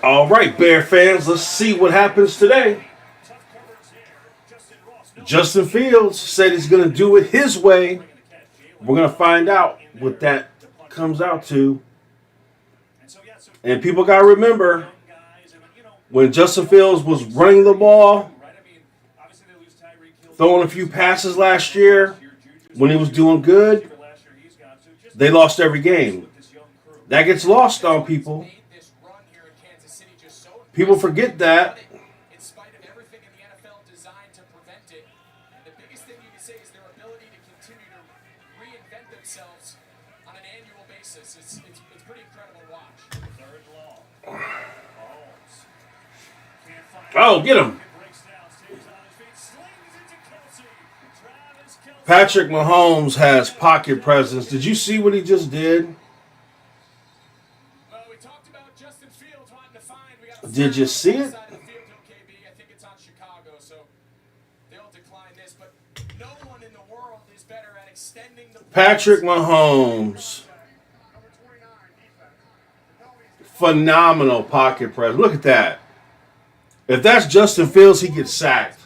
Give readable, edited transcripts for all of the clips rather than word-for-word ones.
All right, Bear fans, let's see what happens today. Justin Fields said he's going to do it his way. We're going to find out what that comes out to. And people got to remember, when Justin Fields was running the ball, throwing a few passes last year, when he was doing good, they lost every game. That gets lost on people. People forget that. In spite of everything in the NFL designed to prevent it, the biggest thing you can say is their ability to continue to reinvent themselves on an annual basis. It's pretty incredible to watch. Third and long. Oh, get him. Patrick Mahomes has pocket presence. Did you see what he just did? Did you see it? I think it's on Chicago, so they'll decline this. But no one in the world is better at extending the Patrick Mahomes. Phenomenal pocket presence. Look at that. If that's Justin Fields, he gets sacked.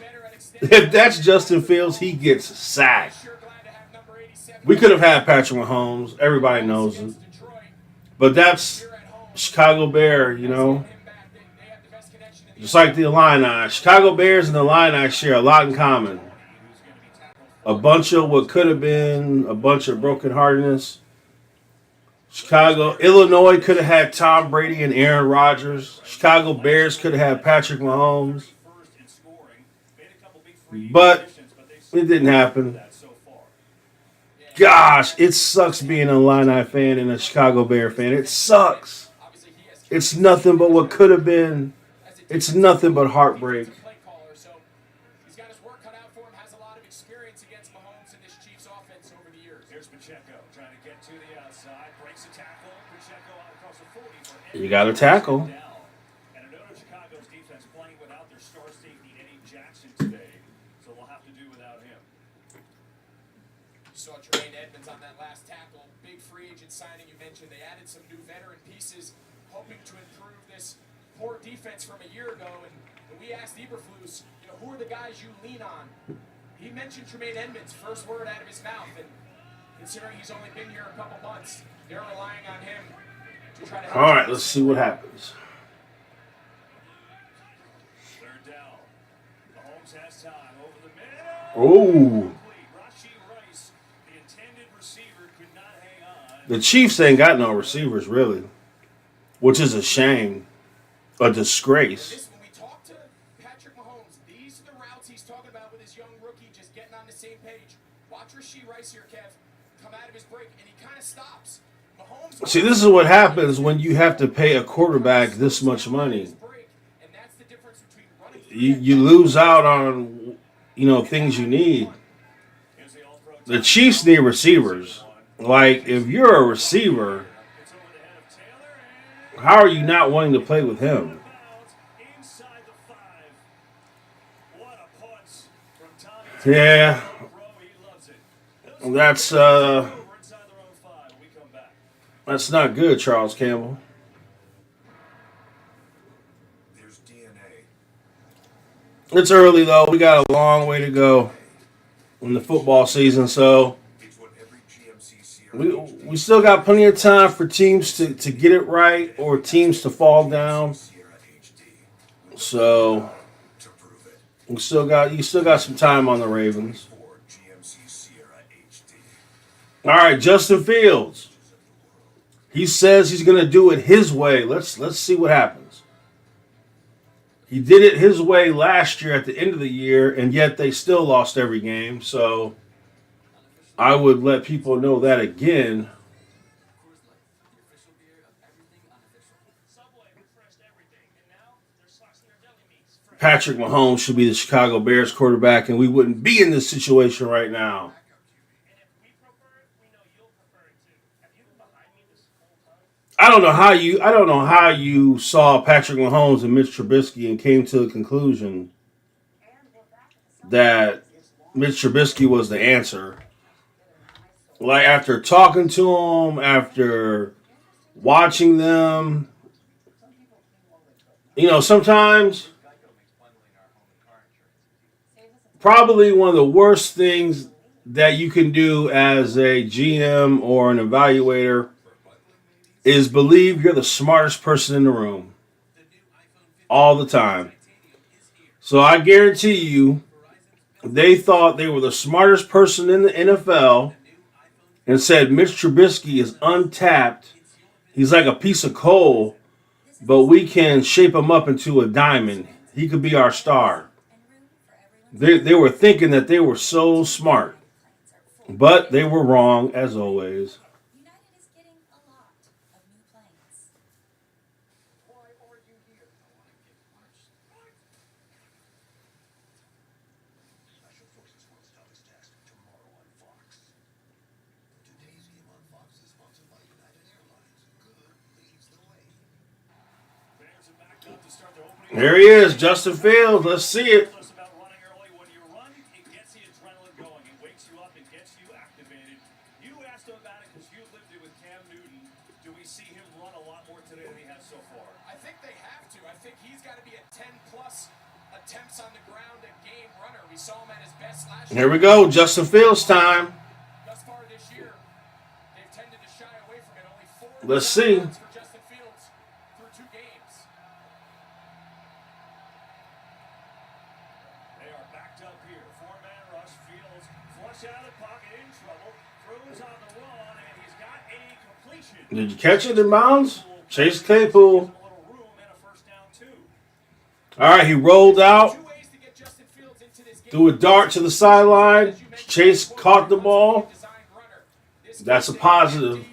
If that's Justin Fields, he gets sacked. We could have had Patrick Mahomes. Everybody knows it. But that's Chicago Bear, you know. Just like the Illini. Chicago Bears and the Illini share a lot in common. A bunch of what could have been a bunch of brokenheartedness. Illinois could have had Tom Brady and Aaron Rodgers. Chicago Bears could have had Patrick Mahomes. But it didn't happen. Gosh, it sucks being an Illini fan and a Chicago Bear fan. It sucks. It's nothing but what could have been. It's nothing but heartbreak. He's got his work cut out for him, has a lot of experience against Mahomes and this Chiefs offense over the years. Here's Pacheco trying to get to the outside, breaks a tackle. Pacheco out across the 40 for You got to tackle. And a note of Chicago's defense playing without their star safety Eddie Jackson today, so we'll have to do without him. You saw Tremaine Edmonds on that last tackle, big free agent signing you mentioned. They added some new veteran pieces, hoping to improve this poor defense from a year ago, and we asked Eberflus, who are the guys you lean on? He mentioned Tremaine Edmonds, first word out of his mouth, and considering he's only been here a couple months, they're relying on him to try to help. All right, let's see what happens. Third down. Mahomes has time over the middle. Oh. The intended receiver could not hang on. The Chiefs ain't got no receivers, really, which is a shame. A disgrace. When we talk to Patrick Mahomes, these are the routes he's talking about with his young rookie, just getting on the same page. Watch Rashee Rice here, Kev, come out of his break, and he kind of stops. Mahomes. See, this is what happens when you have to pay a quarterback this much money. You lose out on, things you need. The Chiefs need receivers. Like, if you're a receiver, how are you not wanting to play with him? Yeah. That's not good, Charles Campbell. It's early, though. We got a long way to go in the football season, so we still got plenty of time for teams to get it right or teams to fall down. So you still got some time on the Ravens. All right, Justin Fields. He says he's going to do it his way. Let's see what happens. He did it his way last year at the end of the year, and yet they still lost every game. So I would let people know that again. Patrick Mahomes should be the Chicago Bears quarterback, and we wouldn't be in this situation right now. I don't know how you saw Patrick Mahomes and Mitch Trubisky and came to the conclusion that Mitch Trubisky was the answer. Like, after talking to him, after watching them, You know, sometimes probably one of the worst things that you can do as a GM or an evaluator is believe you're the smartest person in the room all the time. So I guarantee you, they thought they were the smartest person in the NFL and said Mitch Trubisky is untapped. He's like a piece of coal, but we can shape him up into a diamond. He could be our star. They were thinking that they were so smart, but they were wrong as always. Here he is, Justin Fields. Let's see it. About running early. When you run, it gets the adrenaline going. It wakes you up. It gets you activated. You asked him about it because you lived it with Cam Newton. Do we see him run a lot more today than he has so far? I think they have to. I think he's got to be a 10-plus attempts on the ground a game runner. We saw him at his best last year. Here we go, Justin Fields time. Thus far this year, they've tended to shy away from it. Only 4 Let's see. runs for Justin Fields through 2 games. They are backed up here. 4-man rush. Fields flush out of the pocket, in trouble. Throws on the run, and he's got a completion. Did you catch it in bounds? Chase Claypool. A little room and a first down, too. All right, he rolled out, 2 ways to get Justin Fields into this game. threw a dart to the sideline. Chase caught the ball. That's a positive.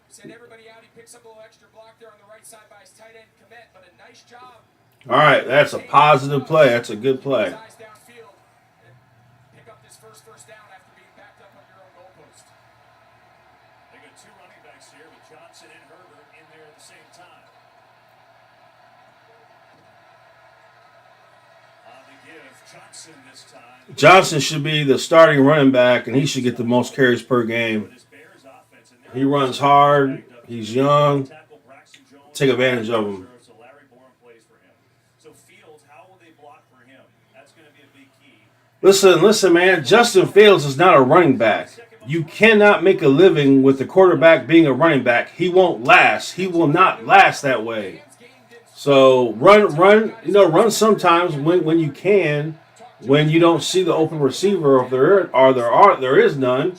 Send everybody out. He picks up a little extra block there on the right side by his tight end Komet, but a nice job. All right, that's a positive play. That's a good play. Eyes downfield and pick up this first down after being backed up on your own goalpost. They got 2 running backs here with Johnson and Herbert in there at the same time. On the give, Johnson this time. Johnson should be the starting running back, and he should get the most carries per game. This Bears offense, and now He runs hard. He's young. tackle Braxton Jones. Take advantage of him. So Larry Bourne plays for him. So Fields, how will they block for him? That's going to be a big key. Listen, man. Justin Fields is not a running back. You cannot make a living with the quarterback being a running back. He won't last. He will not last that way. So run sometimes when you can, when you don't see the open receiver, if there is none.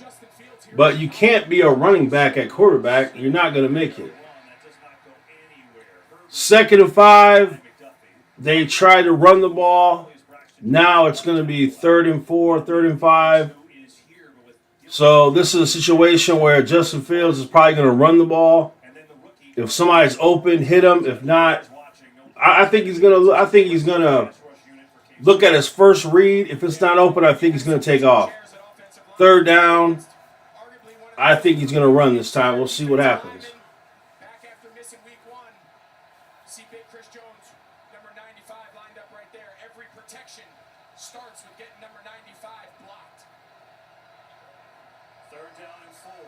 But you can't be a running back at quarterback. You're not going to make it. That does not go anywhere. 2nd and 5. McDuffie They try to run the ball. plays Braxton Now it's going to be 3rd and 4, 3rd and 5. who is here, but with So this is a situation where Justin Fields is probably going to run the ball. and then the rookie If somebody's open, hit him. If not, watching. No I think he's going to. I think he's going to pass rush unit for Casey. look at his first read. If it's not open, I think he's going to take off. 3rd down. I think he's going to run this time. We'll see what happens. Back after missing week 1. See big Chris Jones, number 95, lined up right there. Every protection starts with getting number 95 blocked. 3rd down and 4.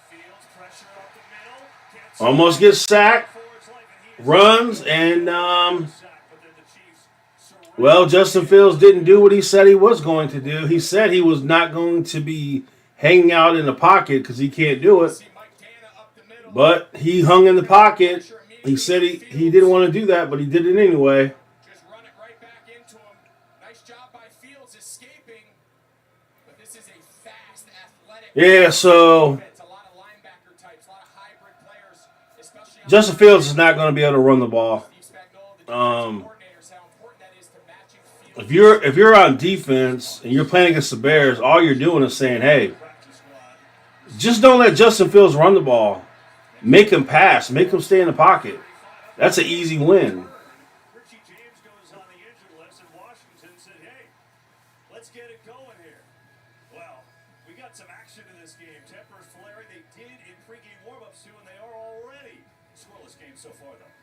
Fields pressure up the middle. Gets Almost gets sacked. forwards like it. He is Runs and sacked, but then the Chiefs surrender. well, Justin Fields didn't do what he said he was going to do. He said he was not going to be hanging out in the pocket because he can't do it. See Mike Dana up the middle. But he hung in the pocket. He said he didn't want to do that, but he did it anyway. Just run it right back into him. Nice job by Fields escaping. But this is a fast, athletic. Yeah, so It's a lot of linebacker types, a lot of hybrid players, especially on Justin Fields is not going to be able to run the ball. Steve Spagnuolo, the defensive coordinators, how important that is to matching Fields. If you're on defense and you're playing against the Bears, all you're doing is saying, "Hey, Practice squad. just don't let Justin Fields run the ball. Make him pass. Make him stay in the pocket. That's an easy win." Richie James goes on the injured list, and Washington said, "Hey, let's get it going here." Well, we got some action in this game. Tempers flaring. They did in pregame warmups too, and they are already scoreless game so far, though.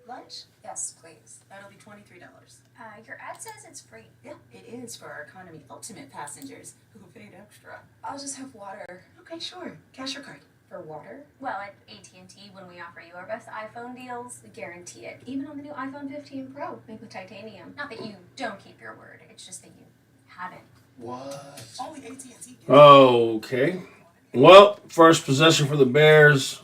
Lunch? Yes, please. That'll be $23. Your ad says it's free. Yeah, it is for our Economy Ultimate passengers who paid extra. I'll just have water. Okay, sure. Cash or card? For water? Well, at AT&T, when we offer you our best iPhone deals, we guarantee it. Even on the new iPhone 15 Pro, made with titanium. Not that you don't keep your word, it's just that you haven't. What? Only AT&T. Okay. Well, first possession for the Bears.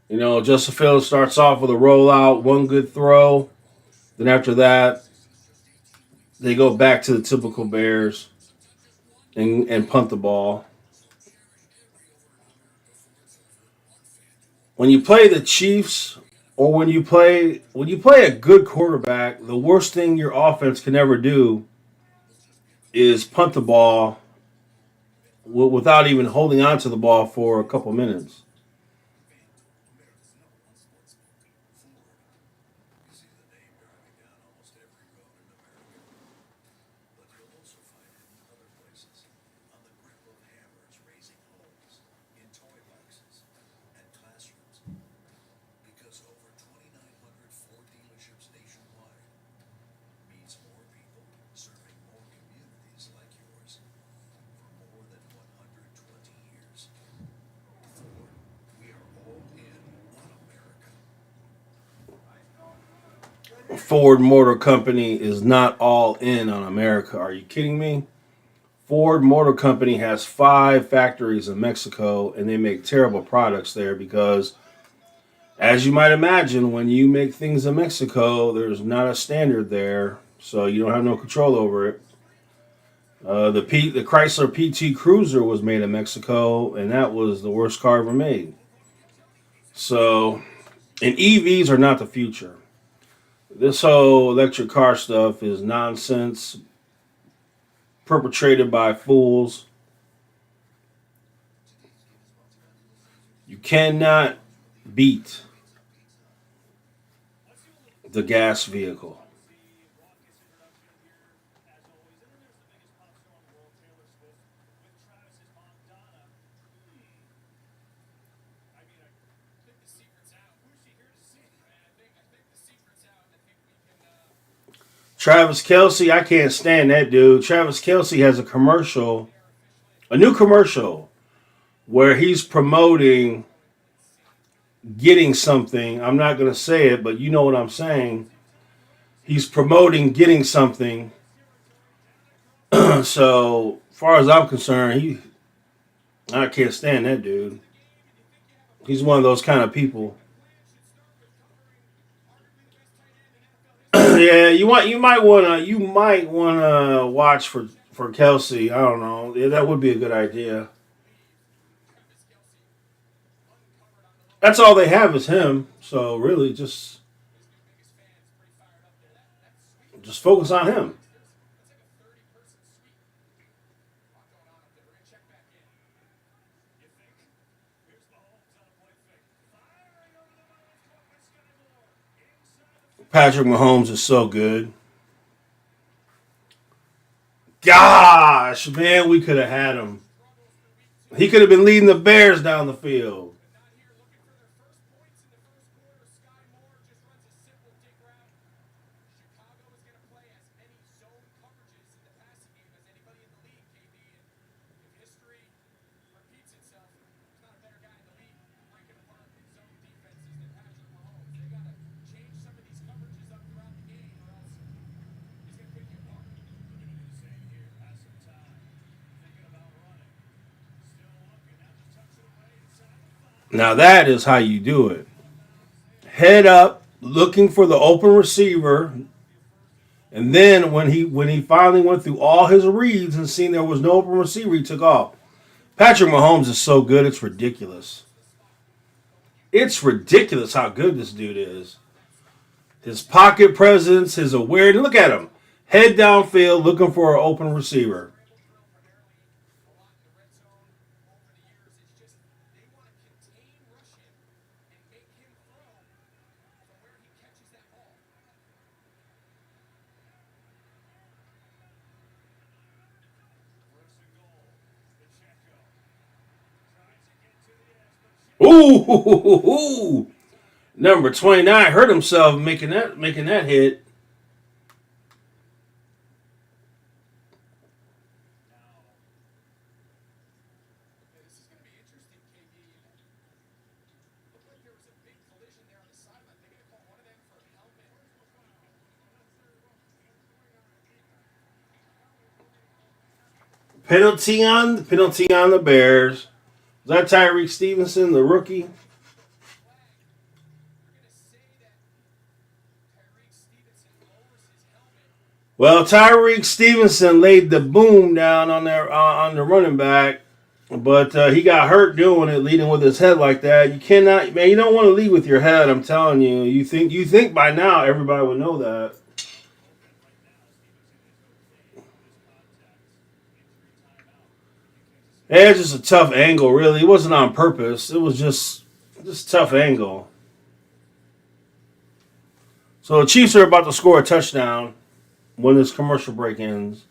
You know, Justin Fields starts off with a rollout, one good throw. Then after that, they go back to the typical Bears and punt the ball. When you play the Chiefs or when you play a good quarterback, the worst thing your offense can ever do is punt the ball without even holding on to the ball for a couple minutes. Ford Motor Company is not all in on America. Are you kidding me? Ford Motor Company has 5 factories in Mexico, and they make terrible products there because, as you might imagine, when you make things in Mexico, there's not a standard there, so you don't have no control over it. The Chrysler PT Cruiser was made in Mexico, and that was the worst car ever made. So, and EVs are not the future. This whole electric car stuff is nonsense, perpetrated by fools. You cannot beat the gas vehicle. Travis Kelce, I can't stand that dude. Travis Kelce has a new commercial, where he's promoting getting something. I'm not going to say it, but you know what I'm saying. He's promoting getting something. So, far as I'm concerned, I can't stand that dude. He's one of those kind of people. Yeah, you might wanna watch for Kelsey. I don't know. Yeah, that would be a good idea. That's all they have is him. So really, just focus on him. Patrick Mahomes is so good. Gosh, man, we could have had him. He could have been leading the Bears down the field. Now that is how you do it. Head up, looking for the open receiver, and then when he finally went through all his reads and seen there was no open receiver, he took off. Patrick Mahomes is so good, it's ridiculous. It's ridiculous how good this dude is. His pocket presence, his awareness. Look at him. Head downfield looking for an open receiver. Ooh, number 29 hurt himself making that hit. Penalty on the Bears. Was that Tyreek Stevenson, the rookie? Well, Tyreek Stevenson laid the boom down on the running back, but he got hurt doing it, leading with his head like that. You cannot, man. You don't want to lead with your head. I'm telling you. You think by now everybody would know that. Yeah, it's just a tough angle, really. It wasn't on purpose. It was just tough angle. So the Chiefs are about to score a touchdown when this commercial break ends.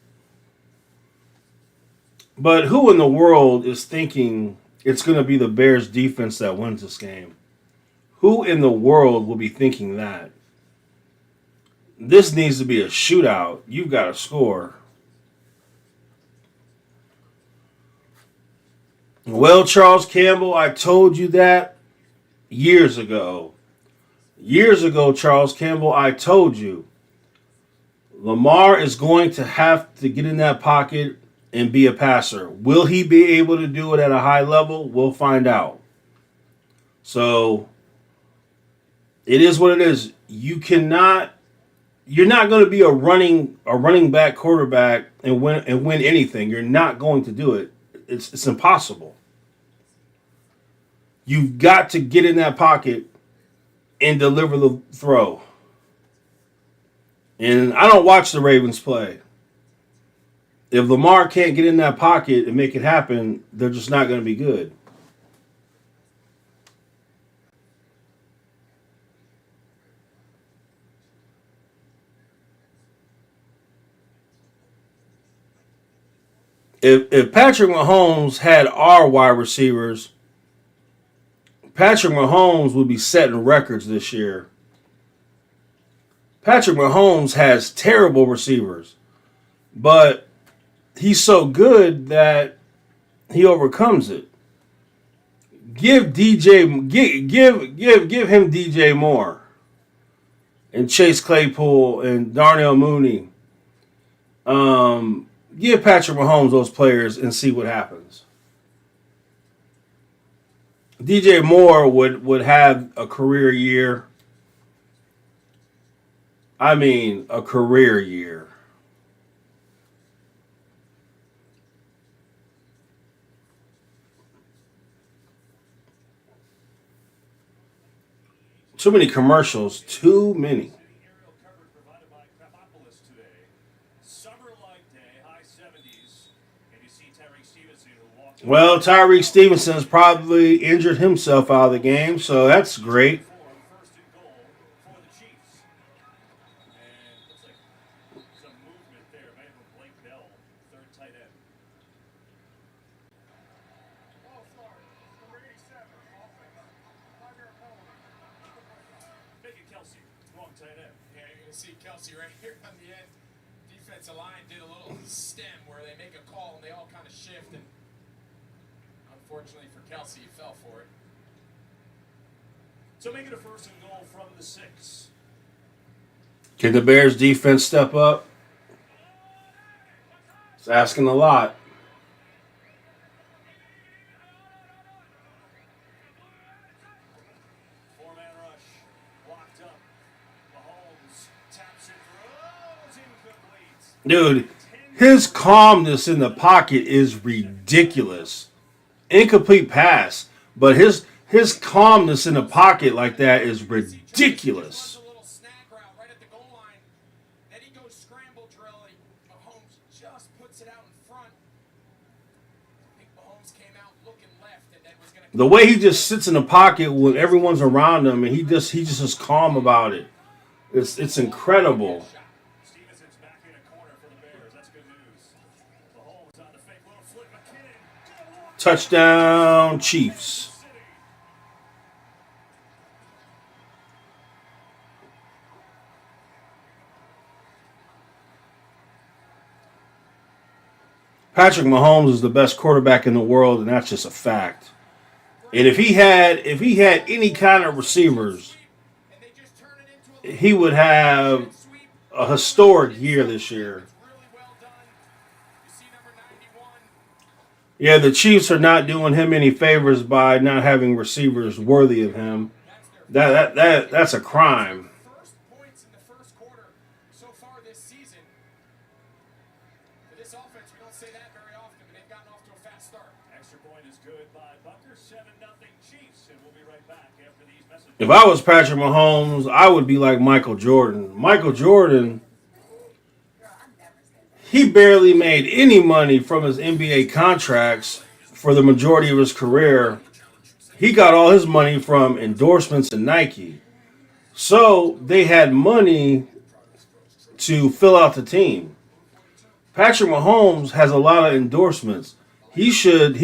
But who in the world is thinking it's going to be the Bears defense that wins this game? Who in the world will be thinking that? This needs to be a shootout. You've got to score. Well, Charles Campbell, I told you that years ago. Years ago, Charles Campbell, I told you. Lamar is going to have to get in that pocket and be a passer. Will he be able to do it at a high level? We'll find out. So, it is what it is. You're not going to be a running back quarterback and win anything. You're not going to do it. It's impossible. You've got to get in that pocket and deliver the throw. And I don't watch the Ravens play. If Lamar can't get in that pocket and make it happen, they're just not going to be good. If Patrick Mahomes had our wide receivers, Patrick Mahomes would be setting records this year. Patrick Mahomes has terrible receivers, but he's so good that he overcomes it. Give him DJ Moore and Chase Claypool and Darnell Mooney. Give Patrick Mahomes those players and see what happens. DJ Moore would have a career year. I mean, a career year. Too many commercials. Too many. Well, Tyreek Stevenson's probably injured himself out of the game, so that's great. Kelsey right here on the end. Defensive line did a little stem where they make a call and they all kind of shift, and unfortunately for Kelsey, he fell for it. So make it a first and goal from the 6. Can the Bears defense step up? It's asking a lot. Four-man rush, blocked up. Mahomes taps it through. Incomplete. Dude, his calmness in the pocket is ridiculous. Incomplete pass, but his calmness in the pocket like that is ridiculous. A little snag route right at the goal line. Then he goes scramble drill, and Mahomes just puts it out in front. I think Mahomes came out looking left and then was going to. The way he just sits in the pocket when everyone's around him, and he just is calm about it. It's incredible. Stevenson's back in a corner for the Bears. That's good news. Mahomes on the fake little flip. McKinnon. Touchdown, Chiefs. Patrick Mahomes is the best quarterback in the world, and that's just a fact. And if he had any kind of receivers, he would have a historic year this year. Really well done. You see number 91 Yeah, the Chiefs are not doing him any favors by not having receivers worthy of him. That's a crime. First points in the first quarter so far this season. For this offense, we don't say that very often, but they've gotten off to a fast start. Extra point is good by Bucker. 7-0 Chiefs, and we'll be right back after these messages. If I was Patrick Mahomes, I would be like Michael Jordan. Michael Jordan, he barely made any money from his NBA contracts for the majority of his career. He got all his money from endorsements in Nike. So they had money to fill out the team. Patrick Mahomes has a lot of endorsements. He should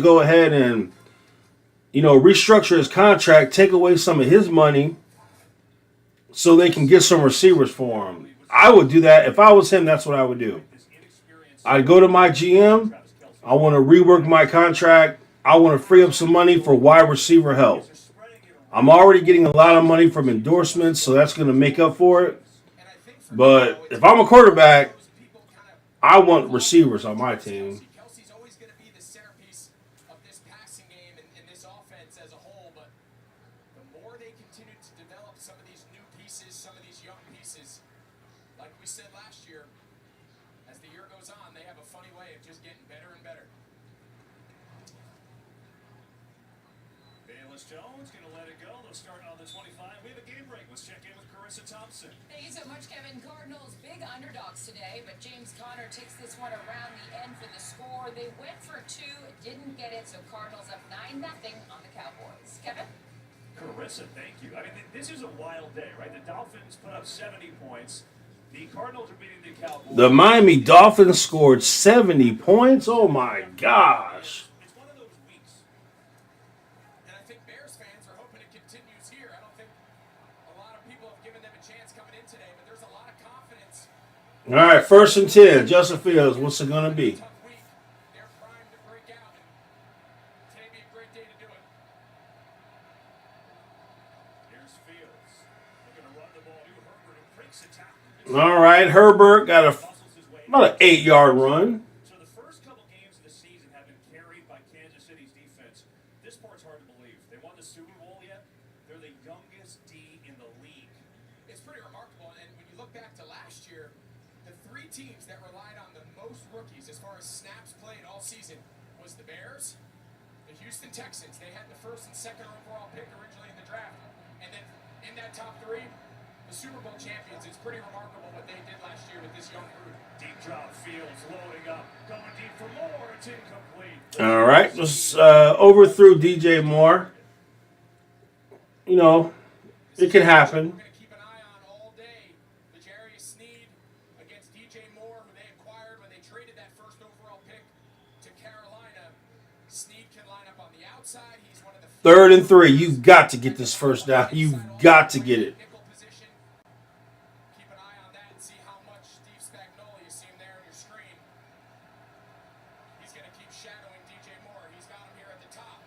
go ahead and restructure his contract, take away some of his money so they can get some receivers for him. I would do that. If I was him, that's what I would do. I'd go to my GM. I want to rework my contract. I want to free up some money for wide receiver help. I'm already getting a lot of money from endorsements, so that's going to make up for it. But if I'm a quarterback, I want receivers on my team. Kelsey's always going to be the centerpiece of this passing game and this offense as a whole, but the more they continue to develop some of these new pieces, some of these young pieces, like we said last year, as the year goes on, they have a funny way of just getting better and better. Bayless Jones going to let it go. They'll start on the 25. We have a game break. Let's check in with Carissa Thompson. Thank you so much, Kevin. Cardinals big underdogs today, but James Conner takes this one around the end for the score. They went for 2, didn't get it, so Cardinals up 9-0 on the Cowboys. Kevin? Carissa, thank you. I mean, this is a wild day, right? The Dolphins put up 70 points. The Cardinals are beating the Cowboys. The Miami Dolphins scored 70 points. Oh my gosh. It's one of those weeks. And I think Bears fans are hoping it continues here. I don't think a lot of people have given them a chance coming in today, but there's a lot of confidence. All right, 1st and 10. Justin Fields, what's it going to be? Tough week. They're primed to break out, and today be a great day to do it. Here's Fields. They're going to run the ball to Herbert, who breaks a tackle. All right, Herbert got about an 8-yard run. So the first couple games of the season have been carried by Kansas City's defense. This part's hard to believe. They won the Super Bowl yet? They're the youngest D in the league. It's pretty remarkable, and when you look back to last year, the 3 teams that relied on the most rookies as far as snaps played all season was the Bears, the Houston Texans. They had the 1st and 2nd overall pick originally in the draft, and then in that top 3, the Super Bowl champions. It's pretty remarkable what they did last year with this young group. Deep drop, Fields loading up, going deep for more. It's incomplete. All right, just overthrew DJ Moore. It can happen. We're going to keep an eye on all day. L'Jarius Sneed against DJ Moore, who they acquired when they traded that 1st overall pick to Carolina. Sneed can line up on the outside. He's one of the 3rd and 3. You've got to get this first down. You've got to get it. nickel position. Keep an eye on that and see how much Steve Spagnuolo you see him there on your screen. He's going to keep shadowing DJ Moore. He's got him here at the top.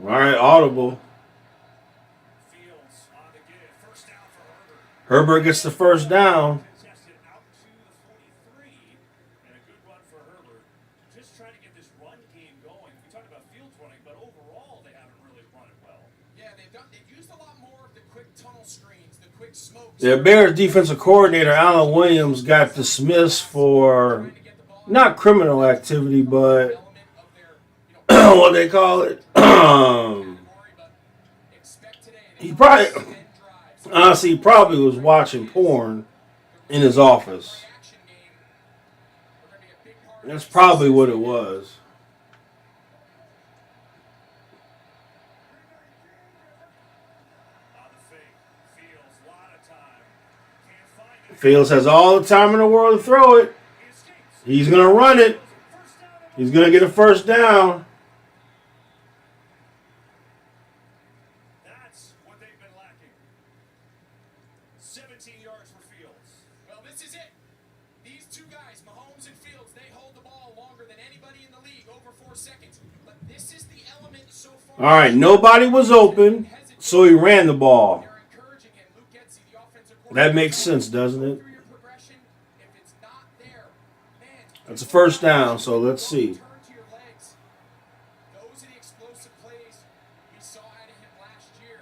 All right, audible. Fields on the give. First down for Herbert. Herbert gets the first down. Contested out to the 43. And a good run for Herbert. Just trying to get this run game going. We talked about Fields running, but overall they haven't really run it well. Yeah, they've used a lot more of the quick tunnel screens, the quick smokes. The Bears defensive coordinator, Alan Williams, got dismissed for not criminal activity, but what they call it. He probably was watching porn in his office. That's probably what it was. On the fake. Fields, a lot of time. Can't find it. Fields has all the time in the world to throw it. He escapes. He's going to run it. First down. He's going to get a first down. That's what they've been lacking. 17 yards for Fields. Well, this is it. These 2 guys, Mahomes and Fields, they hold the ball longer than anybody in the league, over 4 seconds. But this is the element so far. All right, nobody was open, so he ran the ball. They're encouraging him. Luke Getsy, the offensive That makes sense, doesn't it? Through your progression, if it's not there, man, That's a first down, so let's see. turn to your legs. Those are the explosive plays we saw out of him last year.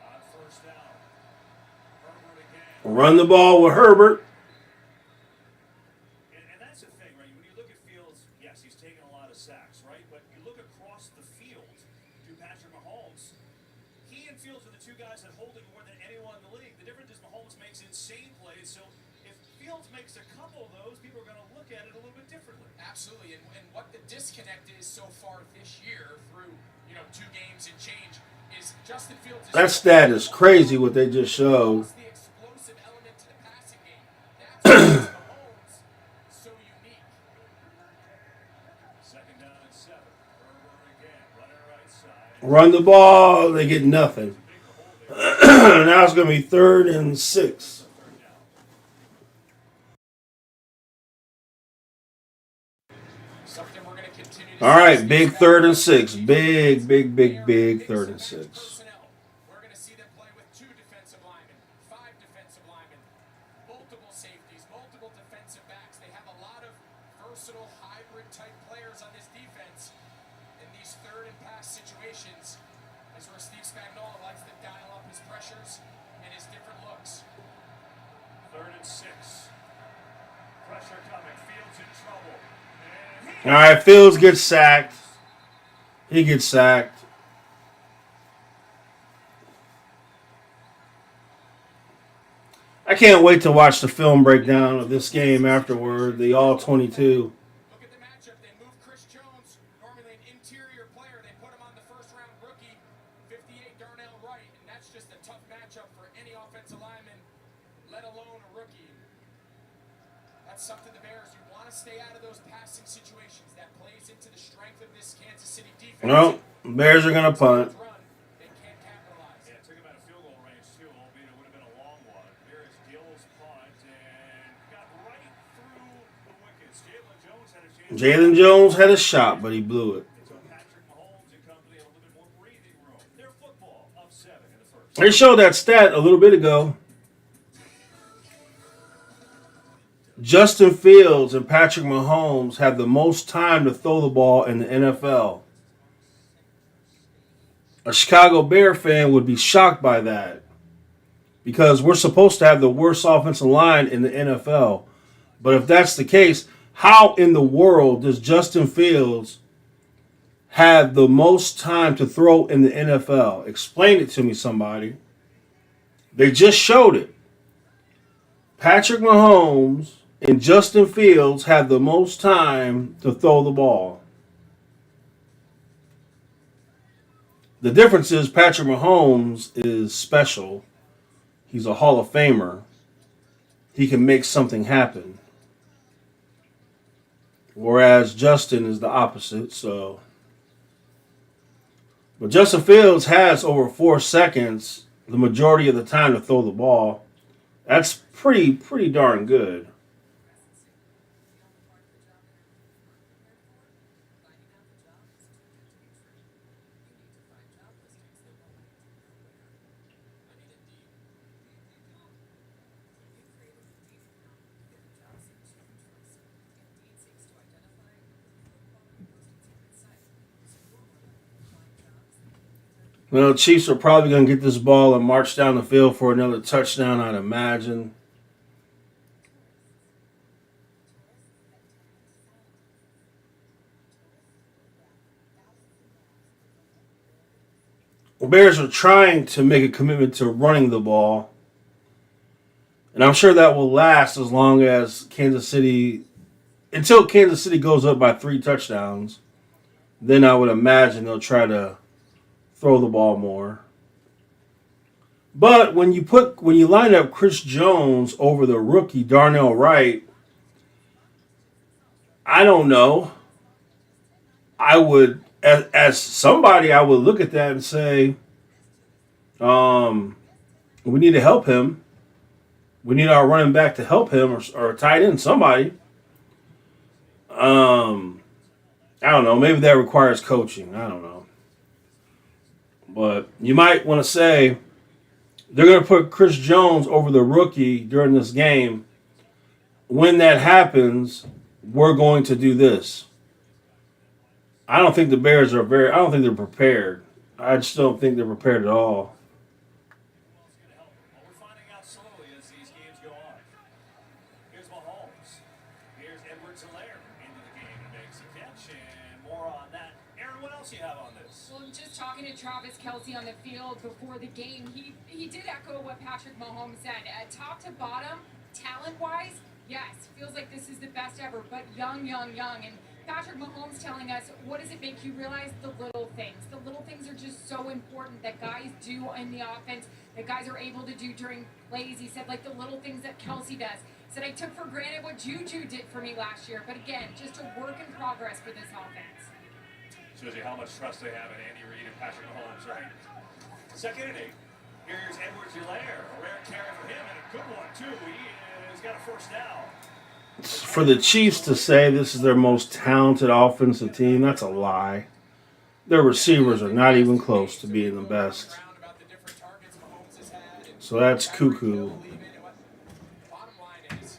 On first down. Herbert again. Run the ball with Herbert. And that's the thing, right? When you look at Fields, yes, he's taken a lot of sacks, right? But you look across the field to Patrick Mahomes. He and Fields are the two guys that hold it more than anyone in the league. The difference is Mahomes makes insane plays. So if Fields makes a couple of those, people are going to look at it a little bit differently. Absolutely, and what the disconnect is so far this year through 2 games and change is Justin Fields. That stat is crazy what they just showed. The explosive element to the passing game. That's what makes Mahomes so unique. Second down and 7. Herbert again, running right side. Run the ball, they get nothing. Now it's going to be 3rd and 6. Something we're going to continue to All see. right, big 3rd and 6. Big 3rd and 6. Personnel. We're going to see them play with 2 defensive linemen, 5 defensive linemen, multiple safeties, multiple defensive backs. They have a lot of versatile hybrid type players on this defense. In these 3rd and pass situations is where Steve Spagnuolo likes to dial up his pressures and his different looks. 3rd and 6. Pressure coming. Fields in trouble. All right, Fields gets sacked. He gets sacked. I can't wait to watch the film breakdown of this game afterward, the all-22. Look at the matchup. They move Chris Jones, normally an interior player. They put him on the first-round rookie, 58 Darnell Wright, and that's just a tough matchup for any offensive lineman, let alone a rookie. That's something the Bears, you want to stay out of those passing situations. That plays into the strength of this Kansas City defense. Well, Bears are going to punt. Run, they can't capitalize. Yeah, it took him out of field goal range, too, albeit it would have been a long one. There's Gill's punt and got right through the wickets. Jalen Jones had a chance. Jalen Jones had a shot, but he blew it. So Patrick Mahomes and company a little bit more breathing room. Their football up 7 in the first. They showed that stat a little bit ago. Justin Fields and Patrick Mahomes have the most time to throw the ball in the NFL. A Chicago Bear fan would be shocked by that because we're supposed to have the worst offensive line in the NFL. But if that's the case, how in the world does Justin Fields have the most time to throw in the NFL? Explain it to me, somebody. They just showed it. Patrick Mahomes and Justin Fields have the most time to throw the ball. The difference is Patrick Mahomes is special. He's a Hall of Famer. He can make something happen. Whereas Justin is the opposite. But Justin Fields has over 4 seconds the majority of the time to throw the ball. That's pretty darn good. Well, Chiefs are probably going to get this ball and march down the field for another touchdown, I'd imagine. The Bears are trying to make a commitment to running the ball. And I'm sure that will last as long as Kansas City, until Kansas City goes up by 3 touchdowns. Then I would imagine they'll try to throw the ball more. But when you line up Chris Jones over the rookie Darnell Wright, I don't know. I would, as somebody, I would look at that and say, we need to help him. We need our running back to help him, or a tight end, somebody. I don't know. Maybe that requires coaching. I don't know. But you might want to say they're going to put Chris Jones over the rookie during this game. When that happens, we're going to do this. I don't think the Bears are I don't think they're prepared. I just don't think they're prepared at all. Well, we're finding out slowly as these games go on. Here's Mahomes. Here's Edwards-Helaire into the game and makes a catch, and more on that. Aaron, what else you have on this? Well, just talking to Travis Kelce on the field before the game, he did echo what Patrick Mahomes said. Top to bottom, talent-wise, yes, feels like this is the best ever, but young. And Patrick Mahomes telling us, what does it make you realize? The little things. The little things are just so important that guys do in the offense, that guys are able to do during plays. He said, like the little things that Kelce does. He said, I took for granted what Juju did for me last year, but again, just a work in progress for this offense. Shows you how much trust they have in Andy Reid and Patrick Mahomes, right? Second and 8. Here's Edwards-Helaire. A rare carry for him, and a good one, too. He's got a first down. For the Chiefs to say this is their most talented offensive team, that's a lie. Their receivers are not even close to being the best. So that's cuckoo. Bottom line is,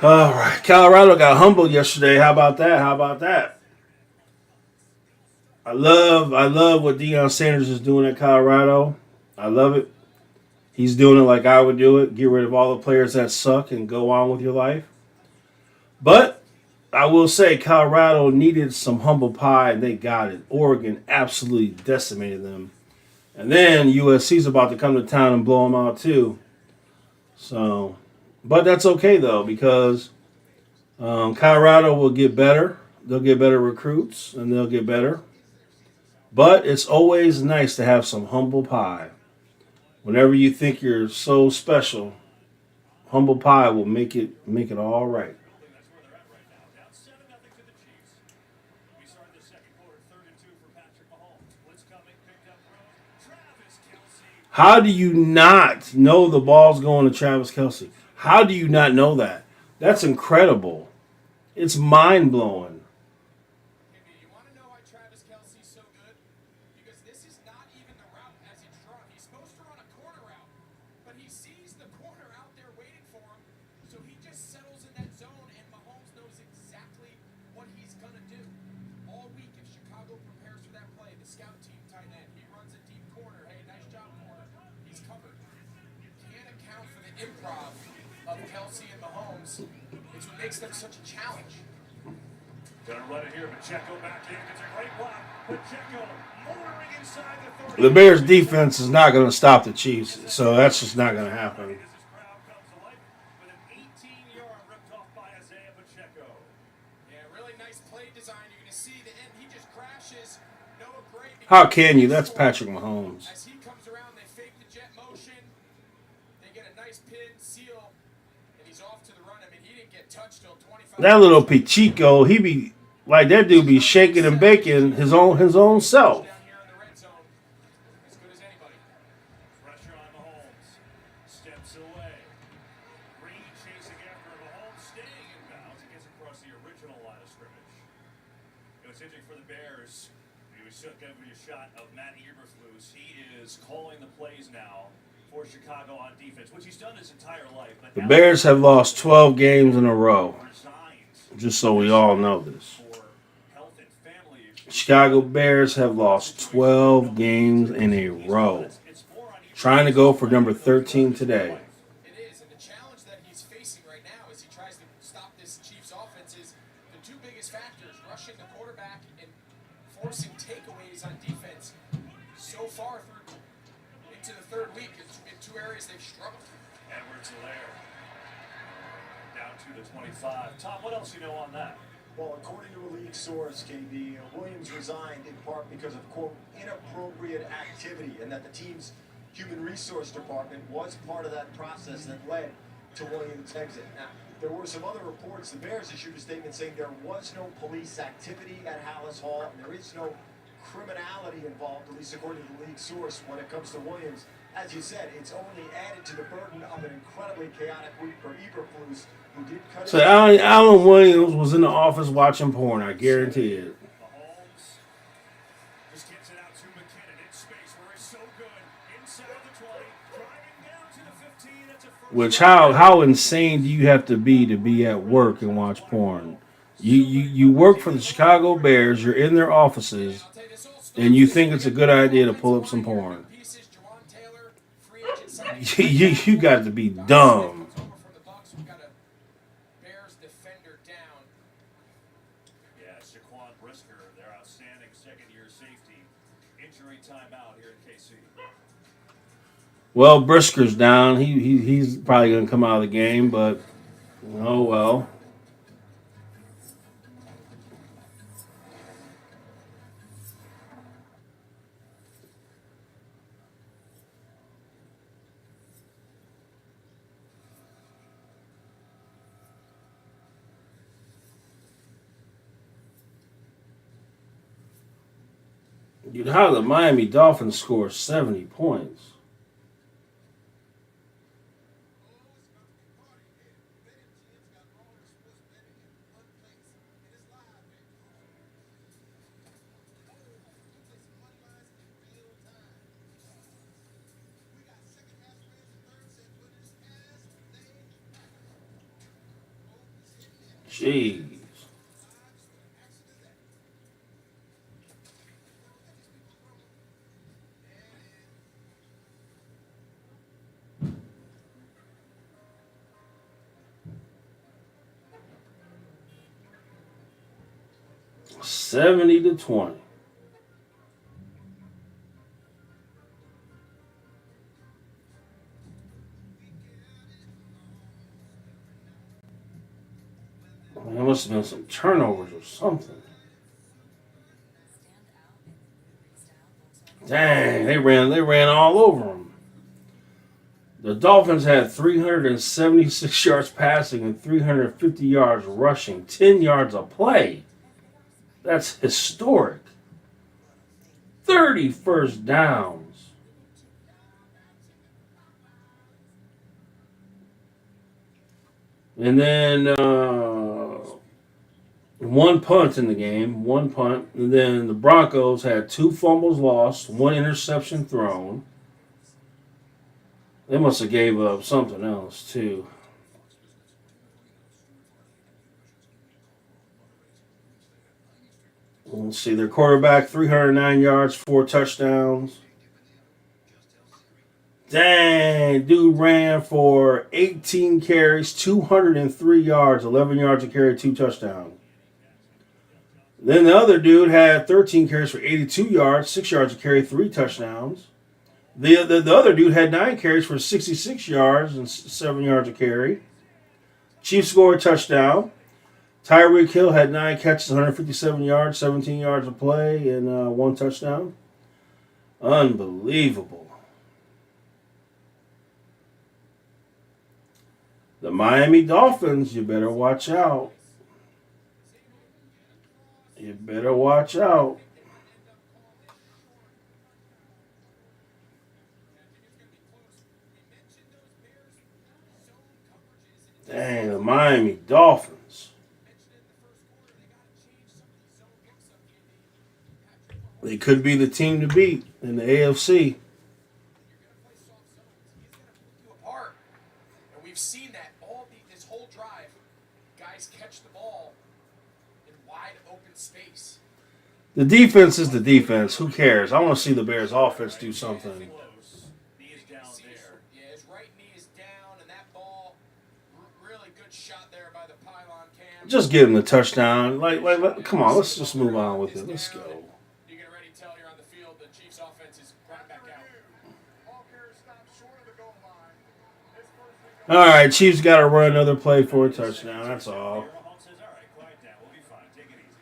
All right, Colorado got humbled yesterday. How about that? How about that? I love what Deion Sanders is doing at Colorado. I love it. He's doing it like I would do it. Get rid of all the players that suck and go on with your life. But I will say Colorado needed some humble pie and they got it. Oregon absolutely decimated them. And then USC's about to come to town and blow them out too. So, but that's okay though because Colorado will get better. They'll get better recruits and they'll get better. But it's always nice to have some humble pie. Whenever you think you're so special, humble pie will make it all right. That's where they're at right now. Down 7-0 to the Chiefs. We started the second quarter, 3rd and 2 for Patrick Mahomes. Blitz coming, picked up throws. Travis Kelce. How do you not know the ball's going to Travis Kelce? How do you not know that? That's incredible. It's mind blowing. You want to know why Travis Kelce's so good? Because this is not even the route as it's run. He's supposed to run a corner route, but he sees the corner out there waiting for him, so he just settles in that zone, and Mahomes knows exactly what he's going to do. All week, if Chicago prepares for that play, the scout team tight end, he runs a deep corner. Hey, nice job, corner. He's covered. Can't account for the improv of Kelce and Mahomes. It's what makes them such a challenge. Gonna run it here, Pacheco back in. Gets a great block. Pacheco motoring inside the 30. The Bears defense is not going to stop the Chiefs, so that's just not going to happen. As this crowd comes to life with an 18-yard ripped off by Isaiah Pacheco. Yeah, really nice play design. You're going to see the end. He just crashes. Noah Gray. How can you? That's Patrick Mahomes. As he comes around, they fake the jet motion. They get a nice pin, seal, and he's off to the run. I mean, he didn't get touched till 25. That little Pichico, he be like that dude be shaking and baking his own self. Down here in the red zone, as good as anybody. Pressure on Mahomes. Steps away. Green chasing after Mahomes, staying in bounds. He gets across the original line of scrimmage. It was interesting for the Bears. We should give you a shot of Matt Eberflus. He is calling the plays now for Chicago on defense, which he's done his entire life. But The Bears have lost 12 games in a row, resigned just so we all know this. for health and family issues. Chicago Bears have lost 12 games in a row, It's more on each trying to go for number 13 today. It is, and the challenge that he's facing right now as he tries to stop this Chiefs offense is the two biggest factors, rushing the quarterback and forcing takeaways on defense. So far through into the third week, it's in two areas they've struggled. Edwards-Helaire down 2-25. Tom, what else you know on that? Well, according to a league source, KB, Williams resigned in part because of, quote, inappropriate activity, and that the team's human resource department was part of that process that led to Williams' exit. Now, there were some other reports. The Bears issued a statement saying there was no police activity at Hallis Hall, and there is no criminality involved, at least according to the league source, when it comes to Williams. As you said, it's only added to the burden of an incredibly chaotic week for Eberflus, who did cut So Alan Williams was in the office watching porn, I guarantee it. Mahomes just gets it out to McKinnon in space where he's so good. Inside the 20, driving down to the 15. That's a first. Which how insane do you have to be at work and watch porn? You work for the Chicago Bears, you're in their offices, I'll tell you this all starts and you think it's a good idea to pull up some porn. pieces, Jawan Taylor, free agent signing. You got to be dumb. Over from the Bucks. We've got a Bears defender down. Yeah, Shaquan Brisker, their outstanding second-year safety. Injury timeout here in KC. Well, Brisker's down. He's probably going to come out of the game, but oh well. Dude, how the Miami Dolphins score 70 points? Jeez. 70-20. There must have been some turnovers or something. Dang, they ran all over them. The Dolphins had 376 yards passing and 350 yards rushing, 10 yards a play. That's historic. 30 first downs. And then one punt in the game, one punt. And then the Broncos had 2 fumbles lost, 1 interception thrown. They must have gave up something else, too. Let's see, their quarterback, 309 yards, 4 touchdowns. Dang, dude ran for 18 carries, 203 yards, 11 yards a carry, 2 touchdowns. Then the other dude had 13 carries for 82 yards, 6 yards a carry, 3 touchdowns. The other dude had 9 carries for 66 yards and 7 yards a carry. Chiefs scored a touchdown. Tyreek Hill had 9 catches, 157 yards, 17 yards a play, and 1 touchdown. Unbelievable. The Miami Dolphins, you better watch out. You better watch out. Dang, the Miami Dolphins. They could be the team to beat in the AFC. Apart. And we've seen that this whole drive. Guys catch the ball in wide open space. The defense is the defense. Who cares? I want to see the Bears offense do something. Knee is down there. Yeah, his right knee is down, and that ball, really good shot there by the pylon cam. Just give them the touchdown. Come on, let's just move on with it. Let's go. You can already tell you're on the field. The Chiefs offense is right back out. All right, Chiefs got to run another play for a touchdown. That's all. Mahomes says, all right, quiet down. We'll be fine. Take it easy.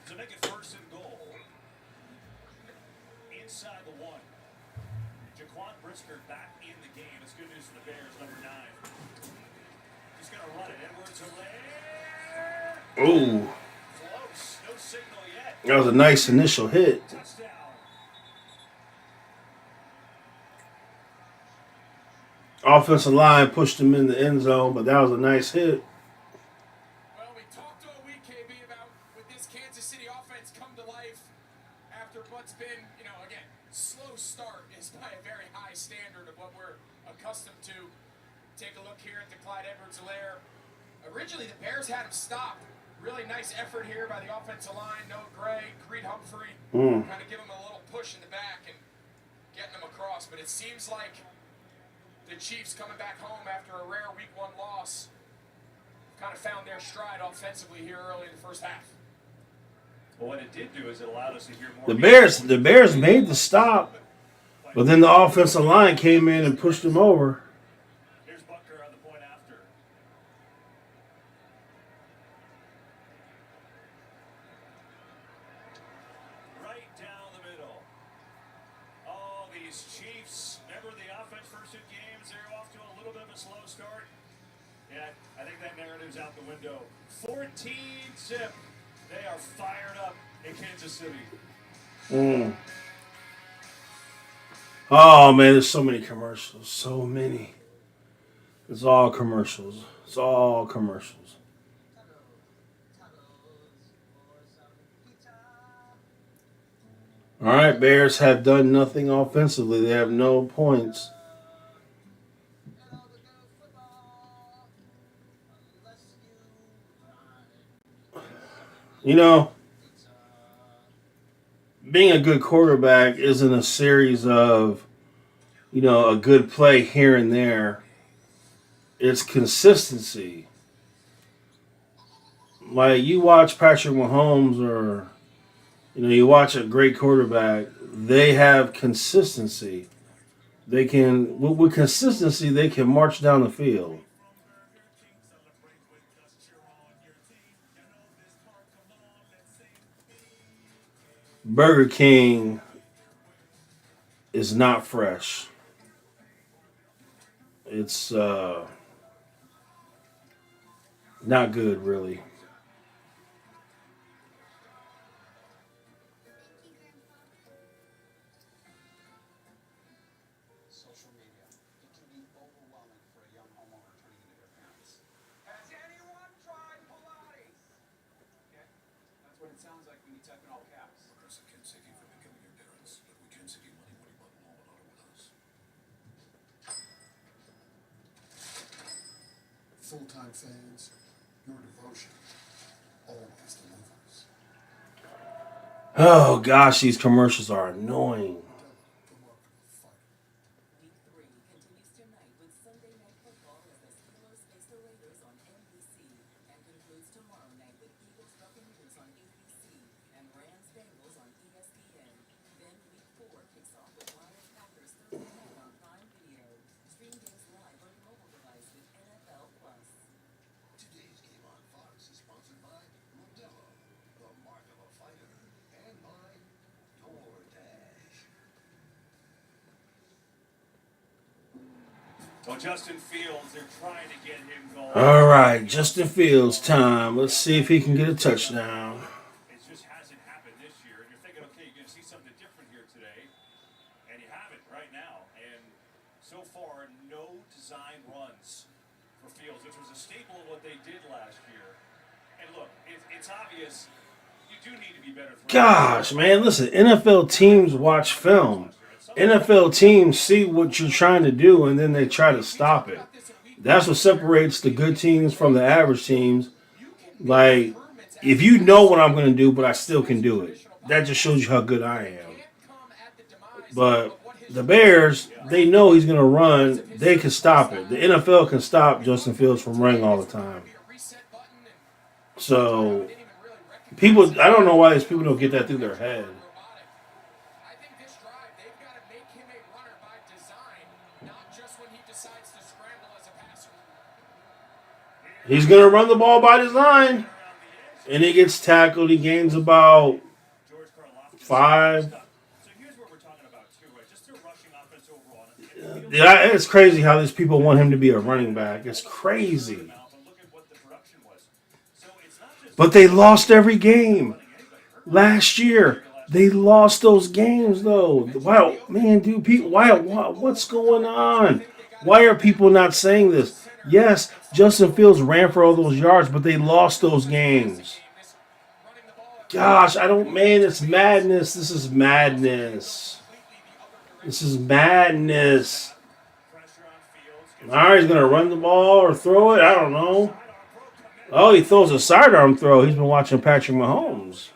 To make it 1st and goal, inside the 1. Jaquan Brisker back in the game. It's good news for the Bears, number 9. He's going to run it. Edwards-Helaire. Ooh, Close. No signal yet. that was a nice initial hit. Touchdown. Offensive line pushed him in the end zone, but that was a nice hit. Well, we talked all week, KB, about with this Kansas City offense come to life after what's been, again, slow start is by a very high standard of what we're accustomed to. Take a look here at the Clyde Edwards-Helaire. Originally, the Bears had him stopped. Really nice effort here by the offensive line. Noah Gray, Creed Humphrey, kind of give him a little push in the back and getting him across. But it seems like the Chiefs coming back home after a rare Week 1 loss kind of found their stride offensively here early in the first half. Well, what it did do is it allowed us to hear more. The Bears made the stop, but then the offensive line came in and pushed them over. Here's Butker on the point after. Right down the middle. Oh, these Chiefs. Remember the offense first 2 games? They're off to a little bit of a slow start. Yeah, I think that narrative's out the window. 14-zip. They are fired up in Kansas City. Oh, man, there's so many commercials. So many. It's all commercials. It's all commercials. All right, Bears have done nothing offensively. They have no points. Being a good quarterback isn't a series of a good play here and there. It's consistency. Like you watch Patrick Mahomes or you watch a great quarterback, they have consistency. They can with consistency they can march down the field. Burger King is not fresh. It's not good, really. Social media. It can be overwhelming for a young homeowner turning into their parents. Has anyone tried Pilates? Okay, that's what it sounds like when you type in all caps. Progressive can save you from becoming your parents, but we can save you money when you buy home and auto with us. Full-time fans, your devotion always delivers. Oh gosh, these commercials are annoying. The mark of a fighter. Week 3 continues tonight with Sunday Night Football as the Steelers face the Raiders on NBC and concludes tomorrow night with Eagles Buccaneers on ABC and Rams Bengals on ESPN. Then Week 4 kicks off with Lions Packers Thursday night on Prime Video. Stream games live on your mobile device with NFL Plus. Today's game on Fox is sponsored by Modelo, the mark of a fighter, and by DoorDash. Well, Justin Fields, they're trying to get him going. All right, Justin Fields time. Let's see if he can get a touchdown. It just hasn't happened this year. And you're thinking, okay, you're going to see something different here today. And you haven't right now. And so far, no design runs for Fields, which was a staple of what they did last year. And look, it's obvious you do need to be better. Gosh, man, listen, NFL teams watch film. NFL teams see what you're trying to do, and then they try to stop it. That's what separates the good teams from the average teams. Like, if you know what I'm going to do, but I still can do it, that just shows you how good I am. But the Bears, they know he's going to run. They can stop it. The NFL can stop Justin Fields from running all the time. So, I don't know why these people don't get that through their head. I think this drive, they've got to make him a runner by design, not just when he decides to scramble as a passer. He's going to run the ball by design. And he gets tackled. He gains about 5. So here's what we're talking about too, right? Just their rushing offense overall. Yeah, it's crazy how these people want him to be a running back. It's crazy. But they lost every game. Last year, they lost those games, though. Wow, man, dude, people, what's going on? Why are people not saying this? Yes, Justin Fields ran for all those yards, but they lost those games. Gosh, it's madness. This is madness. This is madness. All right, he's going to run the ball or throw it. I don't know. Oh, he throws a sidearm throw. He's been watching Patrick Mahomes.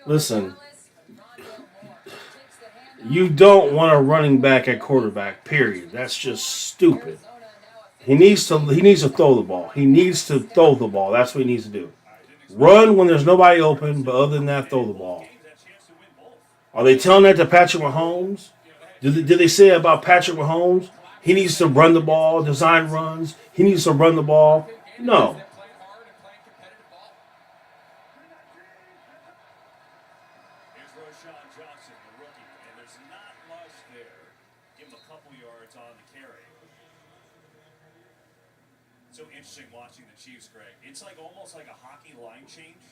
Listen, you don't want a running back at quarterback, period. That's just stupid. He needs to throw the ball. He needs to throw the ball. That's what he needs to do. Run when there's nobody open, but other than that, throw the ball. Are they telling that to Patrick Mahomes? Did they say about Patrick Mahomes? He needs to run the ball, design runs. He needs to run the ball. No. Here's Roschon Johnson, the rookie, and there's not much there. Give him a couple yards on the carry. So interesting watching the Chiefs, Greg. It's almost like a hockey line change.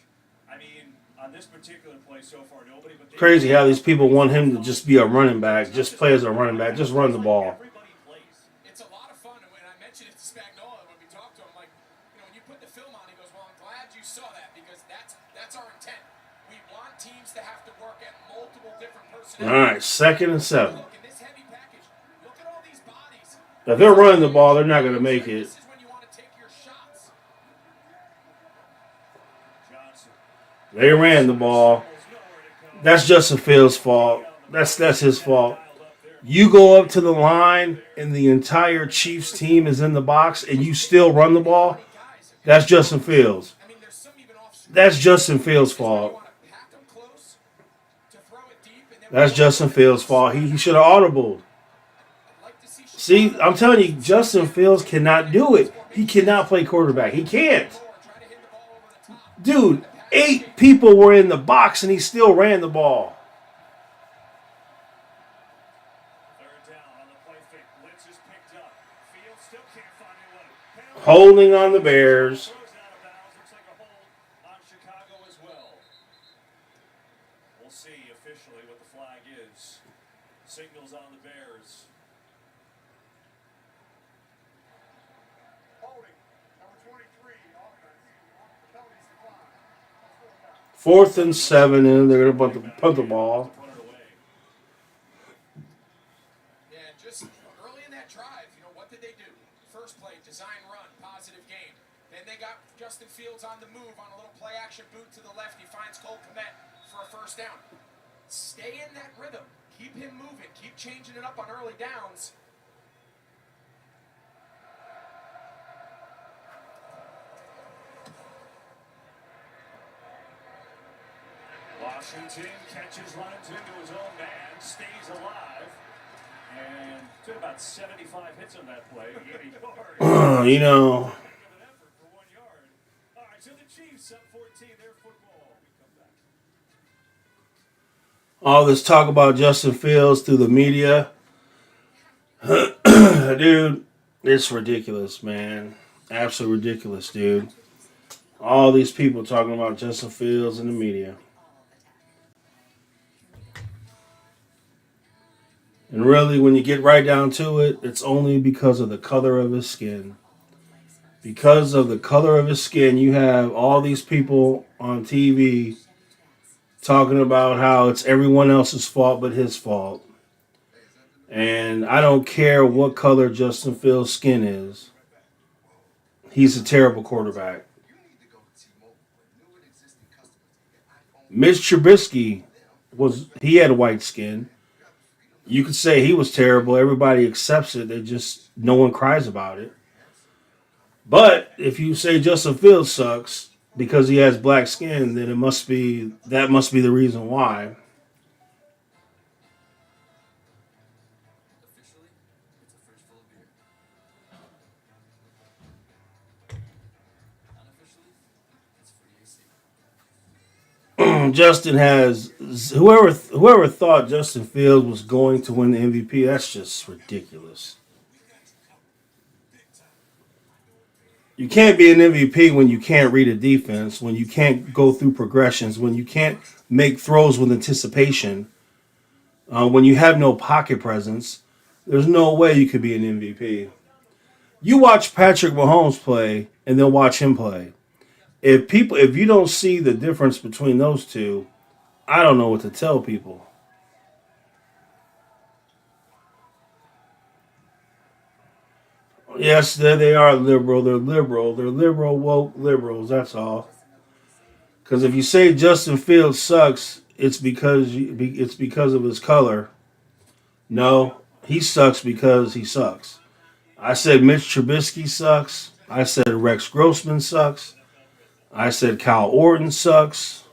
I mean, on this particular play so far, nobody but crazy how these people want him to just be a running back, just play as a running back, just run the ball. It's a lot of fun, and when I mentioned it to Spagnuolo when we talked to him, like, when you put the film on, he goes, "Well, I'm glad you saw that because that's our intent. We want teams to have to work at multiple different personnel." All right, 2nd and 7. Look, in this heavy package, look at all these bodies. If they're running the ball, they're not going to make it. This is when you want to take your shots. They ran the ball. That's Justin Fields' fault. That's his fault. You go up to the line and the entire Chiefs team is in the box and you still run the ball. That's Justin Fields. I mean, there's some even off. That's Justin Fields' fault. Pack them close to throw it deep, and then That's Justin Fields' fault. He should have audibled. I'd like to see See, I'm telling you, Justin Fields cannot do it. He cannot play quarterback. He can't. try to hit the ball over the top. Dude, 8 people were in the box and he still ran the ball. Third down on the play fake. Blitz is picked up. Fields still can't find anyone. Penalty. Holding on the Bears. Throws out of bounds. Looks like a hold on Chicago as well. We'll see officially what the flag is. Signals on the Bears. Holding, number 23, offense. Penalties declined. 4th and 7, and they're going to punt the ball. Put it away. Yeah, just early in that drive, what did they do? First play, design run, positive game. Then they got Justin Fields on the move on a little play action boot to the left. He finds Cole Kmet for a first down. Stay in that rhythm. Keep him moving. Keep changing it up on early downs. Washington catches, runs into his own man, stays alive, and took about 75 hits on that play. 80 yards. You know, An effort for 1 yard. All right, so the Chiefs up 14, their football. We come back. all this talk about Justin Fields through the media. Dude, it's ridiculous, man. Absolutely ridiculous, dude. All these people talking about Justin Fields in the media. And really, when you get right down to it, it's only because of the color of his skin. Because of the color of his skin, you have all these people on TV talking about how it's everyone else's fault but his fault. And I don't care what color Justin Fields' skin is. He's a terrible quarterback. Mitch Trubisky he had white skin. You could say he was terrible. Everybody accepts it. No one cries about it. But if you say Justin Fields sucks because he has black skin, then that must be the reason why. Officially, it's a fridge full of beer. Unofficially, it's free AC. Justin has whoever thought Justin Fields was going to win the MVP. That's just ridiculous. You can't be an MVP when you can't read a defense, when you can't go through progressions, when you can't make throws with anticipation, when you have no pocket presence. There's no way you could be an MVP. You watch Patrick Mahomes play and then watch him play. If you don't see the difference between those two, I don't know what to tell people. Yes, they are liberal. They're liberal. They're liberal, woke liberals. That's all. Because if you say Justin Fields sucks, it's because of his color. No, he sucks because he sucks. I said Mitch Trubisky sucks. I said Rex Grossman sucks. I said Kyle Orton sucks.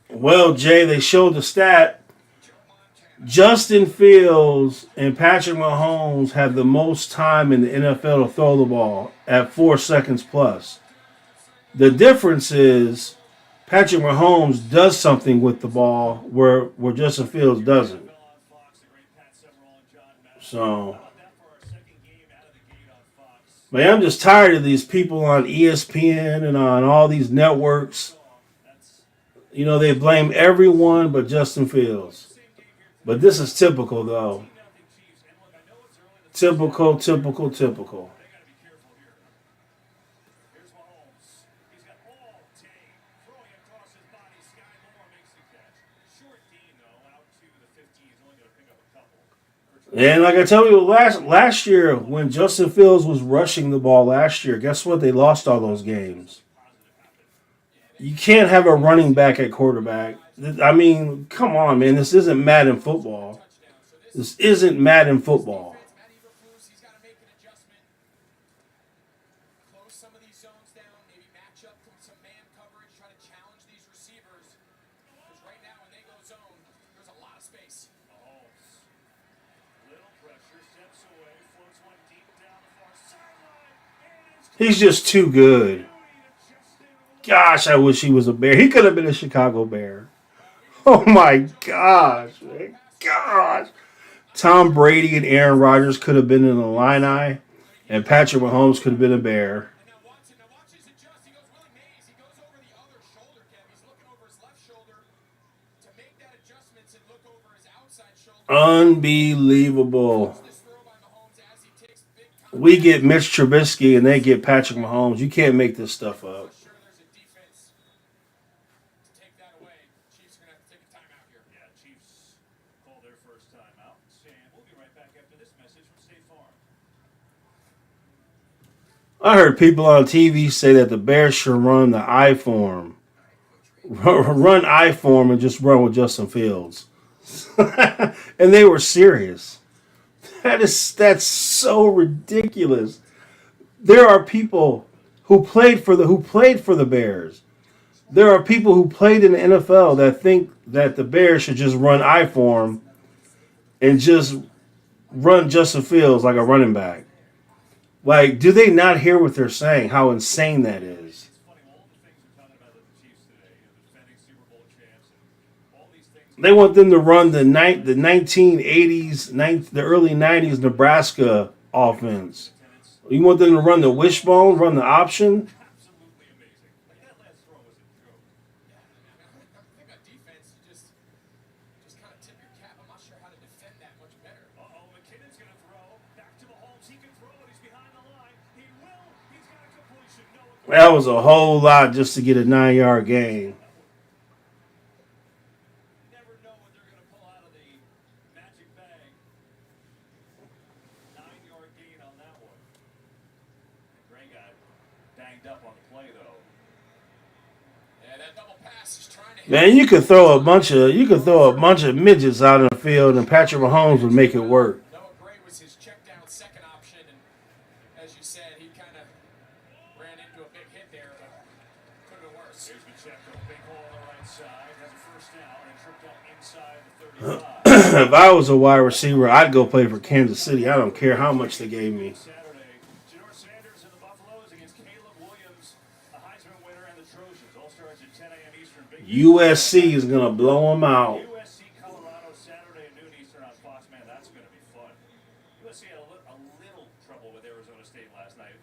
Well, Jay, they showed the stat. Justin Fields and Patrick Mahomes had the most time in the NFL to throw the ball at 4 seconds plus. The difference is Patrick Mahomes does something with the ball where Justin Fields doesn't. So, man, I'm just tired of these people on ESPN and on all these networks. You know, they blame everyone but Justin Fields. But this is typical, though. Typical. Here's Mahomes. He's got all day throwing across his body. Sky Moore makes the catch. Short Dean, though, out to the 50. He's only going to pick up a couple. And like I tell you, last year, when Justin Fields was rushing the ball last year, guess what? They lost all those games. You can't have a running back at quarterback. I mean, come on, man. This isn't Madden football. This isn't Madden football. Matty Eberflus, he's got to make an adjustment. Close some of these zones down, maybe match up with some man coverage, try to challenge these receivers. Because right now, when they go zone, there's a lot of space. Mahomes. Little pressure, steps away, floats one deep down the far sideline. And it's He's just too good. Gosh, I wish he was a Bear. He could have been a Chicago Bear. Oh my gosh, man. Gosh. Tom Brady and Aaron Rodgers could have been in the Illini, and Patrick Mahomes could have been a Bear. And now watch his adjust. He goes Willie Mays. He goes over the other shoulder, Kev. He's looking over his left shoulder to make that adjustment and look over his outside shoulder. Unbelievable. This throw by Mahomes as he takes big We get Mitch Trubisky, and they get Patrick Mahomes. You can't make this stuff up. Sure, there's a defense to take that away. Chiefs are going to have to take a timeout here. Yeah, Chiefs call their first time out. And we'll be right back after this message from State Farm. I heard people on TV say that the Bears should run the I form. Run I form and just run with Justin Fields. And they were serious. That's so ridiculous. There are people who played for the Bears. There are people who played in the NFL that think that the Bears should just run I form and just run Justin Fields like a running back. Like, do they not hear what they're saying? How insane that is. It's funny, all the things we're talking about with the Chiefs today, the defending Super Bowl champs, and all these things. They want them to run the 1980s, the early 90s Nebraska offense. You want them to run the wishbone, run the option? Absolutely amazing. Like that last throw was a joke. I think on defense, you just kind of tip your cap. I'm not sure how to defend that much better. Uh-oh, McKinnon's going to throw. Back to Mahomes. He can throw it. He's behind the line. He will. He's got a completion. Noah That was a whole lot just to get a 9-yard gain. You never know what they're going to pull out of the magic bag. 9-yard gain on that one. Gray got banged up on the play, though. Yeah, that double pass is trying to hit. Man, you could throw a bunch of midgets out in the field, and Patrick Mahomes would make it work. Noah Gray was his check down second option, and as you said, he kind of ran into a big hit there, but could have been worse. Here's Pacheco. Big hole on the right side. Has a first down and tripped up inside the 35. If I was a wide receiver, I'd go play for Kansas City. I don't care how much they gave me. Saturday, Janour Sanders and the Buffaloes against Caleb Williams, the Heisman winner, and the Trojans. All starts at 10 a.m. Eastern. Big USC is going to blow them out. USC Colorado Saturday at noon Eastern on Fox. Man, that's going to be fun. USC had a little trouble with Arizona State last night.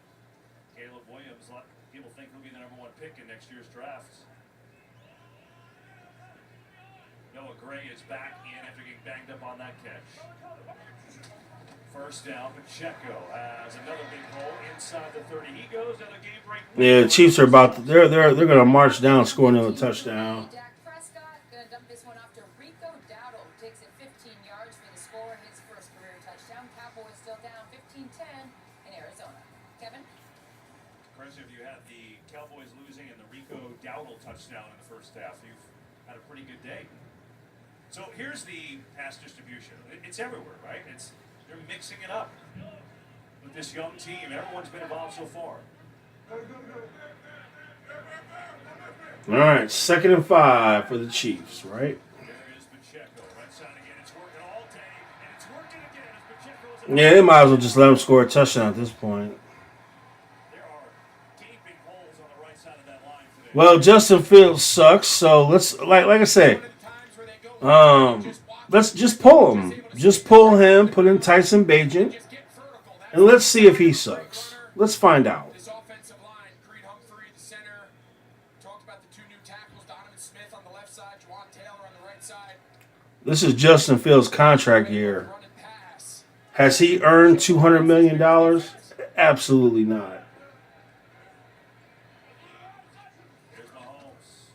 Caleb Williams, a lot of people think he'll be the #1 pick in next year's draft. Noah Gray is back in after getting banged up on that catch. First down, Pacheco has another big hole inside the 30. He goes at a game break. Yeah, the Chiefs are about to, they're going to march down, score another touchdown. Dak Prescott gonna dump this one off to Rico Dowdle. Takes it 15 yards for the score, his first career touchdown. Cowboys still down 15-10 in Arizona. Kevin? Chris, if you had the Cowboys losing and the Rico Dowdle touchdown in the first half, you've had a pretty good day. So here's the pass distribution. It's everywhere, right? They're mixing it up with this young team. Everyone's been involved so far. All right, 2nd and 5 for the Chiefs, right? There is Pacheco. Right side again. It's working all day, and it's working again as Pacheco is Yeah, they might as well just let them score a touchdown at this point. There are gaping holes on the right side of that line today. Well, Justin Fields sucks, so let's, like I say, let's just pull him. Just pull him, put in Tyson Bagent, and let's see if he sucks. Let's find out. This offensive line, Creed Humphrey, the center. Talked about the two new tackles, Donovan Smith on the left side, Juwan Taylor on the right side. This is Justin Fields' contract year. Run and pass. Has he earned $200 million? Absolutely not. Here's Mahomes.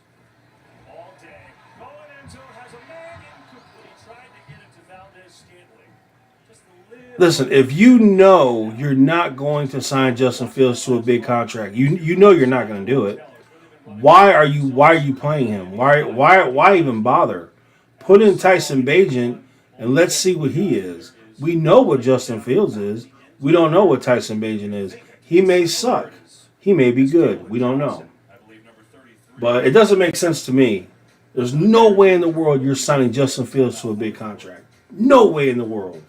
All day. Going end zone has a man incomplete. Tried to get it to Valdez Scantling. Just a little. Listen, if you know you're not going to sign Justin Fields to a big contract, you know you're not going to do it. Why are you playing him? Why even bother? Put in Tyson Bagent and let's see what he is. We know what Justin Fields is. We don't know what Tyson Bagent is. He may suck. He may be good. We don't know. But it doesn't make sense to me. There's no way in the world you're signing Justin Fields to a big contract. No way in the world.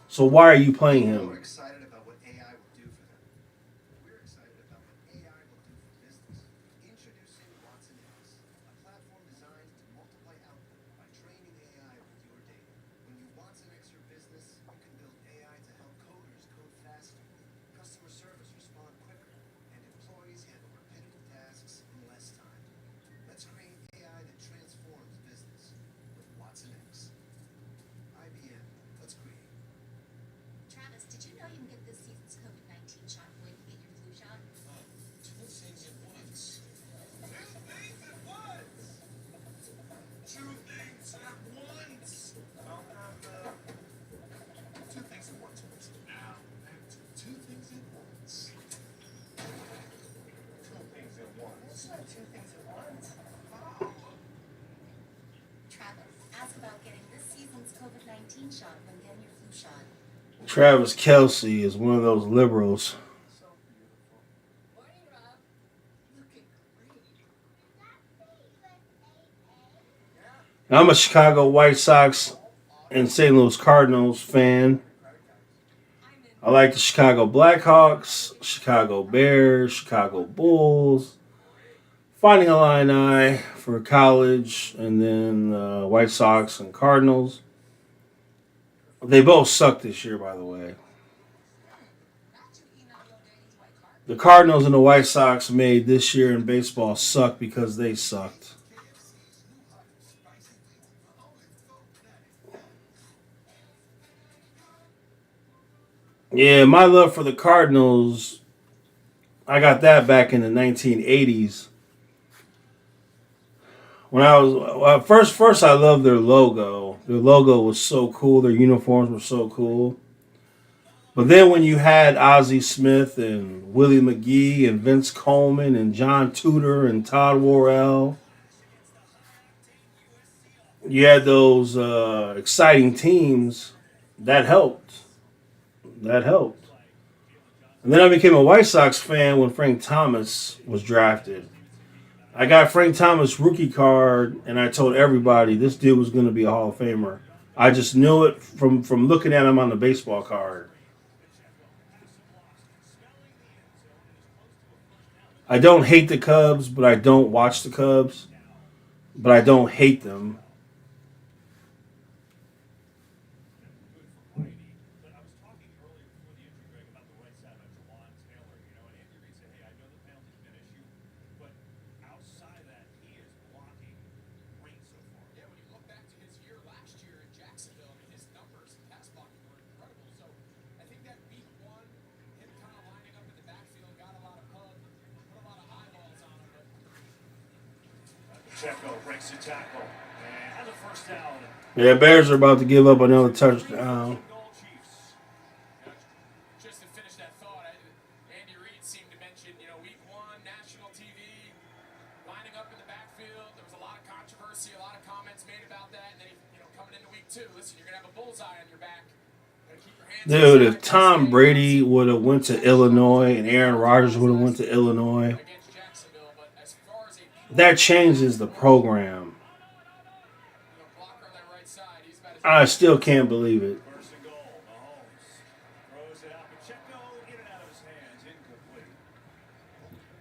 So why are you playing him? We're excited about what AI will do for them. We're excited about what AI will do for business. Introducing Watson X, a platform designed to multiply output by training AI with your data. When you Watson X your business, you can build AI to help coders code faster, customer service respond quicker, and employees handle repetitive tasks in less time. Let's create AI that transforms business with Watson X. IBM, let's create. Travis, did you know you can get this season's COVID-19 shot when you get your flu shot? Two things at once. Two things at once. I'll have two things at once. Now, back to two things at once. Two things at once. It's not two things at once. Travis, ask about getting this season's COVID-19 shot when getting your flu shot. Travis Kelce is one of those liberals. Morning, Rob. Looking great. I'm a Chicago White Sox and St. Louis Cardinals fan. I like the Chicago Blackhawks, Chicago Bears, Chicago Bulls, Fighting Illini for college, and then White Sox and Cardinals. They both suck this year, by the way. The Cardinals and the White Sox made this year in baseball suck because they sucked. Yeah, my love for the Cardinals, I got that back in the 1980s. When I was first, I loved their logo. Their logo was so cool. Their uniforms were so cool. But then when you had Ozzie Smith and Willie McGee and Vince Coleman and John Tudor and Todd Worrell, you had those exciting teams. That helped. That helped. And then I became a White Sox fan when Frank Thomas was drafted. I got Frank Thomas rookie card, and I told everybody this dude was going to be a Hall of Famer. I just knew it from looking at him on the baseball card. I don't hate the Cubs, but I don't watch the Cubs. But I don't hate them. Yeah, when you look back to his year last year in Jacksonville, I mean, his numbers in pass blocking were incredible. So I think that week one, him kind of lining up in the backfield, got a lot of pub, put a lot of eyeballs on him. But Pacheco breaks the tackle and has a first down. Yeah, Bears are about to give up another touchdown. just to finish that thought, Andy Reid seemed to mention, week one, national TV, lining up in the backfield. There was a lot of controversy, a lot of comments made about that. And then, coming into week two, listen, you're going to have a bullseye on your back. Gotta keep your hands Dude, inside. if Tom Brady would have went to Illinois and Aaron Rodgers would have went to Illinois, Against Jacksonville, but as far as a that changes the program. blocker on that right side, he's about as I still can't believe it. First and goal. Mahomes throws it out. Pacheco in and out of his hands. Incomplete.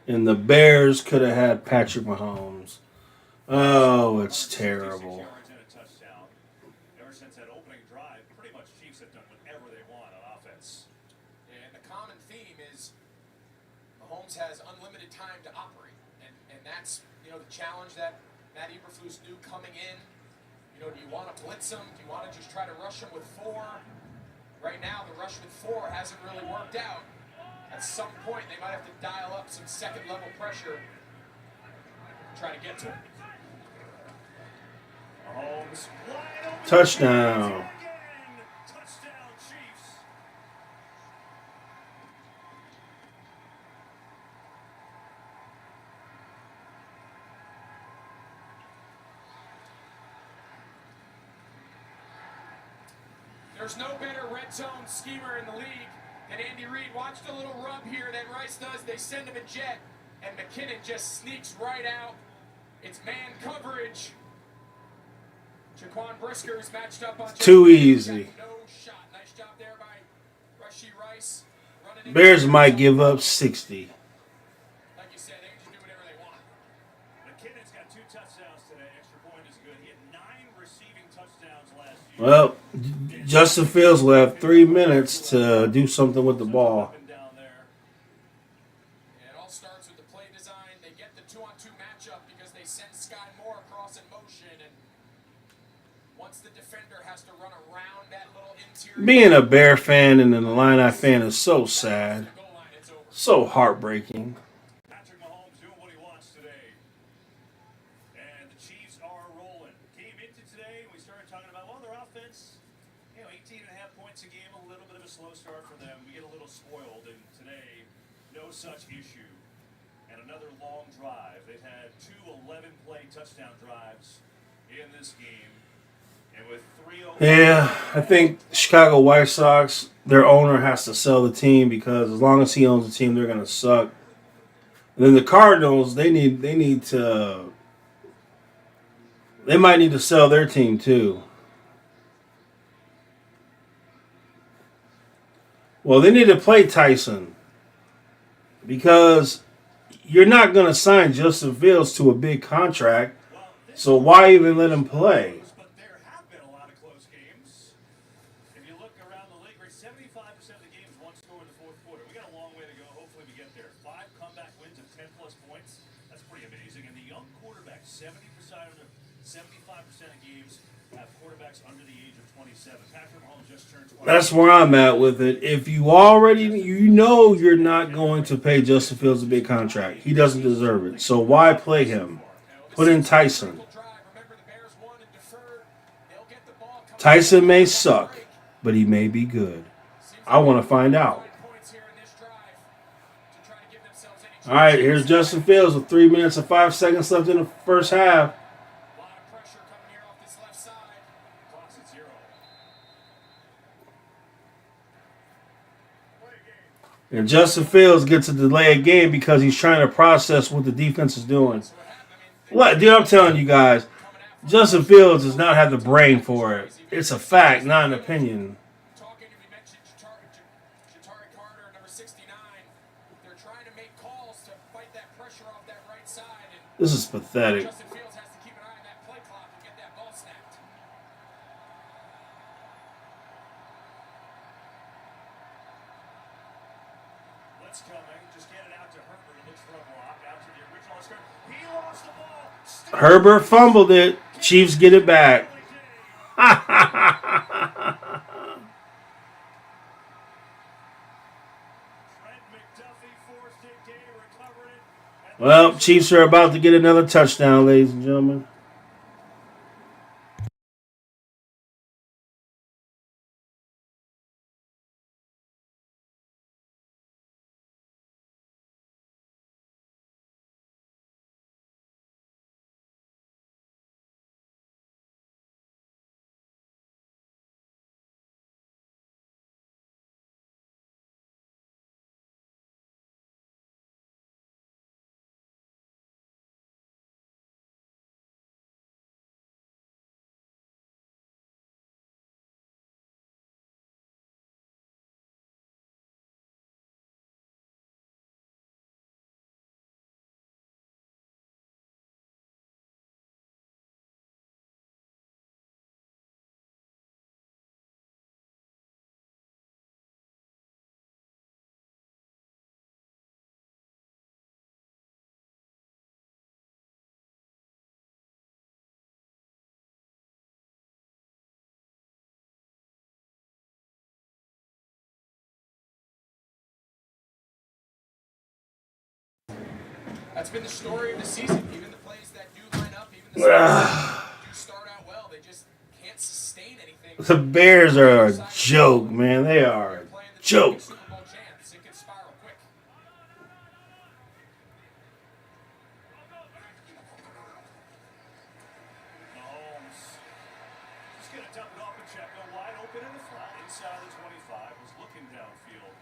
And the Bears could have had Patrick Mahomes. Oh, it's terrible. 66 yards and a touchdown. Ever since that opening drive, pretty much Chiefs have done whatever they want on offense. And the common theme is Mahomes has unlimited time to operate. And that's, the challenge that Matt Eberflus knew coming in. Do you want to blitz him? Do you want to just try to rush him with 4? Right now, the rush with 4 hasn't really worked out. At some point, they might have to dial up some second-level pressure to try to get to him. Mahomes wide open. Touchdown. Again. Touchdown, Chiefs. There's no better red zone schemer in the league than Andy Reid. Watch the little rub here that Rice does. They send him a jet, and McKinnon just sneaks right out. It's man coverage. Jaquan Brisker's matched up on Too easy. no shot. Nice job there by Rashee Rice. Running Bears might give up 60. Like you said, they can just do whatever they want. McKinnon's got 2 touchdowns today. Extra point is good. He had 9 receiving touchdowns last year. Well, Justin Fields will have 3 minutes to do something with the ball. Down there. It all starts with the play design. They get the 2-on-2 matchup because they send Sky Moore across in motion, and once the defender has to run around that little interior. Being a Bear fan and an Illini fan is so sad. So heartbreaking. Patrick Mahomes doing what he wants today. And the Chiefs are rolling. Came into today, we started talking about, well, their offense, 18.5 points a game, a little bit of a slow start for them. We get a little spoiled, and today, no such issue. And another long drive. They've had 2 11-play touchdown drives in this game. And with 3-0. Yeah, I think Chicago White Sox, their owner has to sell the team because as long as he owns the team, they're going to suck. And then the Cardinals, they might need to sell their team too. Well, they need to play Tyson because you're not going to sign Justin Fields to a big contract, so why even let him play? But there have been a lot of close games. If you look around the league, 75% of the games one score in the fourth quarter. We got a long way to go. Hopefully we get there. 5 comeback wins of 10-plus points. That's pretty amazing. And the young quarterback, 75% of games have quarterbacks under the age of 27. Patrick Mahomes just turned 20. That's where I'm at with it. If you're not going to pay Justin Fields a big contract. He doesn't deserve it. So why play him? Put in Tyson. Tyson may suck, but he may be good. I want to find out. All right, here's Justin Fields with 3 minutes and 5 seconds left in the first half. And Justin Fields gets a delay of game because he's trying to process what the defense is doing. Dude, I'm telling you guys, Justin Fields does not have the brain for it. It's a fact, not an opinion. Talking, we mentioned Ja'Tari Carter, number 69. They're trying to make calls to fight that pressure off that right side. And This is pathetic. Justin Fields has to keep an eye on that play clock and get that ball snapped. Let's come in. Just get it out to Herbert. It looks for a block. Out to the original script. He lost the ball. Herbert fumbled it. Chiefs get it back. Well, Chiefs are about to get another touchdown, ladies and gentlemen. That's been the story of the season. Even the plays that do line up, even the that do start out well, they just can't sustain anything. The Bears are a joke, man. They are a joke. Super Bowl chance. It could spiral quick. Mahomes just going to dump it off and check. Go wide open in the flat. inside the 25, was looking downfield.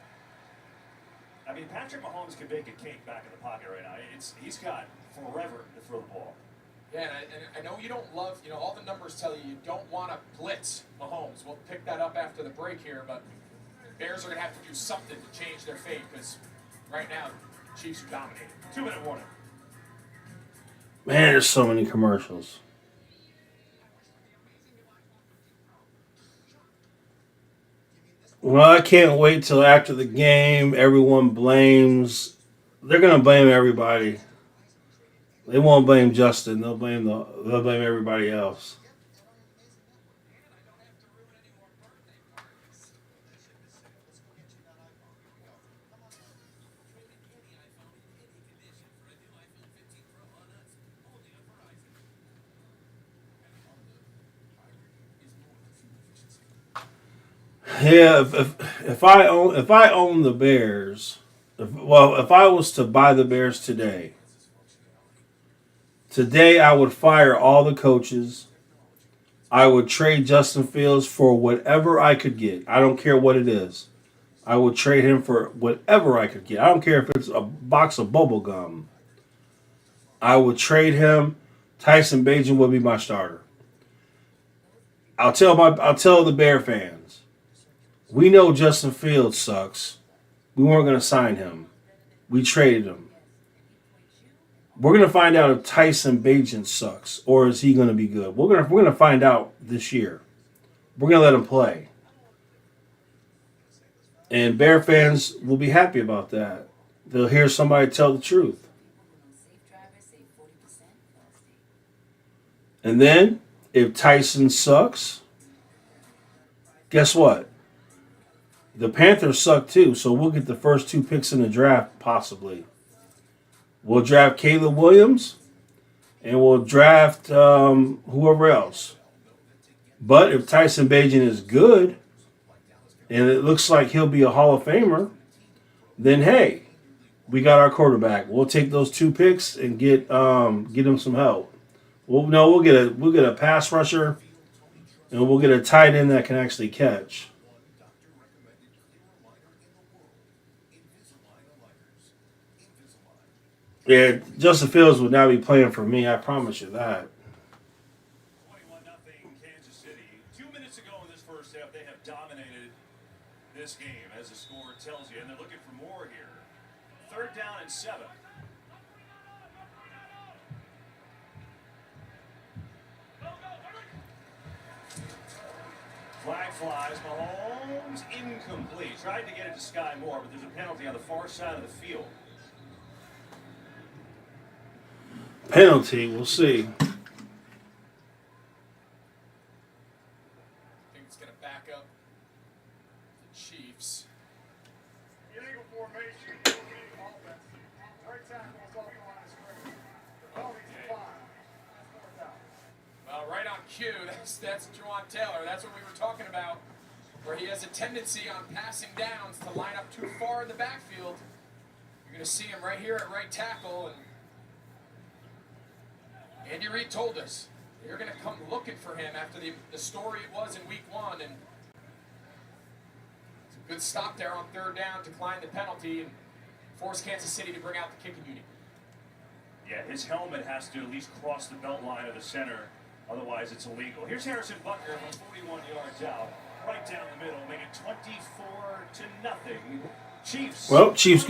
I mean, Patrick Mahomes can bake a cake back in the pocket right now. He's got forever to throw the ball. Yeah, and I know you don't love, all the numbers tell you don't want to blitz Mahomes. We'll pick that up after the break here, but Bears are going to have to do something to change their fate because right now, the Chiefs are dominating. 2-minute warning. Man, there's so many commercials. Well, I can't wait till after the game. Everyone blames. They're gonna blame everybody. They won't blame Justin. They'll blame everybody else. Yeah, if I own the Bears, if I was to buy the Bears today I would fire all the coaches. I would trade Justin Fields for whatever I could get. I don't care what it is. I would trade him for whatever I could get. I don't care if it's a box of bubble gum. I would trade him. Tyson Bagent would be my starter. I'll tell the Bear fans. We know Justin Fields sucks. We weren't going to sign him. We traded him. We're going to find out if Tyson Bagent sucks or is he going to be good. We're going to find out this year. We're going to let him play. And Bear fans will be happy about that. They'll hear somebody tell the truth. And then, if Tyson sucks, guess what? The Panthers suck too, so we'll get the first 2 picks in the draft, possibly. We'll draft Caleb Williams, and we'll draft whoever else. But if Tyson Bagent is good, and it looks like he'll be a Hall of Famer, then hey, we got our quarterback. We'll take those 2 picks and get him some help. We'll get a pass rusher, and we'll get a tight end that can actually catch. Yeah, Justin Fields would not be playing for me. I promise you that. 21-0 Kansas City. 2 minutes ago in this first half, they have dominated this game, as the score tells you, and they're looking for more here. 3rd down and 7. Flag flies. Mahomes incomplete. Tried to get it to Sky Moore, but there's a penalty on the far side of the field. Penalty, we'll see. I think it's going to back up the Chiefs. Illegal formation, offense. Right tackle is off the line of scrimmage. Penalties to 5. That's 4th down. Well, right on cue, that's Juwan Taylor. That's what we were talking about, where he has a tendency on passing downs to line up too far in the backfield. You're going to see him right here at right tackle, and Andy Reid told us you're going to come looking for him after the story it was in week 1, and it's a good stop there on 3rd down, decline the penalty, and force Kansas City to bring out the kicking unit. Yeah, his helmet has to at least cross the belt line of the center, otherwise it's illegal. Here's Harrison Butker from 41 yards out, right down the middle, make it 24-0. Chiefs. Well, Chiefs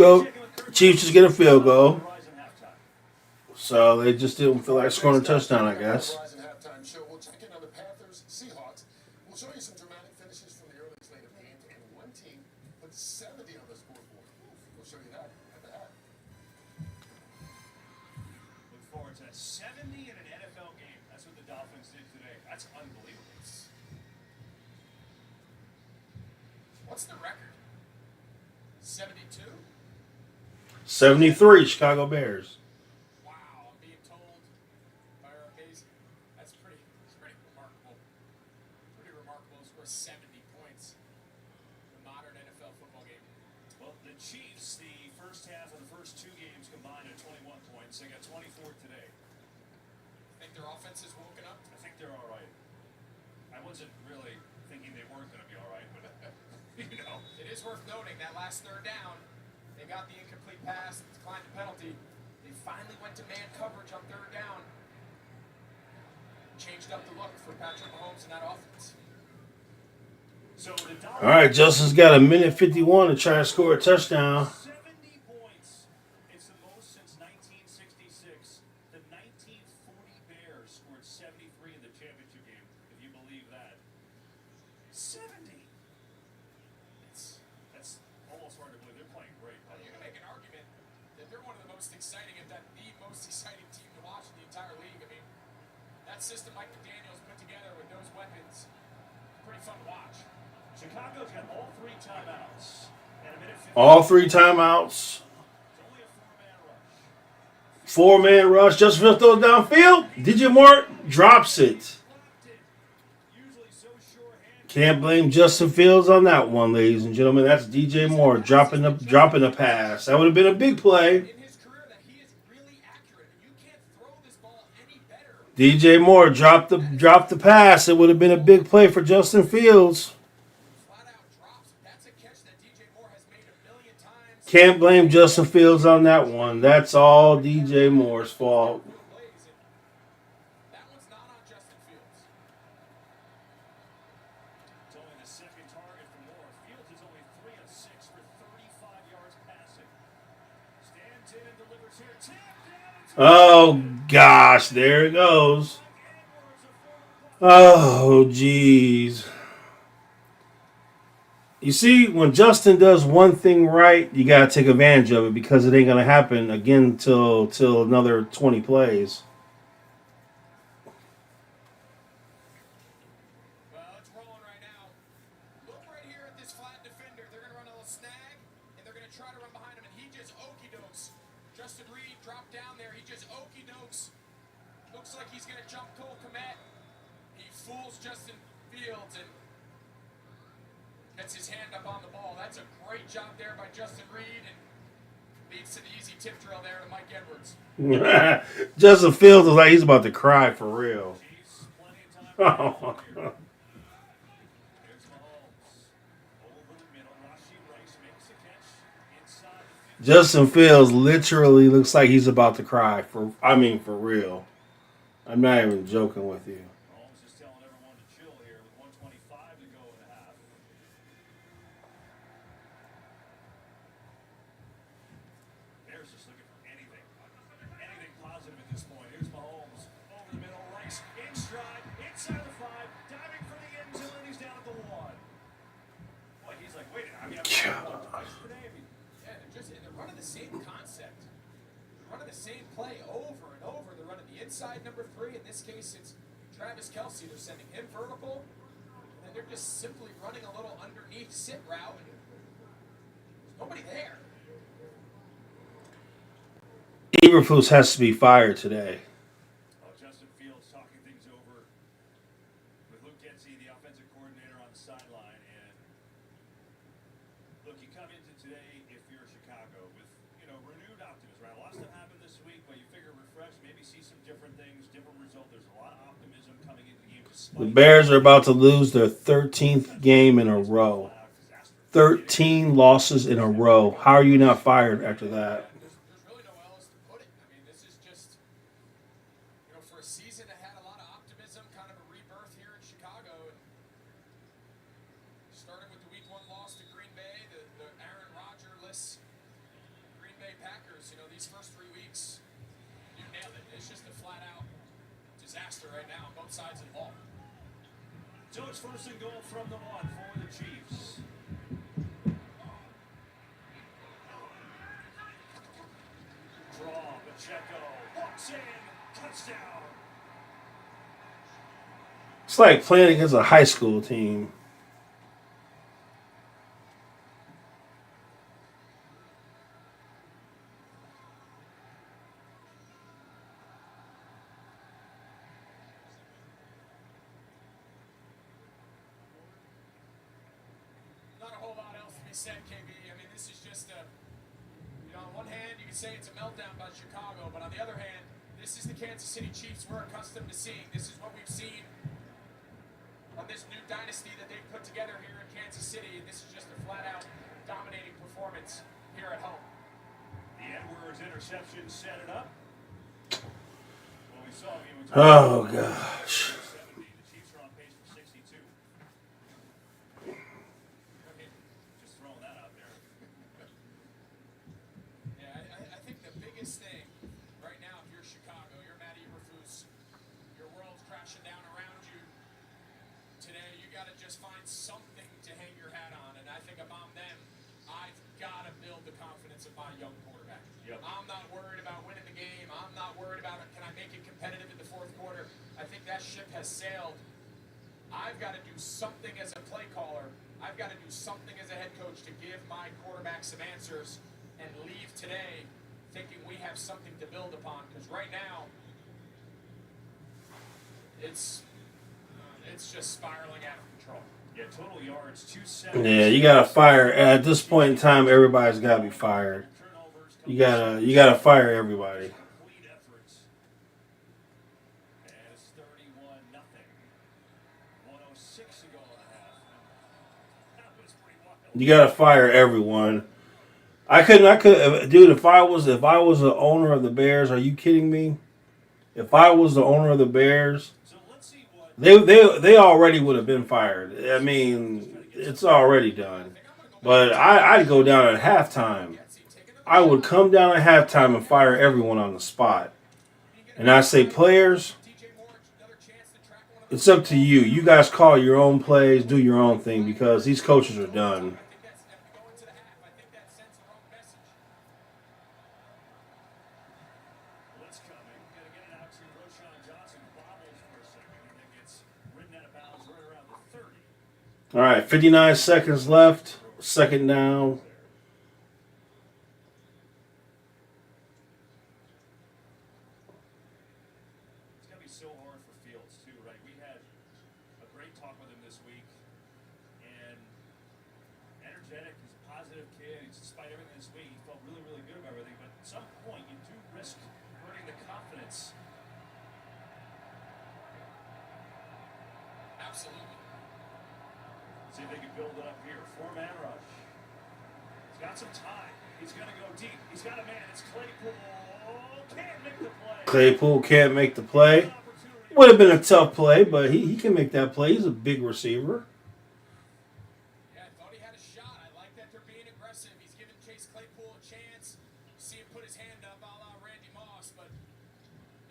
just get a field goal. So they just didn't feel like scoring a touchdown, I guess. Halftime show. We'll check in on the Panthers, Seahawks. We'll show you some dramatic finishes from the early slate of games, and one team put 70 on the scoreboard. We'll show you that at the half. Look forward to 70 in an NFL game. That's what the Dolphins did today. That's unbelievable. What's the record? 72? 73, Chicago Bears. Pretty remarkable to score 70 points in a modern NFL football game. Well, the Chiefs, the first half of the first 2 games combined at 21 points. They got 24 today. Think their offense is woken up? I think they're all right. I wasn't really thinking they weren't going to be all right, but You know, it is worth noting that last third down, they got the incomplete pass, declined the penalty. They finally went to man coverage on third down. Changed up the look for Patrick Mahomes in that offense. So the All right, Justin's got a minute 51 to try to score a touchdown. 70 points. It's the most since 1966. The 1940 Bears scored 73 in the championship game, if you believe that. 70. That's almost hard to believe. They're playing great. Well, you can make an argument that they're one of the most exciting, if not the most exciting team to watch in the entire league. I mean, that system Mike McDaniel's put together with those weapons, pretty fun to watch. Chicago's got all three timeouts. And a minute 50. All three timeouts. It's only a 4-man rush. Four-man rush. Justin Fields throws downfield. DJ Moore drops it. Usually so sure-handed. Can't blame Justin Fields on that one, ladies and gentlemen. That's DJ Moore dropping the pass. That would have been a big play. In his career, that he is really accurate. I mean, you can't throw this ball any better. DJ Moore dropped the pass. It would have been a big play for Justin Fields. Flat out drops. That's a catch that DJ Moore has made a million times. Can't blame Justin Fields on that one. That's all DJ Moore's fault. Plays, and that one's not on Justin Fields. It's only the second target for Moore. Fields is only 3 of 6 for 35 yards passing. Stands in and delivers here. Tap down. Oh, gosh. There it goes. Oh, jeez. You see, when Justin does one thing right, you got to take advantage of it because it ain't going to happen again till another 20 plays. Well, it's rolling right now. Look right here at this flat defender. They're going to run a little snag, and they're going to try to run behind him, and he just okey-dokes. Justin Reed dropped down there. He just okey-dokes. Looks like he's going to jump Cole Kmet. He fools Justin Fields and gets his hand up on the ball. That's a great job there by Justin Reed, and leads to the easy tip drill there to Mike Edwards. Justin Fields is like he's about to cry for real. Chiefs, plenty of time. Oh. Here's Mahomes. Over the middle. Rashee Rice makes a catch inside the 50. Justin Fields literally looks like he's about to cry for real. I'm not even joking with you. Mahomes is telling everyone to chill here with 1:25 to go in the half. Bears just looking for anything positive at this point. Here's Mahomes over the middle, Rice in stride, inside the 5, diving for the end zone, and he's down at the 1. Boy, he's like, wait a minute, I've got twice today. I mean, Yeah, they're running the same concept. They're running the same play over and over. They're running the inside number 3. In this case, it's Travis Kelce. They're sending him vertical, and then they're just simply running a little underneath sit route. And there's nobody there. Eberflus has to be fired today. well, Justin Fields talking things over with Luke Getsy, the offensive coordinator, on the sideline. And look, you come into today, if you're Chicago, with renewed optimism. Right, a lot stuff happened this week, but you figure refresh, maybe see some different things, different result. There's a lot of optimism coming into the game. The Bears are about to lose their 13th game in a row. 13 losses in a row. How are you not fired after that? There's really nowhere else to put it. I mean, this is just, for a season that had a lot of optimism, kind of a rebirth here in Chicago. And starting with the Week 1 loss to Green Bay, the Aaron Rodgers-less Green Bay Packers. These first 3 weeks, you nailed it. It's just a flat-out disaster right now on both sides of the ball. So it's first and goal from the 1 for the Chiefs. Draw, Pacheco, walks in, touchdown. It's like playing against a high school team. Not a whole lot else to be said, KB. I mean, this is just a, on one hand, you can say it's a meltdown by Chicago, but on the other hand, this is the Kansas City Chiefs we're accustomed to seeing. This is what we've seen on this new dynasty that they've put together here in Kansas City. And this is just a flat-out dominating performance here at home. The Edwards interception set it up. Well, we saw him. Oh, gosh. 70. The Chiefs are on pace for 62. Just throwing that out there. Yeah, I think the biggest thing right now, if you're Chicago, you're Matt Eberflus, your world's crashing down around you today. You got to just find something to hang your hat on. And I think if I'm them, I've got to build the confidence of my young quarterback. Yep. I'm not worried about winning the game. I'm not worried about can I make it competitive in the fourth quarter. I think that ship has sailed. I've got to do something as a play caller. I've got to do something as a head coach to give my quarterback some answers and leave today thinking we have something to build upon. Because right now, it's just spiraling out of control. Yeah, total yards 270. Yeah, you gotta fire. At this point in time, everybody's gotta be fired. You gotta fire everybody. Complete efforts. And it's 31-0. 106 to go in the half. That was pretty wild. You gotta fire everyone. I could, dude. If I was the owner of the Bears, are you kidding me? If I was the owner of the Bears, So let's see what they already would have been fired. I mean, it's already done. But I'd go down at halftime. I would come down at halftime and fire everyone on the spot. And I say, players, it's up to you. You guys call your own plays, do your own thing, because these coaches are done. Blitz coming. Gonna get it out to Roschon Johnson. Bobbles for a second and then gets ridden out of bounds right around the 30. All right, 59 seconds left. Second down. It's gonna be so hard for Fields too, right? We had a great talk with him this week, and energetic, he's a positive kid. Despite everything this week, he felt really, really good about everything. But at some point, you do risk hurting the confidence. Absolutely. See if they can build it up here. Four-man rush. He's got some time. He's gonna go deep. He's got a man. It's Claypool. Can't make the play. Claypool can't make the play. Would have been a tough play, but he can make that play. He's a big receiver. Yeah, I thought he had a shot. I like that they're being aggressive. He's giving Chase Claypool a chance. You see him put his hand up a la Randy Moss, but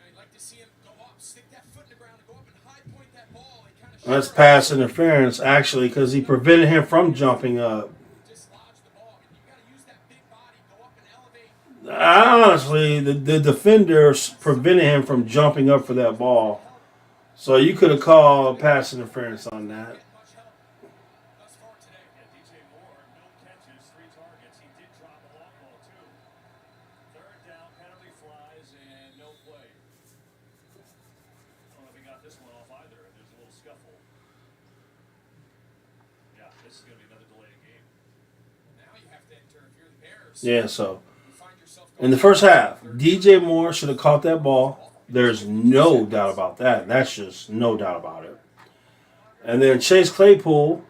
you'd like to see him go up, stick that foot in the ground, and go up and high point that ball. He kind of That's pass interference, actually, because he prevented him from jumping up. dislodged the ball. I mean, you got to use that big body, go up and elevate. Honestly, the defender prevented him from jumping up for that ball. So you could have called pass interference on that. Much help thus far today. Yeah, DJ Moore, no catches, 3 targets. He did drop a long ball too. Third down, penalty flies, and no play. I don't know if he got this one off either. There's a little scuffle. Yeah, this is going to be another delayed game. Now you have to enter if you're the Bears. Yeah, so You find yourself in the first half, DJ Moore should have caught that ball. There's no doubt about that. That's just no doubt about it. And then Chase Claypool,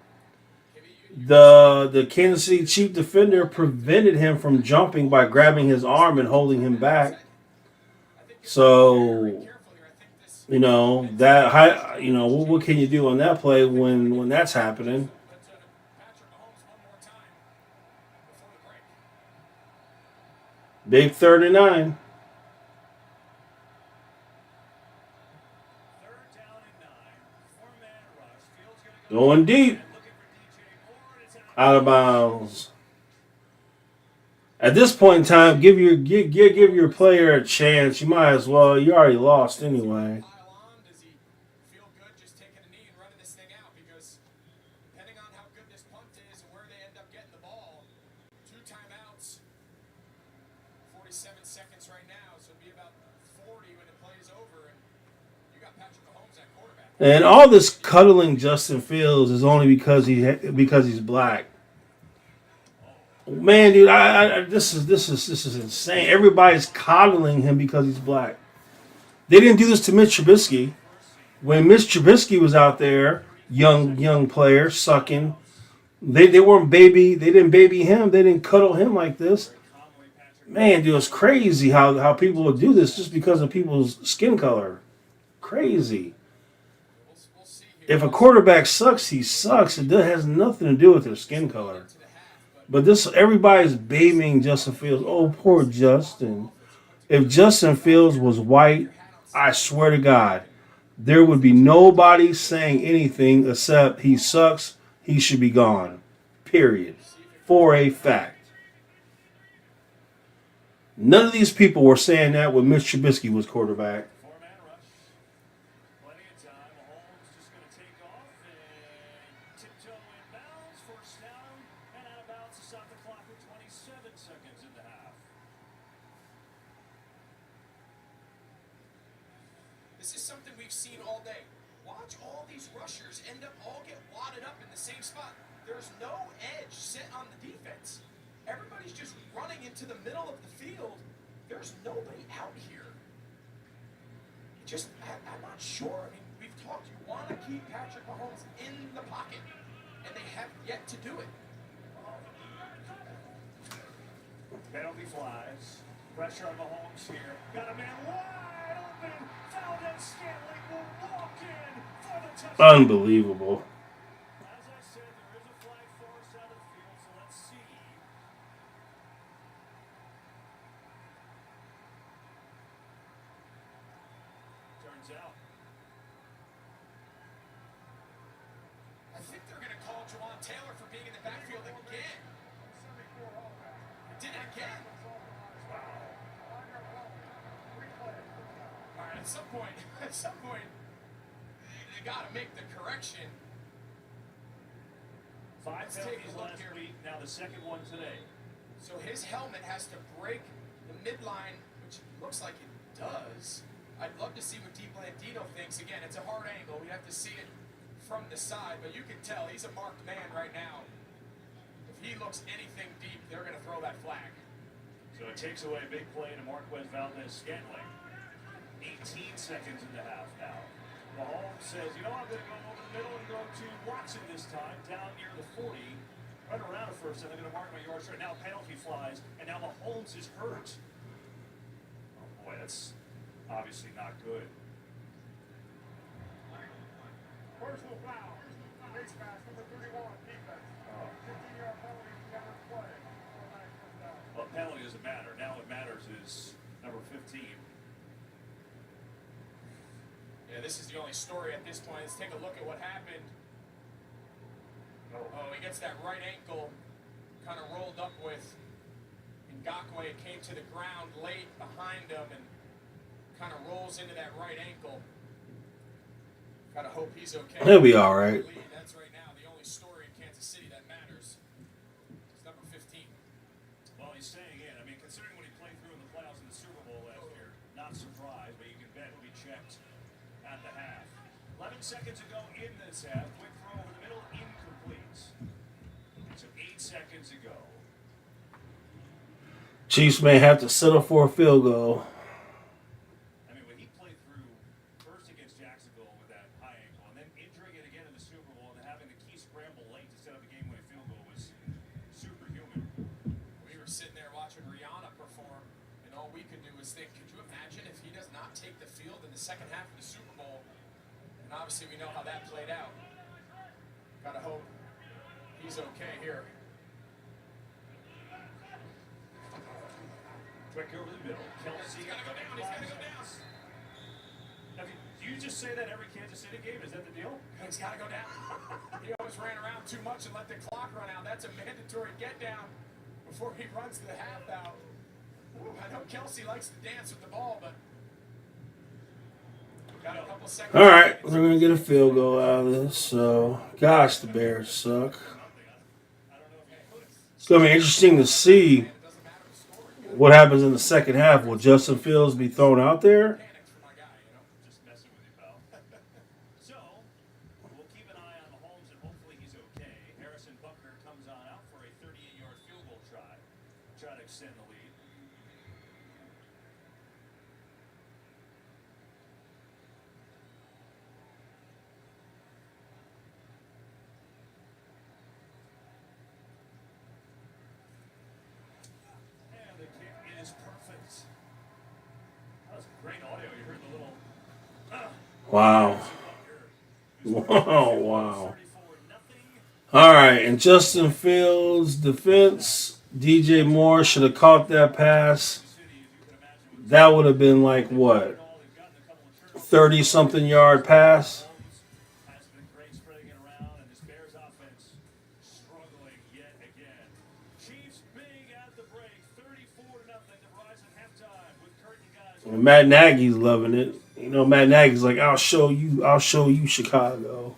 the Kansas City Chief defender, prevented him from jumping by grabbing his arm and holding him back. So, you know, that high, you know, what can you do on that play when that's happening? Patrick Mahomes one more time before the break. Big 39. Third down and 9. Four-man rush. Fields going to go Going deep. looking for DJ Moore, and it's out. Out of bounds. At this point in time, give your player a chance. You might as well. You already lost anyway. Pile on. Does he feel good just taking a knee and running this thing out? Because depending on how good this punt is and where they end up getting the ball, 2 timeouts, 47 seconds right now, so it'll be about 40 when the play is over, and you got Patrick Mahomes at quarterback. And all this cuddling Justin Fields is only because he's black. Man, dude, this is insane. Everybody's coddling him because he's black. They didn't do this to Mitch Trubisky. When Mitch Trubisky was out there, young player sucking. They didn't baby him. They didn't cuddle him like this. Man, dude, it's crazy how people would do this just because of people's skin color. Crazy. If a quarterback sucks, he sucks. It has nothing to do with their skin color. But everybody's babying Justin Fields. Oh, poor Justin. If Justin Fields was white, I swear to God, there would be nobody saying anything except he sucks, he should be gone. Period. For a fact. None of these people were saying that when Mitch Trubisky was quarterback. Four-man rush. Plenty of time. Mahomes just going to take off and tiptoe inbounds. First down and out of bounds to stop the clock with 27 seconds in the half. This is something we've seen all day. Watch all these rushers end up all get wadded up in the same spot. There's no edge set on the defense. Everybody's just running into the middle of the field. There's nobody out here. I'm not sure. I mean, we've talked. You want to keep Patrick Mahomes in the pocket, and they have yet to do it. Penalty flies. Pressure on Mahomes here. Got a man wide open. Valdez-Scantling will walk in for the touchdown. Unbelievable. As I said, there is a flag forced out of the field, so let's see. Turns out. I think they're going to call Jawan Taylor for being in the backfield again. Did it again. All right, at some point, they got to make the correction. Five Let's take penalties a look last here. week, now the second one today. So his helmet has to break the midline, which looks like it does. I'd love to see what DiBlandino thinks. Again, it's a hard angle. We have to see it from the side, but you can tell he's a marked man right now. If he looks anything deep, they're going to throw that flag. So it takes away a big play to Marquez Valdez-Scantling. 18 seconds in the half now. Mahomes says, you know, I'm going to go over the middle and go to Watson this time, down near the 40. Right around it first, and they're going to mark my yards short. Now penalty flies, and now Mahomes is hurt. Oh boy, that's obviously not good. Personal foul. Face mask, number 31, defense. 15-yard penalty, never play. Well, penalty doesn't matter. Now what matters is number 15. Yeah, this is the only story at this point. Let's take a look at what happened. Oh, he gets that right ankle kind of rolled up with Ngakoue. It came to the ground late behind him and kind of rolls into that right ankle. Gotta hope he's okay. He'll be all right. That's right now the only story in Kansas City that matters. It's number 15. Well, he's staying in. I mean, considering when he played through in the playoffs in the Super Bowl last year, not surprised, but you can bet he'll be checked at the half. 11 seconds ago in this half, quick throw over the middle, incomplete. So 8 seconds ago. Chiefs may have to settle for a field goal. I mean, when he played through first against Jacksonville with that high ankle, and then injuring it again in the Super Bowl, and then having the key scramble late to set up a game-winning field goal was superhuman. We were sitting there watching Rihanna perform, and all we could do was think, could you imagine if he does not take the field in the second half of the Super Bowl? And obviously we know how that played out. Gotta hope he's okay here. Quick over the middle. Kelsey. He's gotta go down. He's gotta go down. Do you just say that every Kansas City game? Is that the deal? He's gotta go down. He always ran around too much and let the clock run out. That's a mandatory get down before he runs the half out. Ooh, I know Kelsey likes to dance with the ball, but got a couple seconds. All right, we're going to get a field goal out of this. So, gosh, the Bears suck. It's going to be interesting to see what happens in the second half. Will Justin Fields be thrown out there? Just messing with you, pal. So, we'll keep an eye on Mahomes, and hopefully he's okay. Harrison Butker comes on out for a 38-yard field goal try to extend the lead. Wow. Wow. All right, and Justin Fields' defense, DJ Moore should have caught that pass. That would have been like what? 30-something yard pass. And Matt Nagy's loving it. You know, Matt Nagy's like, I'll show you, Chicago.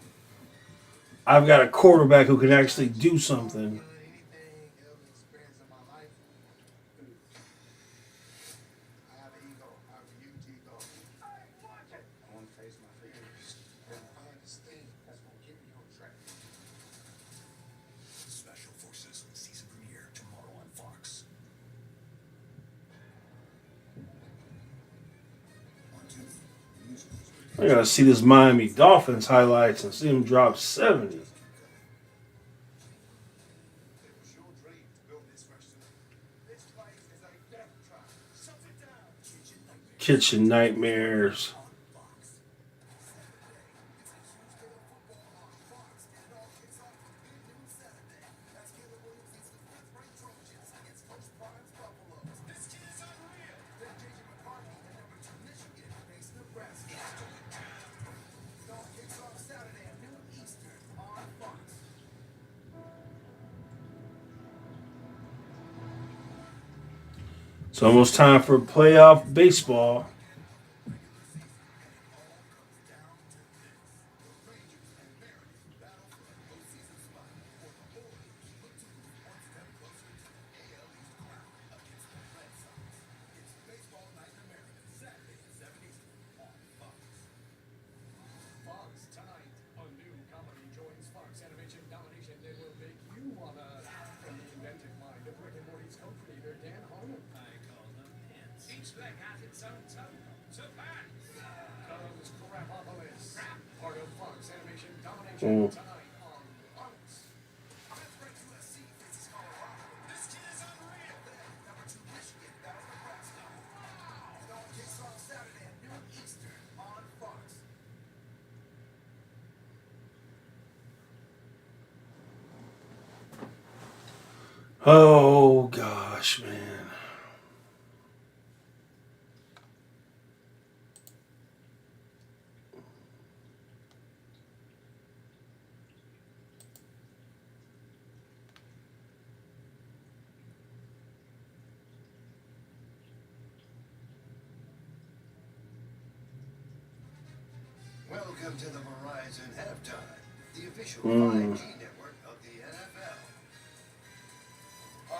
I've got a quarterback who can actually do something. Special Forces season premiere tomorrow on Fox. I gotta see this Miami Dolphins highlights and see them drop 70. Kitchen nightmares. It's almost time for playoff baseball. Mm. Oh gosh, man. Welcome to the Verizon Halftime, the official 5G network of the NFL. The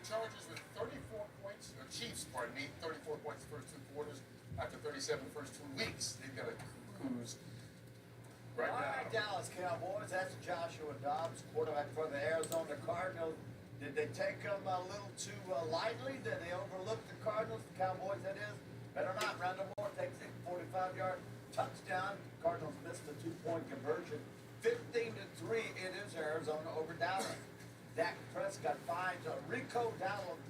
Chargers with 34 points, or Chiefs, pardon me, 34 points the first two quarters. After 37 the first 2 weeks, they've got a cruise right now. All right, Dallas Cowboys, that's Joshua Dobbs, quarterback for the Arizona Cardinals. Did they take them a little too lightly? Did they overlook the Cardinals, the Cowboys, that is? Better not. Randall Moore takes it, 45-yard touchdown. Cardinals missed a 2-point conversion. 15-3, it is Arizona over Dallas. Dak Prescott finds Rico Dallas.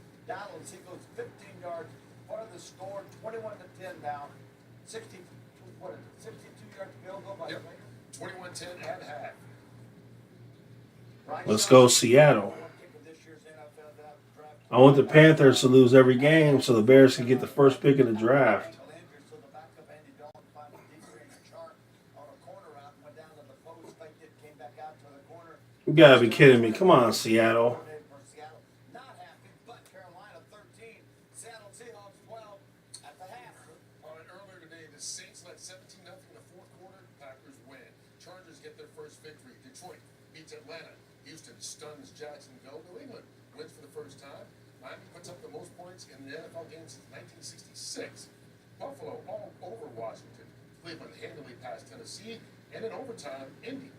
He goes 15 yards for the score, 21-10 now. 62-yard field goal by Yep. Slater. 21-10 at half. Let's go Seattle. I want the Panthers to lose every game so the Bears can get the first pick of the draft. You gotta be kidding me. Come on, Seattle. Earlier today, the Saints led 17-0 in the fourth quarter. Packers win. Chargers get their first victory. Detroit beats Atlanta. Houston stuns Jacksonville. New England wins for the first time. Miami puts up the most points in the NFL game since 1966. Buffalo all over Washington. Cleveland handily passed Tennessee. And in overtime, Indy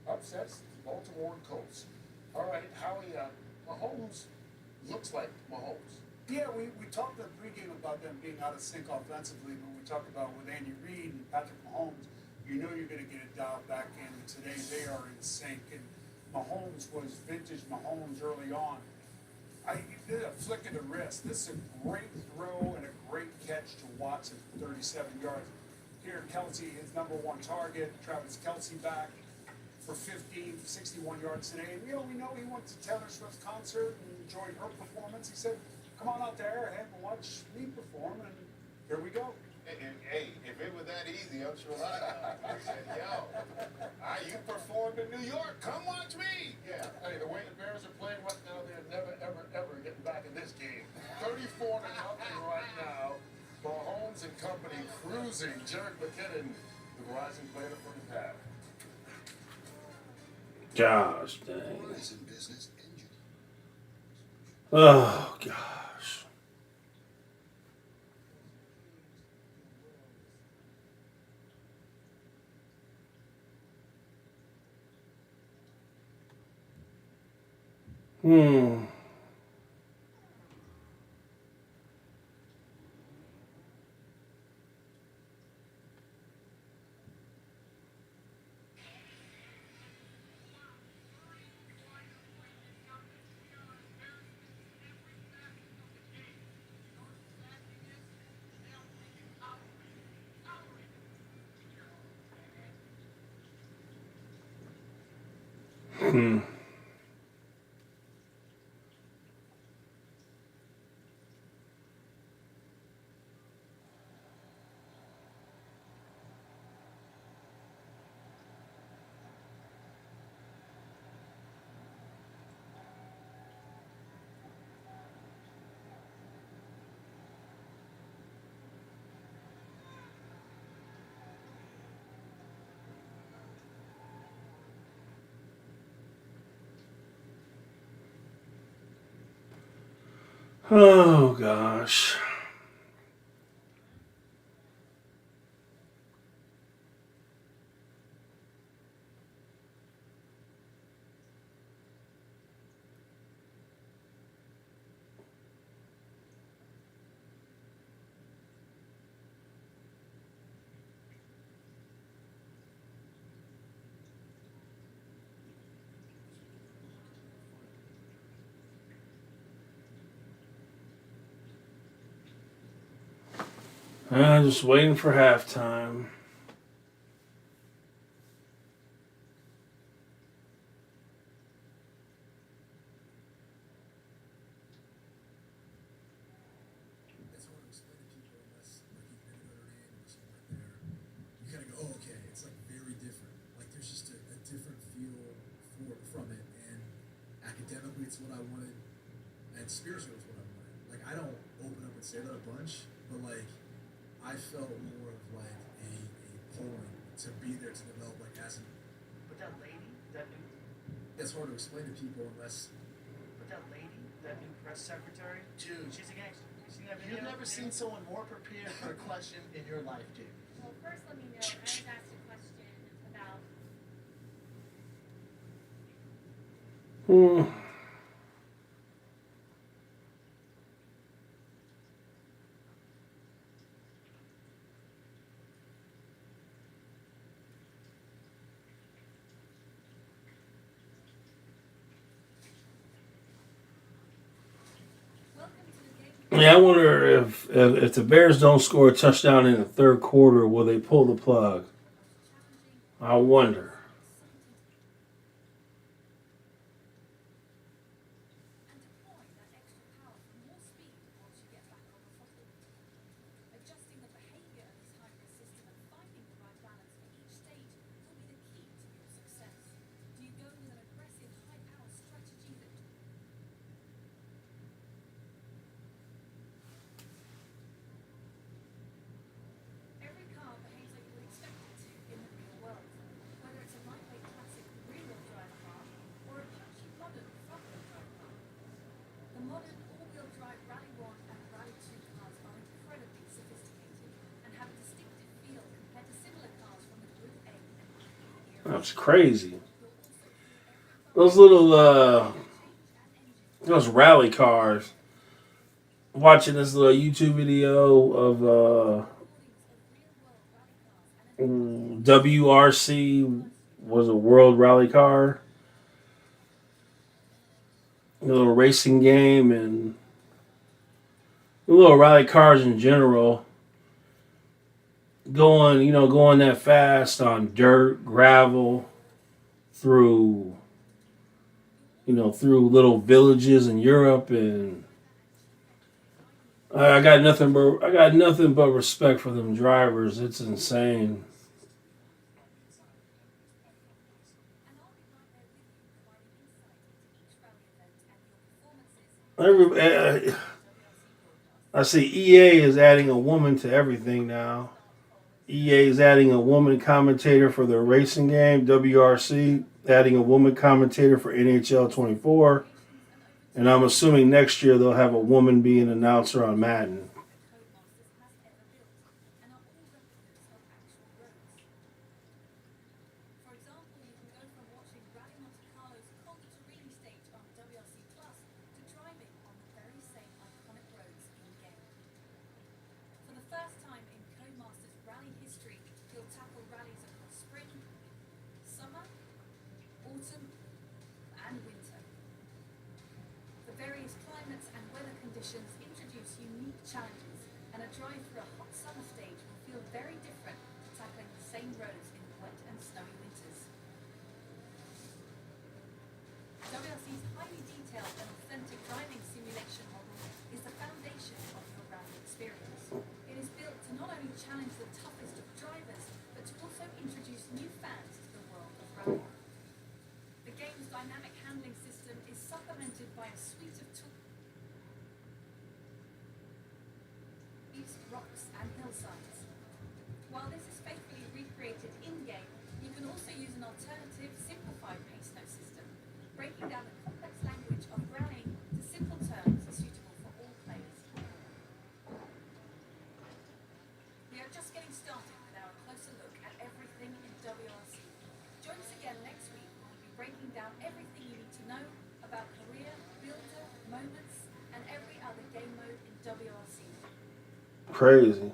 upsets the Baltimore Colts. All right, Howie, Mahomes looks like Mahomes. Yeah, we talked in the pregame about them being out of sync offensively, but we talked about with Andy Reid and Patrick Mahomes, you know you're going to get it dialed back in. Today they are in sync, and Mahomes was vintage Mahomes early on. He did a flick of the wrist. This is a great throw and a great catch to Watson for 37 yards. Garrett Kelsey, his #1 target. Travis Kelsey back for 61 yards today. And, we know he went to Taylor Swift's concert and enjoyed her performance. He said, come on out to Arrowhead and watch me perform, and here we go. Hey, if it was that easy, I'm sure I said, yo, you performed in New York, come watch me. Yeah. Hey, the way the Bears are playing right now, they're never, ever getting back in this game. 34-0 right now. Mahomes and company cruising. Jerick McKinnon, the Verizon player from the pack. Gosh dang. Oh gosh. Oh gosh. I'm just waiting for halftime. It's hard to explain to people unless like you've been to Notre Dame or something like there. You kind of go, oh, okay, it's like very different. Like there's just a different feel from it, and academically it's what I wanted, and spiritually it's what I wanted. Like I don't open up and say that a bunch, but like I felt more of like a pulling to be there to develop like as an. But that lady, that new. It's hard to explain to people unless. But that lady, that new press secretary, Dude, she's a gangster. You seen that video? you've never seen someone more prepared for a question in your life, dude. Well, first let me know, I was asked a question about Yeah, I wonder if the Bears don't score a touchdown in the third quarter, will they pull the plug? I wonder. Adjusting the behavior of this hybrid system and finding the right balance for each stage will be the key to your success. Do you go with an aggressive, high-power strategy that every car behaves like you would expect it to in the real world? Whether it's a lightweight classic rear-wheel drive car or a punchy modern front-wheel drive car. The modern all-wheel drive Rally 1 and Rally 2 cars are incredibly sophisticated and have a distinctive feel compared to similar cars from the Group A and Group B era. That's crazy. Those little those rally cars. Watching this little YouTube video of WRC was a world rally car. A little racing game and little rally cars in general. going that fast on dirt, gravel, through through little villages in Europe, and I got nothing but respect for them drivers. It's insane. I see EA is adding a woman to everything now. EA is adding a woman commentator for their racing game. WRC adding a woman commentator for NHL 24. And I'm assuming next year they'll have a woman be an announcer on Madden. For example, you can go from watching Rally Monte Carlo's Contarini stage on WRC Plus to driving on the very same iconic roads in-game. For the first time in Codemasters rally history, you'll tackle rallies across spring, summer, autumn, and winter. The various climates and weather conditions introduce unique challenges, and a drive through a hot summer stage will feel very different to tackling the same roads in wet and snowy winters. WRC's highly detailed and authentic driving simulation model is the foundation of your rally experience. It is built to not only challenge the toughest of drivers, but to also introduce new fans to the world of rally. The game's dynamic handling system is supplemented by a suite of tools, rocks, and hillsides. While this is faithfully recreated in-game, you can also use an alternative, simplified pace note system, breaking down the complex language of rallying to simple terms suitable for all players. We are just getting started with our closer look at everything in WRC. Join us again next week when we'll be breaking down everything you need to know about career, builder, moments, and every other game mode in WRC. Crazy.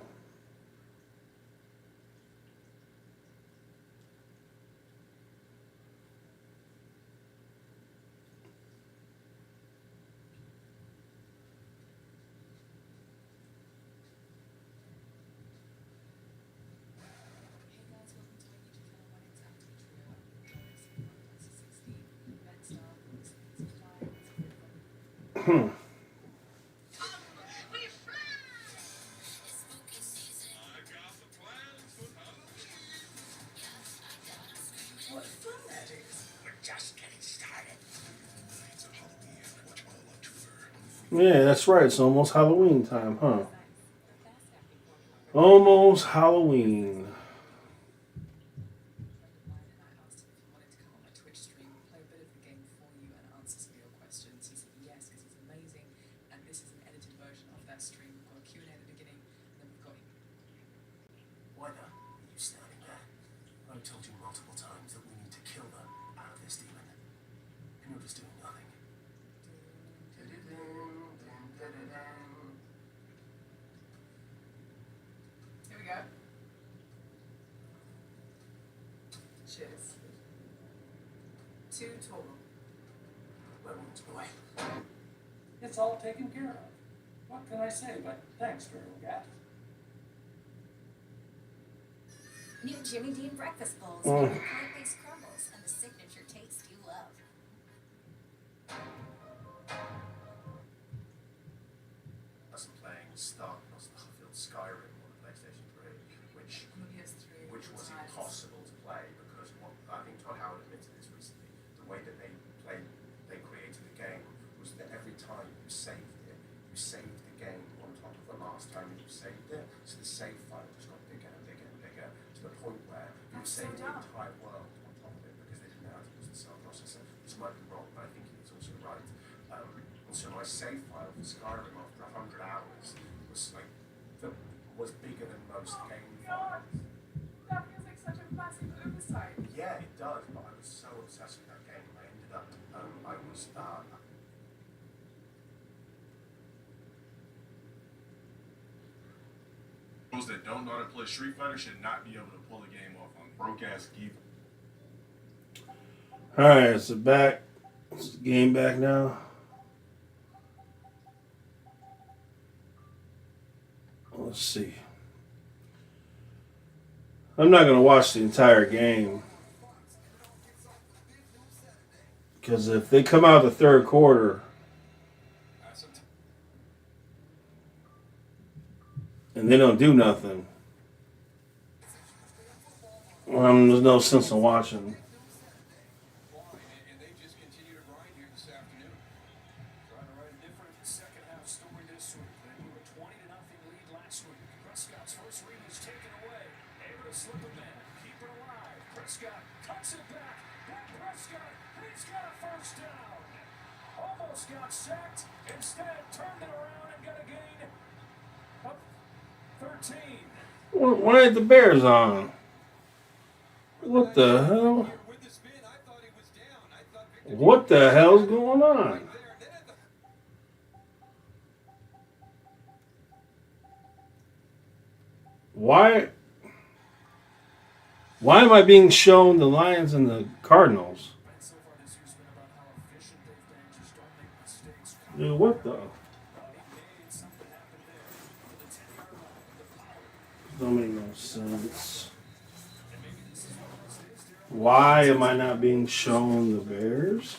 What fun that is. We're just getting started. It's Halloween. Watch all October. Yeah, that's right. It's almost Halloween time, huh? Almost Halloween. Why not? You standing there? I told you multiple times that we need to kill them out of this demon. And you're just doing nothing. Here we go. Cheers. Too tall. Where wounds boy? It's all taken care of. What can I say but thanks, Turtle Gat? New Jimmy Dean breakfast bowls made with plant-based crumbles and the signature taste you love. Us playing Starfield Skyrim on the PlayStation 3, which was impossible to play because I think Todd Howard admitted this recently. The way that they created the game was that every time you saved it, you saved the game on top of the last time you saved it. So the save file just got bigger and bigger and bigger to the point where you would save the entire world on top of it because they didn't know how to use the cell processor. This might be wrong, but I think it's also right. And so my save file for Skyrim after 100 hours was bigger than most game files. That feels like such a massive oversight. Yeah, it does, but I was so obsessed with that game, I ended up, Those that don't know how to play Street Fighter should not be able to pull the game off on broke ass keyboard. Alright, so back. Is the game back now? Let's see. I'm not going to watch the entire game. Because if they come out the third quarter and they don't do nothing, there's no sense in watching. And they just continue to grind here this afternoon. Trying to write a different second half story this week. They blew a 20-0 lead last week. Prescott's first read was taken away. Able to slip a man, keep it alive. Prescott cuts it back. Dak Prescott, he's got a first down. Almost got sacked. Instead, turned it around and got a gain of 13. Why ain't the Bears on? What the hell? What the hell's going on? Why am I being shown the Lions and the Cardinals? Dude, what the? Don't make no sense. Why am I not being shown the Bears?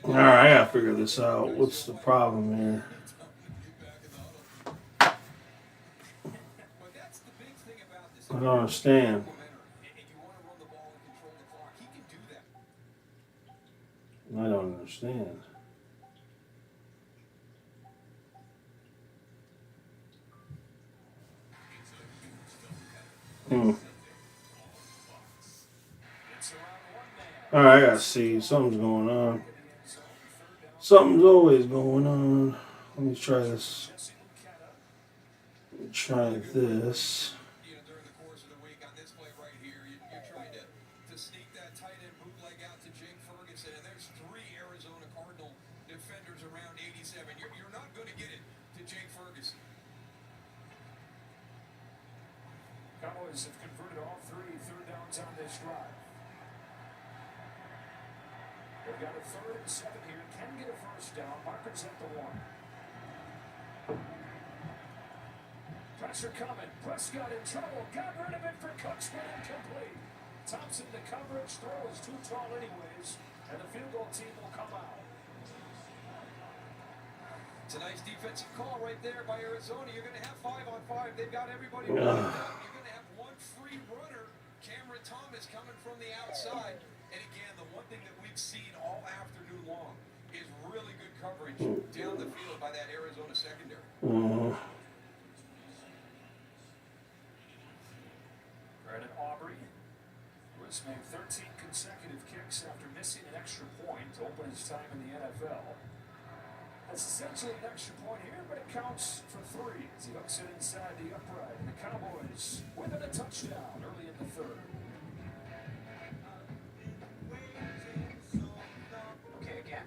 Alright, I gotta figure this out. What's the problem here? I don't understand. I don't understand. Alright, I gotta see. Something's going on. Something's always going on. Let me try this. Let me try this. During the course of the week on this play right here, you're trying to sneak that tight end bootleg out to Jake Ferguson, and there's 3 Arizona Cardinal defenders around 87. You're not going to get it to Jake Ferguson. Cowboys have converted all 3 third downs on this drive. They've got a 3rd and 7 here. Can get a first down. Markers at the 1. Pressure coming. Prescott in trouble. Got rid of it for Cooks, but incomplete. Thompson to coverage. Throw is too tall anyways. And the field goal team will come out. It's a nice defensive call right there by Arizona. You're going to have 5-on-5. They've got everybody lined up. You're going to have one free runner. Cameron Thomas coming from the outside. And again, the one thing that we've seen all afternoon long is really good coverage down the field by that Arizona secondary. Brandon Aubrey, who has made 13 consecutive kicks after missing an extra point to open his time in the NFL. That's essentially an extra point here, but it counts for 3 as he hooks it inside the upright. And the Cowboys within a touchdown early in the 3rd. Okay, again,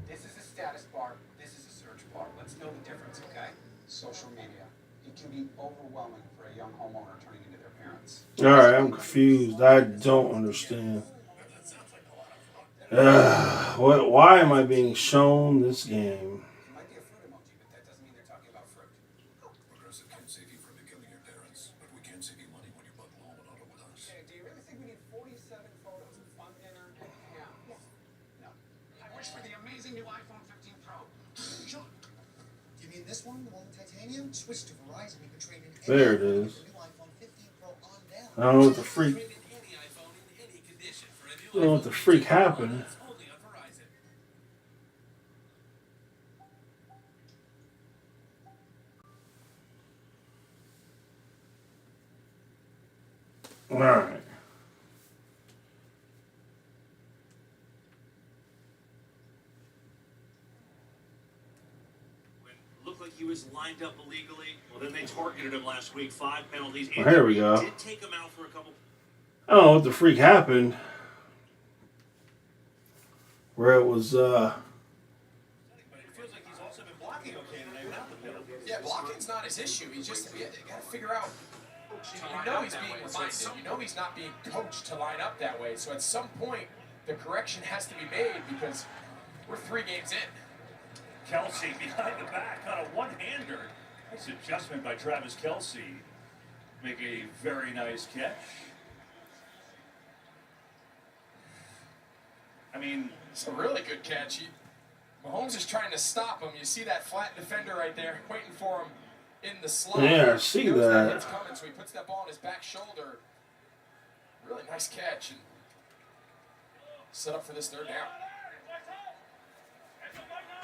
this is a status bar, this is a search bar. Let's know the difference, okay? Social media. It can be overwhelming for a young homeowner turning into their parents. Alright, I'm confused. I don't understand. Why am I being shown this game? It might be a fruit emoji, but that doesn't mean they're talking about fruit. Progressive can't save you from killing your parents, but we can save you money when you bundle home and auto with us. Okay, do you really think we need 47 photos of fun dinner and ham? Yes. No. I wish for the amazing new iPhone 15 Pro. John, you mean this one, the one with titanium? Switch to Verizon, you can trade in There it is. the new iPhone 15 Pro on down. I don't know what the freak. I don't know what the freak happened. Alright. Looked like he was lined up illegally. Well, then they targeted him last week. 5 penalties. Well, here we go. Did take him out for a couple. I don't know what the freak happened. Where it was, But it feels like he's also been blocking okay today without the penalties. Yeah, blocking's not his issue. He's just, you got to figure out. You know he's being reminded. You know he's not being coached to line up that way. So at some point, the correction has to be made because we're 3 games in. Kelce behind the back on a one-hander. Nice adjustment by Travis Kelce. Make a very nice catch. I mean, it's a really good catch. Mahomes is trying to stop him. You see that flat defender right there waiting for him in the slot. Yeah, I see He knows that. hit's coming, so he puts that ball on his back shoulder. Really nice catch. And set up for this third down.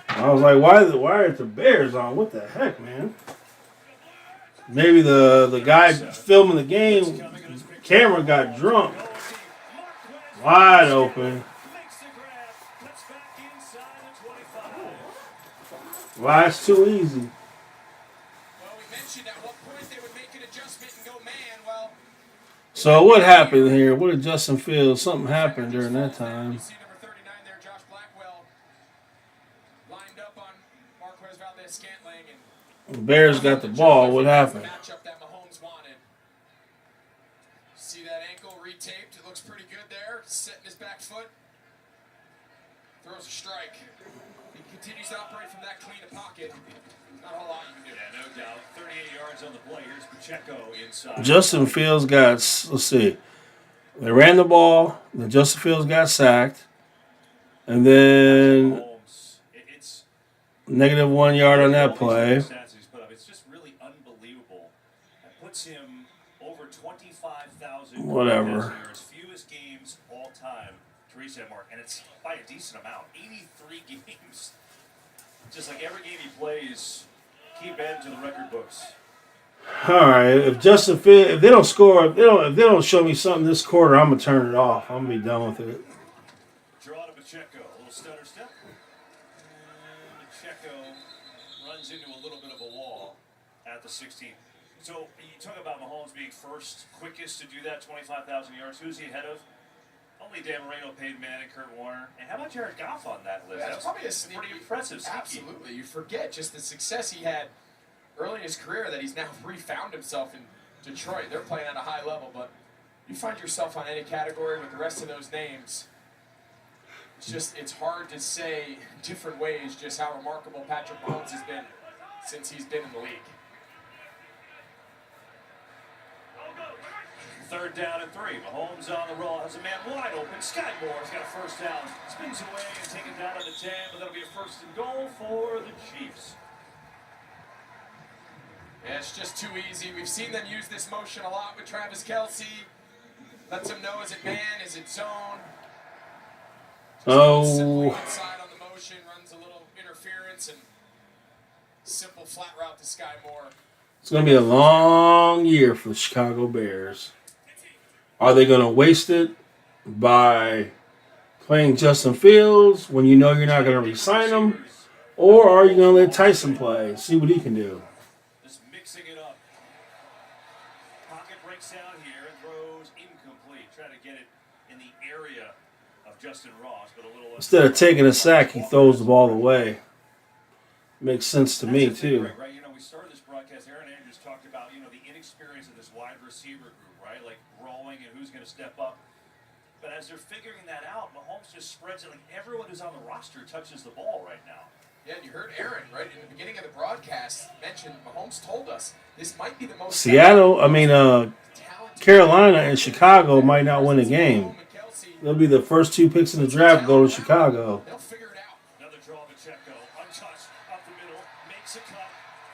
I was like, why are the Bears on? What the heck, man? Maybe the guy filming the game, camera got drunk. Wide open. Why, it's too easy. Well, we mentioned at what point they would make an adjustment and go man. Well, So what happened here? What did Justin Fields? Something happened during that time. you see number 39 there, Josh Blackwell, lined up on Marquez Valdez-Scantling. And The Bears got the ball. What happened? matchup that Mahomes wanted. See that ankle retaped? It looks pretty good there. Setting his back foot. Throws a strike. He continues to operate from that clean a pocket. Not a whole lot you can do. yeah, no doubt. 38 yards on the play. Here's Pacheco inside. Justin Fields got, let's see. They ran the ball. Then Justin Fields got sacked. And then Mahomes, it's negative 1 yard on that play. stats he's put up. It's just really unbelievable. That puts him over 25,000 Whatever. yards, fewest games all time to reach that mark, and it's by a decent amount. 83 games. Just like every game he plays, keep adding to the record books. All right, if Justin Fields, if they don't score, if they don't show me something this quarter, I'm gonna turn it off. I'm gonna be done with it. Draw to Pacheco, a little stutter step. And Pacheco runs into a little bit of a wall at the 16. So you talk about Mahomes being first, quickest to do that, 25,000 yards. Who's he ahead of? Only Dan Marino, Peyton Manning, Kurt Warner. And how about Jared Goff on that list? That's probably a sneaky, pretty impressive. Sneaky. Absolutely. You forget just the success he had early in his career that he's now refound himself in Detroit. They're playing at a high level, but you find yourself on any category with the rest of those names. It's hard to say different ways just how remarkable Patrick Mahomes has been since he's been in the league. Third down and 3. Mahomes on the roll. Has a man wide open. Sky Moore's got a first down. Spins away and taken down at the 10, but that'll be a first and goal for the Chiefs. Yeah, it's just too easy. We've seen them use this motion a lot with Travis Kelce. Lets him know, is it man, is it zone? Simply inside on the motion, runs a little interference, and simple flat route to Sky Moore. It's gonna be a long year for the Chicago Bears. Are they gonna waste it by playing Justin Fields when you know you're not gonna re-sign him, or are you gonna let Tyson play, see what he can do? Just mixing it up. Pocket breaks down here and throws incomplete. Try to get it in the area of Justin Ross, but a little. Instead of taking a sack, he throws the ball away. Makes sense to me too. Right, you know, we started this broadcast. Aaron Andrews talked about, you know, the inexperience of this wide receiver group, right? Like growing and who's going to step up. But as they're figuring that out, Mahomes just spreads it. Like everyone who's on the roster touches the ball right now. Yeah, and you heard Aaron, right, in the beginning of the broadcast, mention Mahomes told us this might be the most Carolina and Chicago might not win a game. They'll be the first 2 picks in the draft go to Chicago. They'll figure it out. Another draw of Pacheco, untouched, up the middle, makes a cut,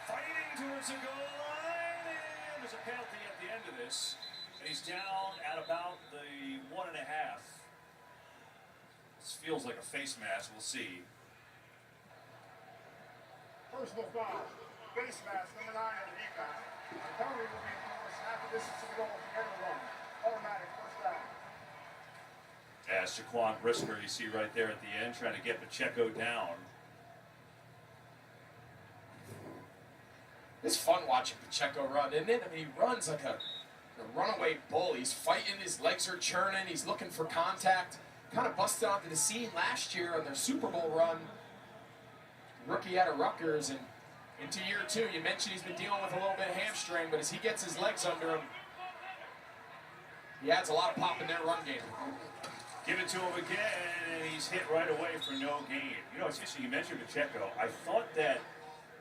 fighting towards the goal line, and there's a penalty at the end of this. And he's down at about the 1.5. This feels like a face mask, we'll see. Personal foul. Face mask, number 9 on the defense. Penalty will be enforced after this is to the goal at the end of the run. Automatic first down. As Jaquan Brisker, you see right there at the end, trying to get Pacheco down. It's fun watching Pacheco run, isn't it? I mean, he runs like a runaway bull. He's fighting, his legs are churning, he's looking for contact. Kind of busted onto the scene last year on their Super Bowl run. Rookie out of Rutgers, and into year 2, you mentioned he's been dealing with a little bit of hamstring, but as he gets his legs under him, he adds a lot of pop in their run game. Give it to him again, and and he's hit right away for no gain. You know, it's interesting. You mentioned Pacheco. I thought that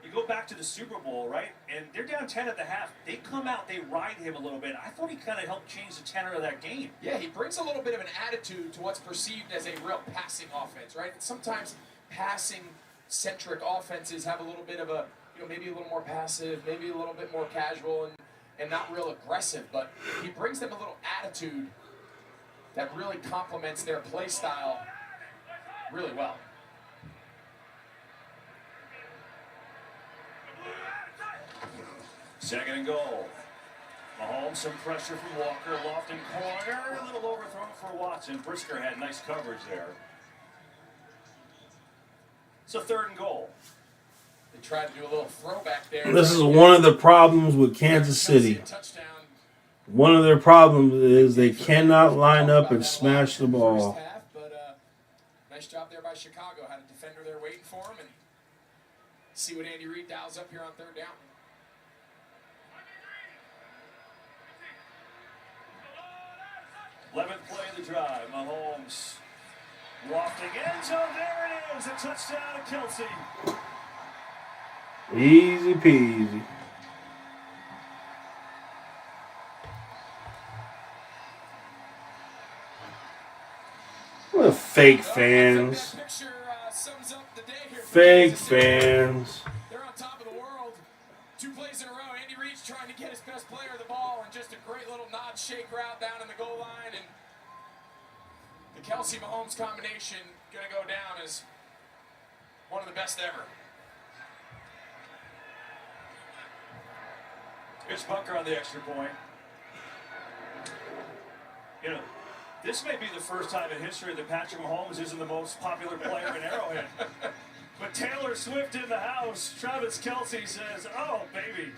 you go back to the Super Bowl, right? And they're down 10 at the half. They come out, they ride him a little bit. I thought he kind of helped change the tenor of that game. Yeah, he brings a little bit of an attitude to what's perceived as a real passing offense, right? Sometimes passing-centric offenses have a little bit of a, maybe a little more passive, maybe a little bit more casual and not real aggressive. But he brings them a little attitude that really complements their play style really well. Second and goal. Mahomes, some pressure from Walker. Lofton corner. A little overthrown for Watson. Brisker had nice coverage there. So third and goal. They tried to do a little throwback there. This is one of the problems with Kansas City. One of their problems is they cannot line up and smash the ball. But nice job there by Chicago. Had a defender there waiting for him, and see what Andy Reid dials up here on third down. Eleventh play of the drive. Mahomes wafting end zone. There it is. A touchdown to Kelsey. Easy peasy. What fake fans. Fake fans. They're on top of the world. 2 plays in a row. Andy Reid's trying to get his best player the ball, and just a great little nod shake route down in the goal line. And the Kelsey Mahomes combination going to go down as one of the best ever. Here's Bunker on the extra point. You know, this may be the first time in history that Patrick Mahomes isn't the most popular player in Arrowhead. But Taylor Swift in the house. Travis Kelce says, oh, baby,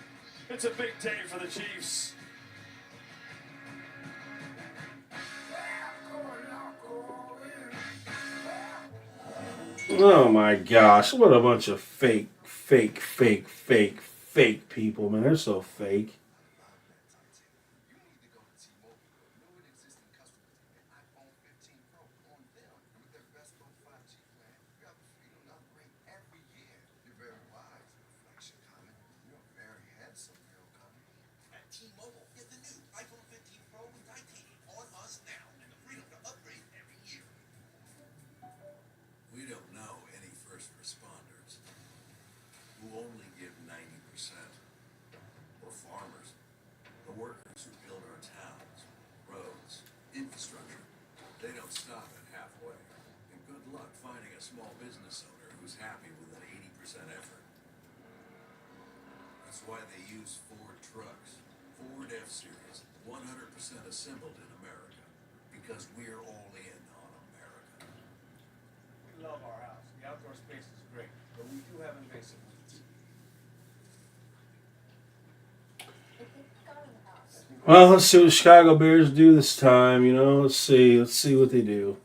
it's a big day for the Chiefs. Oh my gosh, what a bunch of fake people, man. They're so fake. T-Mobile, get the new iPhone 15 Pro with titanium on us now and the freedom to upgrade every year. We don't know any first responders who only give 90%, or farmers, the workers who build our towns, roads, infrastructure. They don't stop at halfway. And good luck finding a small business owner who's happy with an 80% effort. That's why they use Ford trucks. Ford F-Series, 100% assembled in America, because we're all in on America. We love our house. The outdoor space is great, but we do have invasive weeds. Well, let's see what the Chicago Bears do this time. Let's see what they do.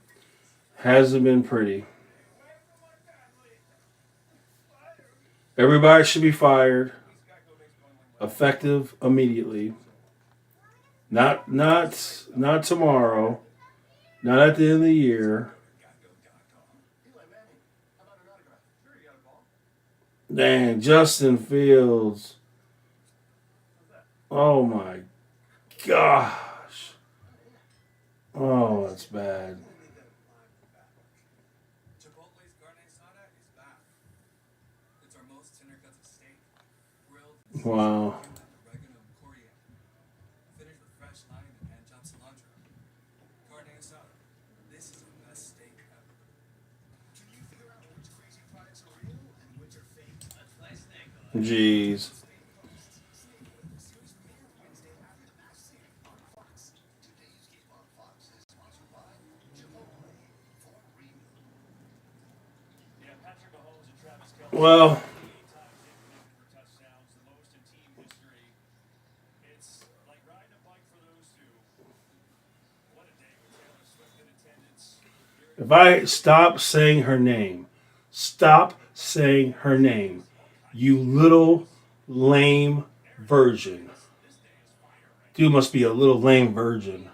Hasn't been pretty. Everybody should be fired. Effective immediately. Not tomorrow. Not at the end of the year. Dang, Justin Fields. Oh my gosh. Oh, that's bad. Chipotle's carne asada is back. It's our most tender cuts of steak, grilled, Wow. oregano and coriander, finished with fresh lime and hand-chopped cilantro. Carne asada. This is the best steak ever. Can you figure out which crazy products are real and which are fake? That's nice thing. Jeez. Well, if I stop saying her name, you little lame virgin. Dude must be a little lame virgin.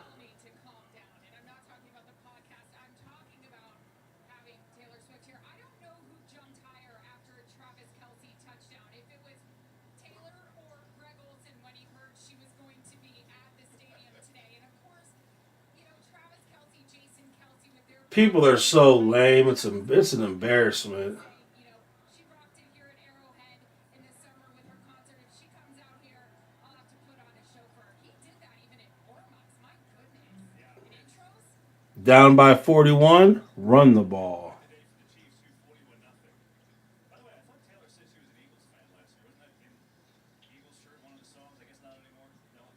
People are so lame. It's an embarrassment. Down by 41, run the ball.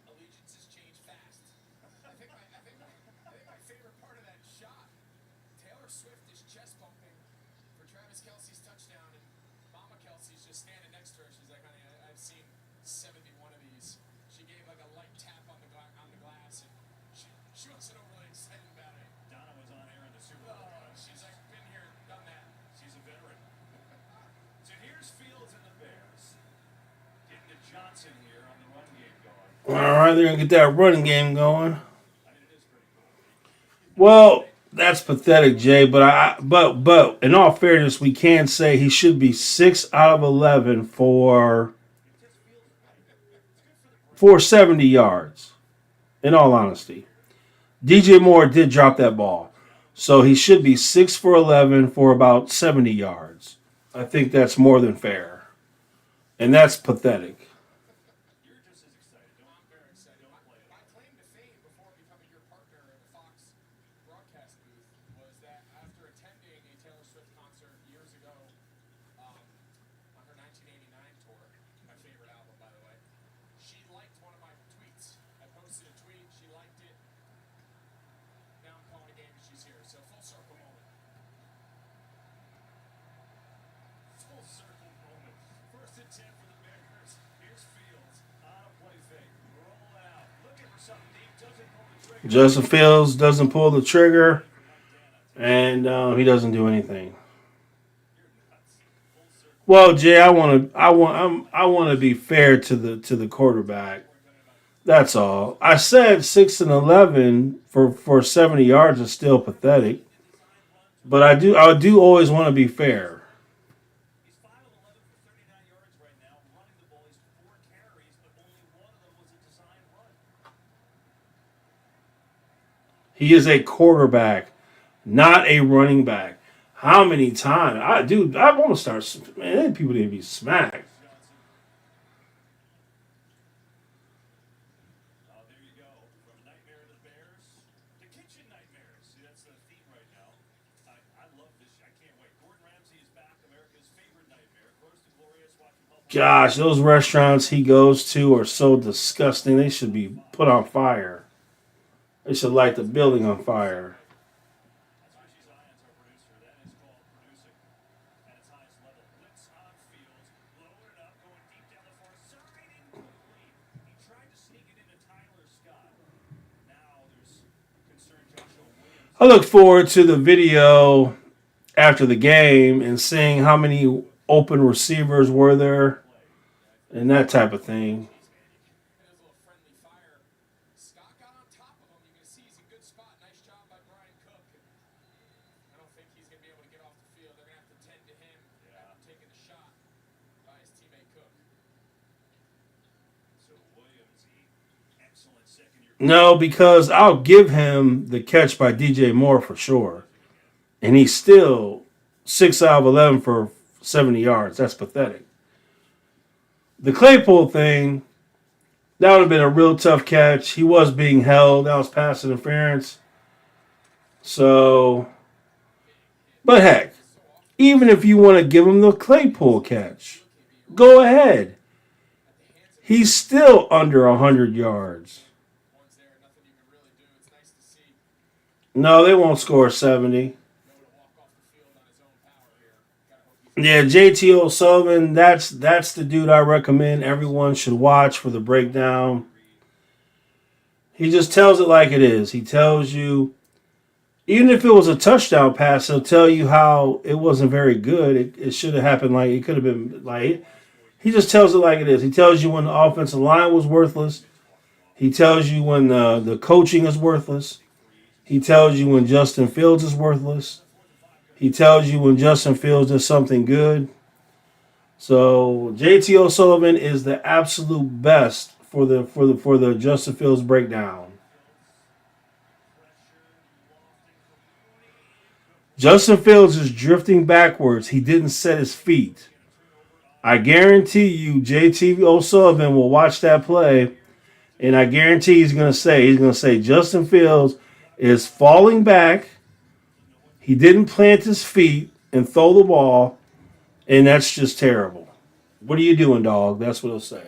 Allegiances change fast. I think my favorite part of that shot, Taylor Swift is chest bumping for Travis Kelce's touchdown, and Mama Kelsey's just standing next to her. She's like, honey, I've seen 71 of these. She gave like a light tap on the glass, and she wasn't overly excited about it. Donna was on air in the Super Bowl. She's like, been here, done that. She's a veteran. So here's Fields and the Bears. Getting to Johnson here on the run game going. All right, they're going to get that running game going. Well, that's pathetic, Jay. But in all fairness, we can say he should be 6 out of 11 for 70 yards. In all honesty, DJ Moore did drop that ball, so he should be 6 for 11 for about 70 yards. I think that's more than fair, and that's pathetic. My claim to fame before becoming your partner in the Fox broadcast booth was that after attending a Taylor Swift concert years ago on her 1989 tour, my favorite album, by the way, she liked one of my tweets. I posted a tweet, she liked it. Now I'm calling a game and she's here. So full circle moment. Full circle moment. First and 10 for the Bears. Here's Fields on a play fake. Roll out. Looking for something deep. Doesn't pull the trigger. Justin Fields doesn't pull the trigger, and he doesn't do anything. Well, Jay, I want to be fair to the quarterback. That's all. I said 6 and 11 for 70 yards is still pathetic, but I do always want to be fair. He's 5 of 11 for 39 yards right now. Running the ball, he's 4 carries, but only one of them was a design run. He is a quarterback, not a running back. How many times? I want to start. Man, people need to be smacked. There you go. From nightmare to the Bears to kitchen nightmares. See, that's the theme right now. I love this. I can't wait. Gordon Ramsay is back. America's favorite nightmare. Close to glorious. Watching Public. Gosh, those restaurants he goes to are so disgusting. They should be put on fire. They should light the building on fire. That's Richie Zions, our producer. That is called producing at its highest level. Blitz on Fields. Blowing it up. Going deep down the far side. Incomplete. He tried to sneak it into Tyler Scott. Now there's concern Joshua Williams. I look forward to the video after the game and seeing how many open receivers were there and that type of thing. There's a little friendly fire. Scott got on top of him. You can see he's in a good spot. Nice job by Brian Cook. I don't think he's going to be able to get off the field. They're going to have to tend to him after taking the shot by his teammate Cook. So Williams, the excellent second year. No, because I'll give him the catch by DJ Moore for sure. And he's still 6 out of 11 for 70 yards. That's pathetic. The Claypool thing, that would have been a real tough catch. He was being held. That was pass interference. So, but heck, even if you want to give him the Claypool catch, go ahead. He's still under 100 yards. No, they won't score 70. Yeah, JT O'Sullivan, that's the dude I recommend everyone should watch for the breakdown. He just tells it like it is. He tells you, even if it was a touchdown pass, he'll tell you how it wasn't very good. It should have happened like it could have been like. He just tells it like it is. He tells you when the offensive line was worthless. He tells you when the coaching is worthless. He tells you when Justin Fields is worthless. He tells you when Justin Fields does something good. So JT O'Sullivan is the absolute best for the Justin Fields breakdown. Justin Fields is drifting backwards. He didn't set his feet. I guarantee you, JT O'Sullivan will watch that play, and I guarantee he's going to say, Justin Fields is falling back. He didn't plant his feet and throw the ball, and that's just terrible. What are you doing, dog? That's what he'll say.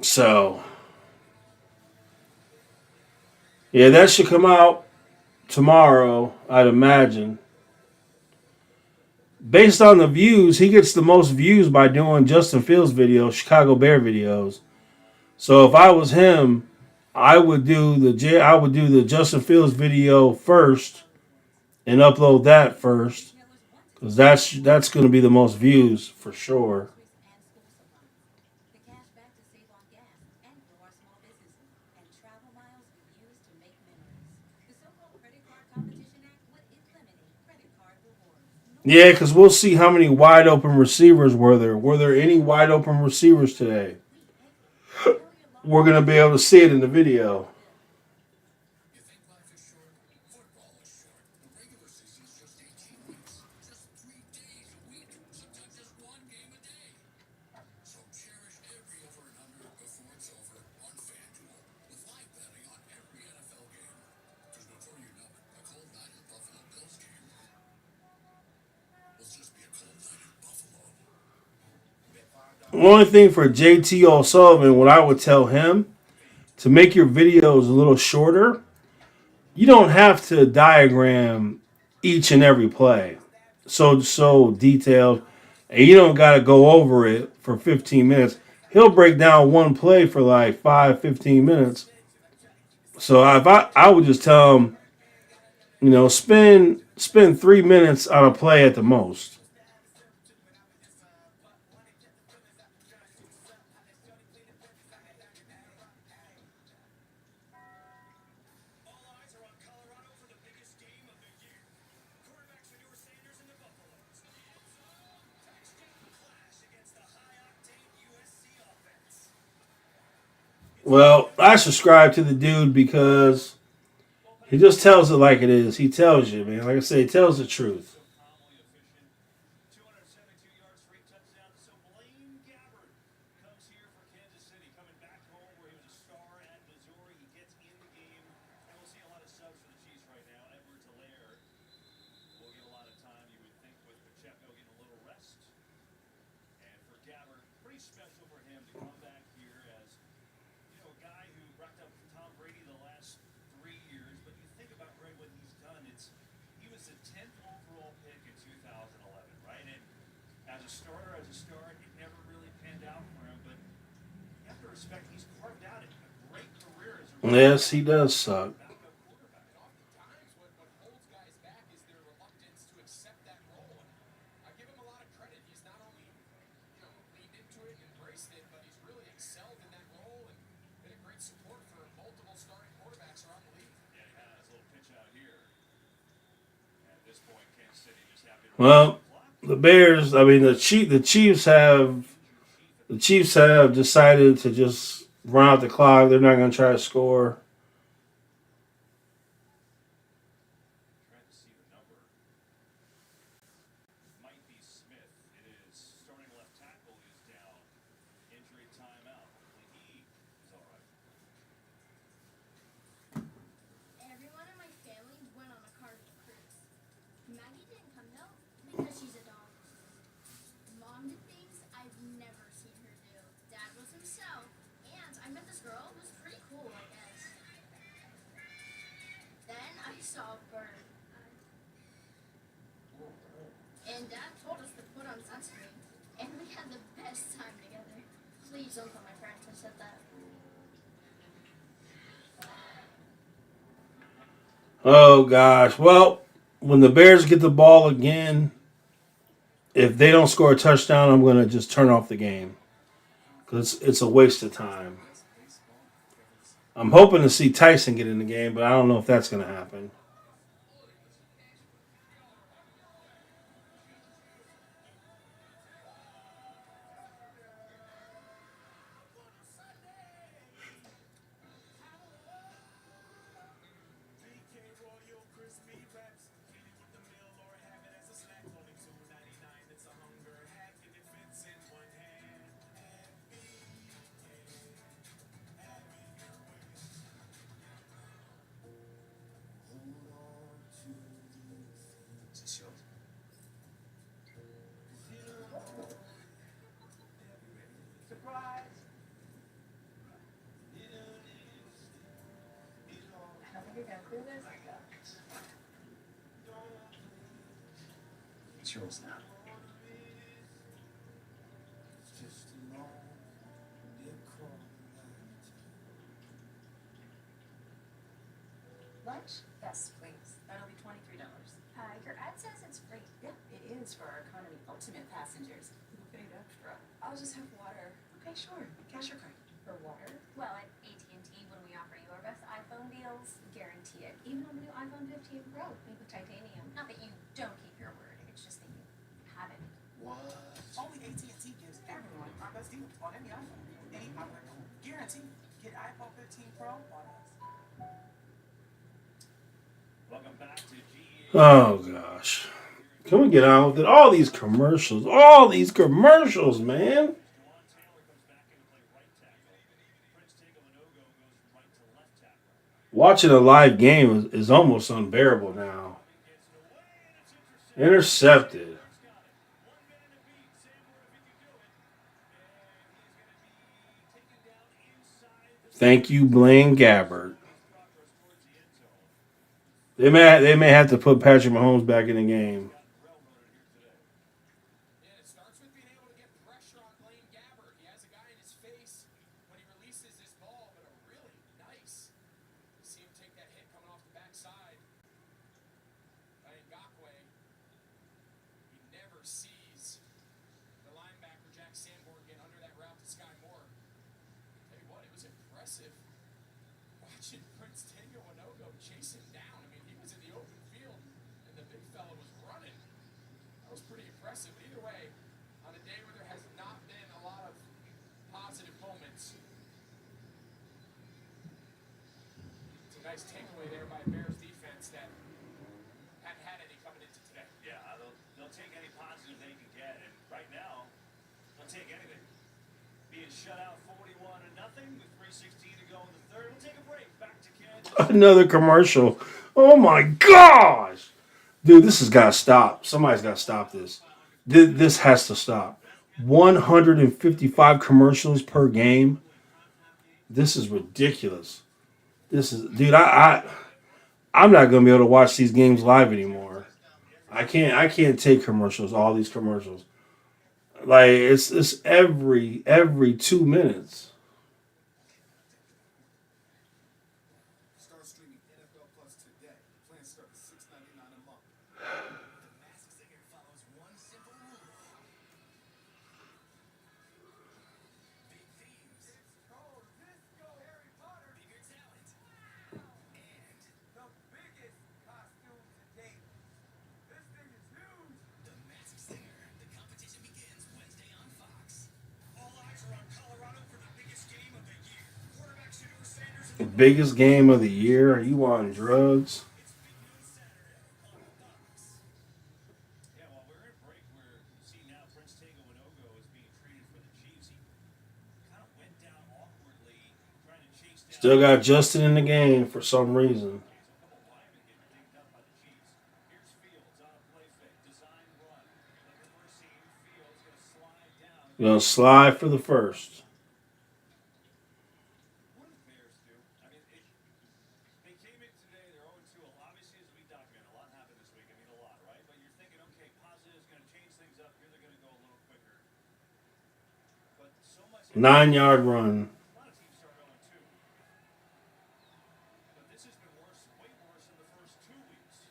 So, yeah, that should come out tomorrow, I'd imagine. Based on the views, he gets the most views by doing Justin Fields videos, Chicago Bear videos. So if I was him, I would do the Justin Fields video first and upload that first, because that's going to be the most views for sure. Yeah, because we'll see how many wide open receivers were there. Were there any wide open receivers today? We're going to be able to see it in the video. Only thing for JT O'Sullivan, what I would tell him, to make your videos a little shorter, you don't have to diagram each and every play so detailed, and you don't got to go over it for 15 minutes. He'll break down one play for like 15 minutes. So I would just tell him, spend 3 minutes on a play at the most. Well, I subscribe to the dude because he just tells it like it is. He tells you, man. Like I say, he tells the truth. Yes, he does suck. Well, the Bears, I mean the Chiefs have decided to just run out the clock. They're not going to try to score. Everyone in my family went on a Carnival cruise. Maggie didn't come though because she's a dog. Mom did things I've never seen her do. Dad was himself, and I met this girl who was pretty cool, I guess. Then I saw a bird. And Dad told us to put on sunscreen, and we had the best time together. Please don't tell my parents I said that. Oh, gosh. Well, when the Bears get the ball again, if they don't score a touchdown, I'm going to just turn off the game. Because it's a waste of time. I'm hoping to see Tyson get in the game, but I don't know if that's going to happen. You're gonna clear this? It's yours now. Lunch? Yes, please. That'll be $23. Your ad says it's free. Yeah, it is for our Economy Ultimate passengers who paid extra. I'll just have water. Okay, sure. Cash or card? For water? Well, at AT&T, when we offer your best iPhone deals, guarantee it. Even on the new iPhone 15 Pro, made with titanium. Not that you don't keep your word, it's just that you haven't. What? Only AT&T gives everyone our best deal on any iPhone. Any iPhone. Guarantee. Get iPhone 15 Pro on us. Welcome back to GE. Oh gosh. Can we get on with it? All these commercials, man. Watching a live game is almost unbearable now. Intercepted. Thank you, Blaine Gabbert. They may have to put Patrick Mahomes back in the game. Yeah, it starts with being able to get pressure on Blaine Gabbert. He has a guy in his face when he releases this ball, but a really nice. You see him take that hit coming off the backside by Ngakoue. He never sees the linebacker Jack Sanborn get under that route to Sky Moore. Tell you what, it was impressive watching Prince Tega Winogo chase him down. I mean, he was in the open field and the big fella was running. That was pretty impressive. But either way, on a day where there has not been a lot of positive moments, it's a nice takeaway there by Bears defense that hadn't had any coming into today. Yeah, they'll take any positive they can get, and right now, they'll take anything. Being shut out 41-0 with 3:16 to go in the third. We'll take a break. Back to Kansas. Another commercial. Oh my gosh. Dude, this has got to stop. Somebody's got to stop this. This has to stop. 155 commercials per game. This is ridiculous. Dude, I'm not going to be able to watch these games live anymore. I can't take commercials, all these commercials. Like it's every 2 minutes. Start streaming NFL Plus today. Plans start at $6.99 a month. The Masked Singer follows one simple rule. Big themes. It's called Disco Harry Potter. Bigger talent. And the biggest costume to date. This thing is huge. The Masked Singer. The competition begins Wednesday on Fox. All eyes are on Colorado for the biggest game of the year. Quarterback Shedeur Sanders. The biggest game of the year. Are you on drugs? Yeah, while we're in break, we're seeing now Prince Tega Winogo is being treated for the Chiefs. He kind of went down awkwardly, trying to chase down. Still got Justin in the game for some reason. Gonna slide for the first. What do the Bears do? I mean, they came in today, they're 0-2. Obviously, as we document, a lot happened this week. I mean, a lot, right? But you're thinking, okay, positive is going to change things up. Here they're going to go a little quicker. But so much. 9-yard run. A lot of teams start 0-2. But this has been worse, way worse in the first 2 weeks.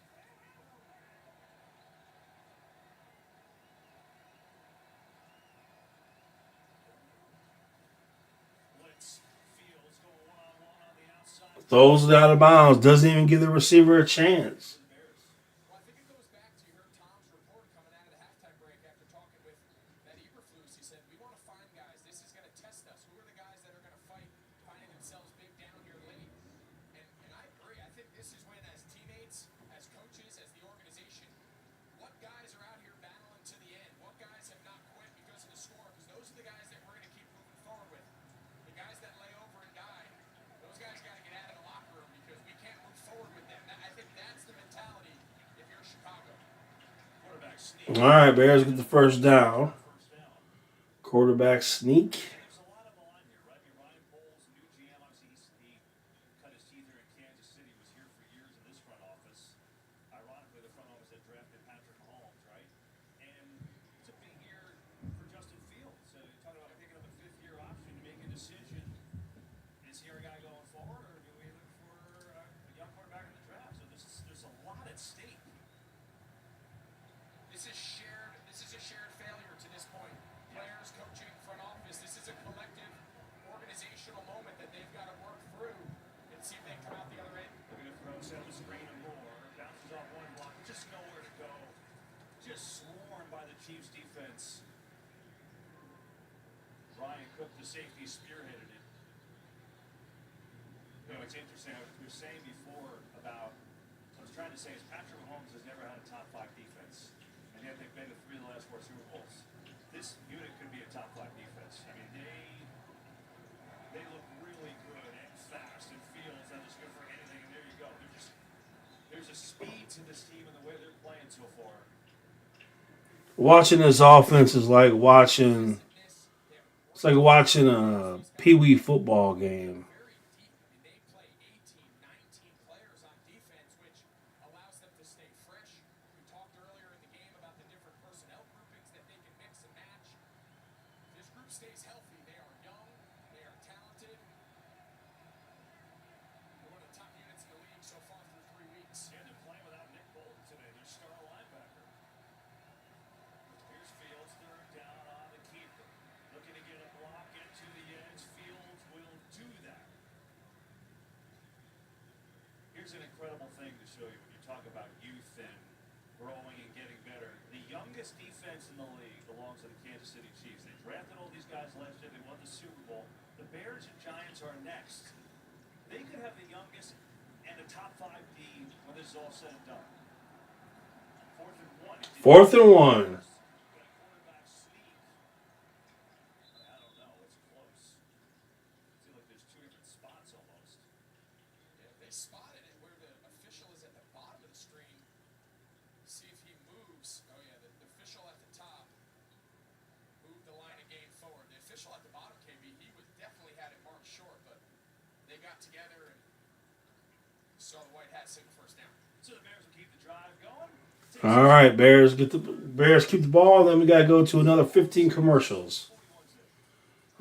Blitz. Fields going one-on-one on the outside. Throws it out of bounds. Doesn't even give the receiver a chance. Well, I think it goes back to, you heard Tom's report coming out of the halftime break after talking with Matt Eberflus. He said, we want to find guys. This is going to test us. Who are the guys that are going to fight, finding themselves big down here late? And I agree. I think this is when, as teammates, as coaches, as the organization, what guys are out here battling to the end? What guys have not quit because of the score? Because those are the guys that we're going to keep moving forward with. The guys that lay over and die, those guys got to get out of the locker room because we can't move forward with them. I think that's the mentality if you're Chicago. Quarterback sneak. All right, Bears get the first down. Quarterback sneak. There's a lot of line here, right? I mean, Ryan Poles, new GM, obviously he cut his teeth here in Kansas City, was here for Chiefs defense, Ryan Cook, the safety, spearheaded it. You know, it's interesting. I was saying before about, I was trying to say is Patrick Mahomes has never had a top 5 defense, and yet they've been to 3 of the last 4 Super Bowls. This unit could be a top 5 defense. I mean, they look really good and fast, and Fields, that is good for anything, and there you go. There's a speed to this team and the way they're playing so far. Watching this offense is like watching. It's like watching a Pee Wee football game. They play 18, 19 players on defense, which allows them to stay fresh. We talked earlier in the game about the different personnel groupings that they can mix and match. This group stays healthy. They are young. They are talented. They're one of the top units in the league so far through 3 weeks. Yeah, they're playing without Nick Bolton today, their star linebacker. Here's Fields, third down on the keeper. Looking to get a block, get to the edge. Fields will do that. Here's an incredible thing to show you when you talk about youth and growing and getting better. The youngest defense in the league belongs to the Kansas City Chiefs. They drafted all these guys last year. They won the Super Bowl. The Bears and Giants are next. They could have the youngest and a top 5 D when this is all said and done. 4th and 1. 4th and 1. Quarterback sneak. I don't know. It's close. I feel like there's 2 different spots almost. Yeah, they spotted it where the official is at the bottom of the screen. See if he moves. Oh, yeah, the official at the top moved the line of game forward. The official at the bottom, KB, he would definitely had it marked short, but they got together and saw the white hat signal first down. So the Bears will keep the drive going. All right, Bears keep the ball. Then we gotta go to another 15 commercials.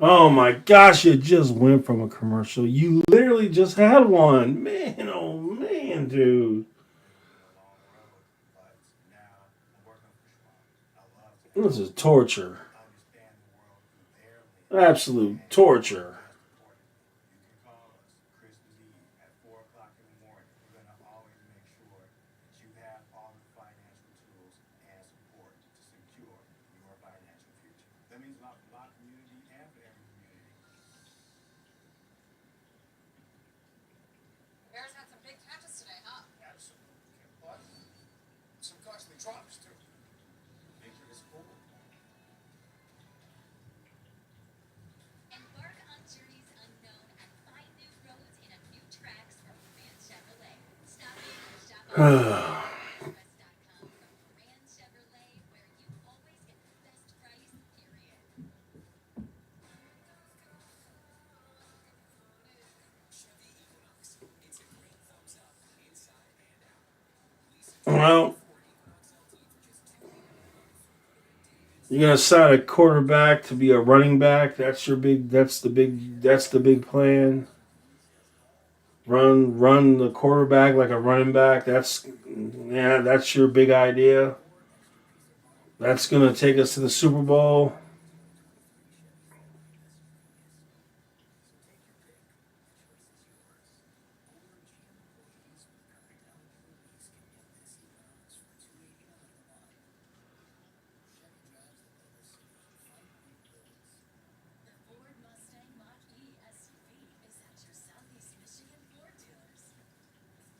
Oh my gosh, you just went from a commercial. You literally just had one, man. Oh man, dude. This is torture. Absolute torture. Bears had some big catches today, huh? Absolutely. But some costly drops, too. Nature is cool. Embark on journeys unknown and find new roads in a few tracks from Command Chevrolet. Stop in or shop on Express.com from Command Chevrolet, where you always get the best price, period. Well, you're gonna sign a quarterback to be a running back. That's the big plan. Run the quarterback like a running back. That's your big idea. That's gonna take us to the Super Bowl. The Ford Mustang Mach-E SUV is at your Southeast Michigan Ford dealers. With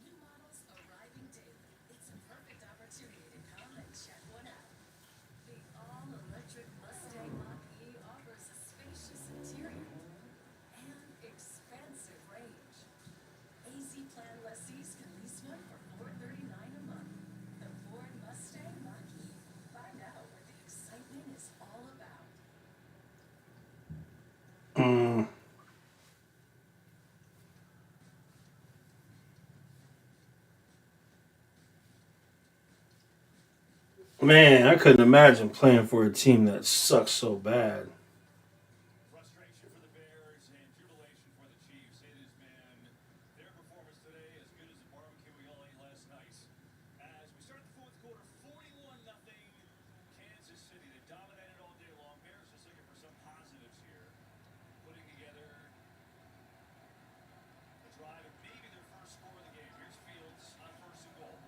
new models arriving daily, it's a perfect opportunity to come and check one out. The all-electric Mustang Mach-E offers a spacious interior and expansive range. AZ Plan lessees can lease one for $439 a month. The Ford Mustang Mach-E. Find out what the excitement is all about. Man, I couldn't imagine playing for a team that sucks so bad. Frustration for the Bears and jubilation for the Chiefs. It has been their performance today as good as the barbecue we all ate last night. As we start the 4th quarter, 41-0 Kansas City. They dominated all day long. Bears just looking for some positives here. Putting together a drive and maybe their first score of the game. Here's Fields on 1st and goal.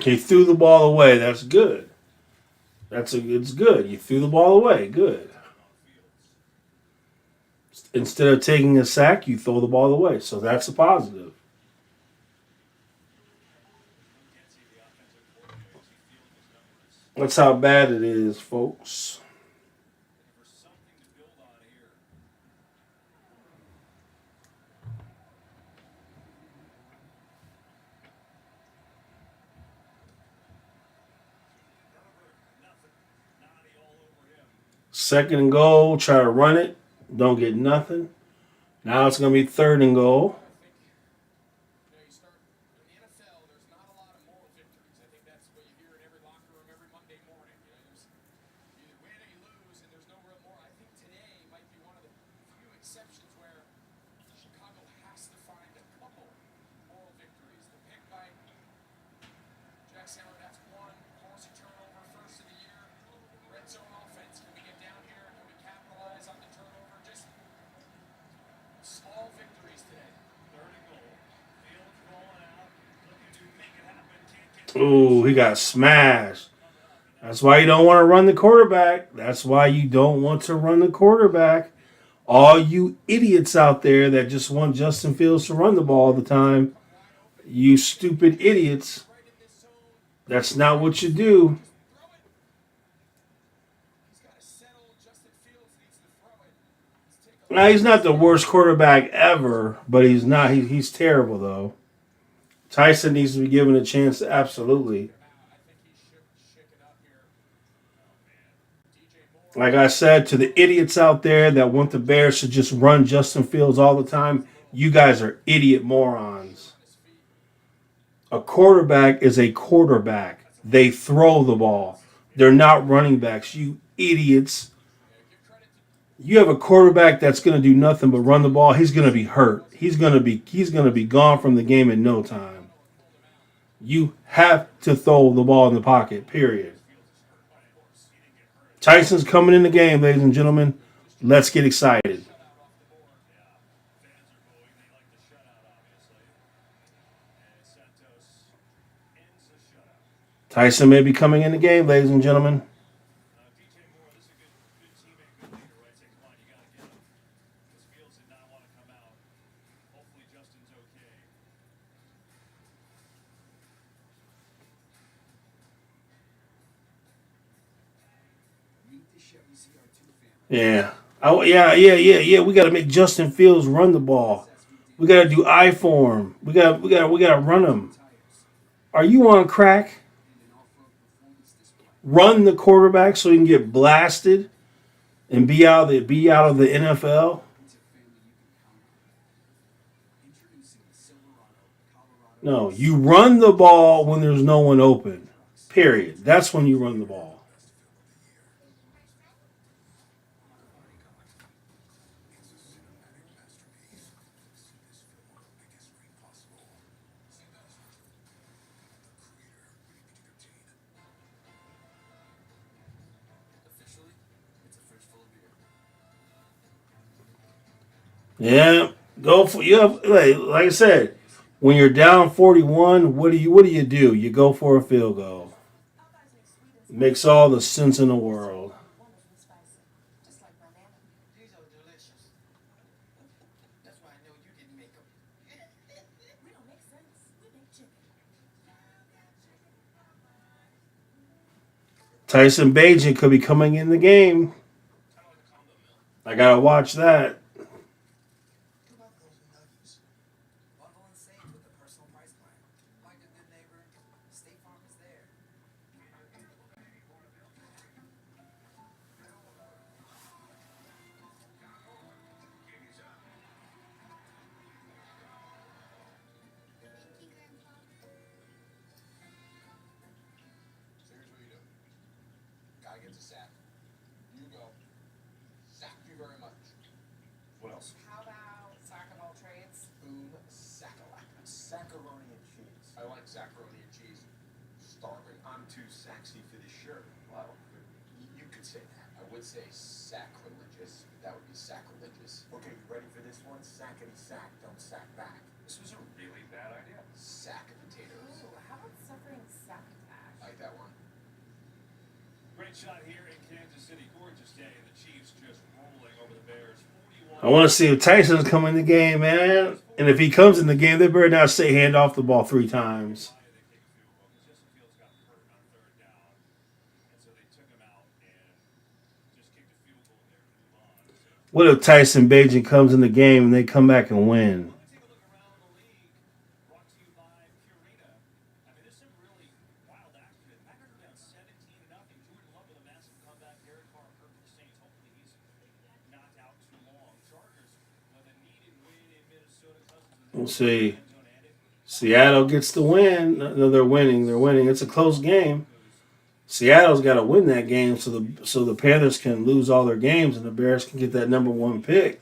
He threw the ball away. That's good. It's good. You threw the ball away. Good. Instead of taking a sack, you throw the ball away. So that's a positive. That's how bad it is, folks. Second and goal, try to run it. Don't get nothing. Now it's going to be third and goal. Ooh, he got smashed. That's why you don't want to run the quarterback. That's why you don't want to run the quarterback. All you idiots out there that just want Justin Fields to run the ball all the time, you stupid idiots. That's not what you do. Now, he's not the worst quarterback ever, but he's not. He's terrible, though. Tyson needs to be given a chance, absolutely. Like I said, to the idiots out there that want the Bears to just run Justin Fields all the time, you guys are idiot morons. A quarterback is a quarterback. They throw the ball. They're not running backs, you idiots. You have a quarterback that's going to do nothing but run the ball. He's going to be hurt. He's going to be gone from the game in no time. You have to throw the ball in the pocket, period. Tyson's coming in the game, ladies and gentlemen. Let's get excited. Tyson may be coming in the game, ladies and gentlemen. Yeah. Yeah. We got to make Justin Fields run the ball. We got to do I form. We got to run him. Are you on crack? Run the quarterback so he can get blasted and be out of the NFL. No, you run the ball when there's no one open. Period. That's when you run the ball. Yeah, go for like I said. When you're down 41, what do you do? You go for a field goal. Makes all the sense in the world. Tyson Bagent could be coming in the game. I gotta watch that. Say sacrilegious. That would be sacrilegious. Okay, you ready for this one? Sackety sack, don't sack back. This was a really bad idea. Sack of potatoes. Ooh, how about suffering sack bright shot here in Kansas City. Gorgeous day, and the Chiefs just rolling over the Bears. 41. I want to see if Tyson's coming in the game, man. And if he comes in the game, they better not say hand off the ball 3 times. Justin Fields got hurt on 3rd down, and so they took him out and just kicked a field goal there to move on. So What if Tyson Bagent comes in the game and they come back and win? take a look around the league. Brought to you by Purina. I mean, there's some really wild action. Packers are down 17-0. Jordan Love with a massive comeback. Derek Carr hurt for the Saints. Hopefully he's not out too long. Chargers with a needed win in Minnesota. We'll see. Seattle gets the win. No, they're winning. They're winning. It's a close game. Seattle's got to win that game so the Panthers can lose all their games and the Bears can get that number 1 pick.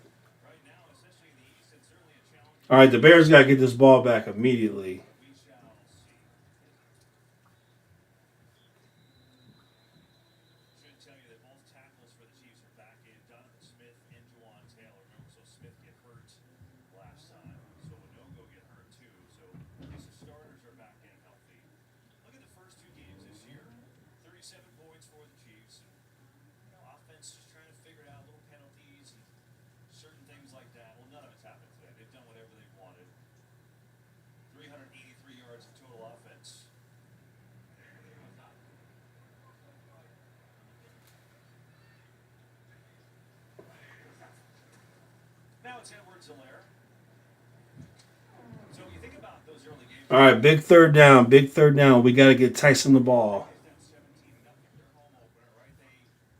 All right, the Bears got to get this ball back immediately. Should tell you that both tackles for the Chiefs are back in. Donovan Smith and Juwan Taylor. Remember, so Smith get hurt last time. So Winogo get hurt too. So at least the starters are back in healthy. Look at the first 2 games this year. 37 points for the Chiefs. Offense just trying to figure it out. Little penalties and certain things like that. Well, none of it's happened today. They've done whatever they wanted. 383 yards of total offense. Now it's Edwards-Helaire. So you think about those early games. All right, big third down. Big third down. We got to get Tyson the ball. Down 17-0. Their home opener, right?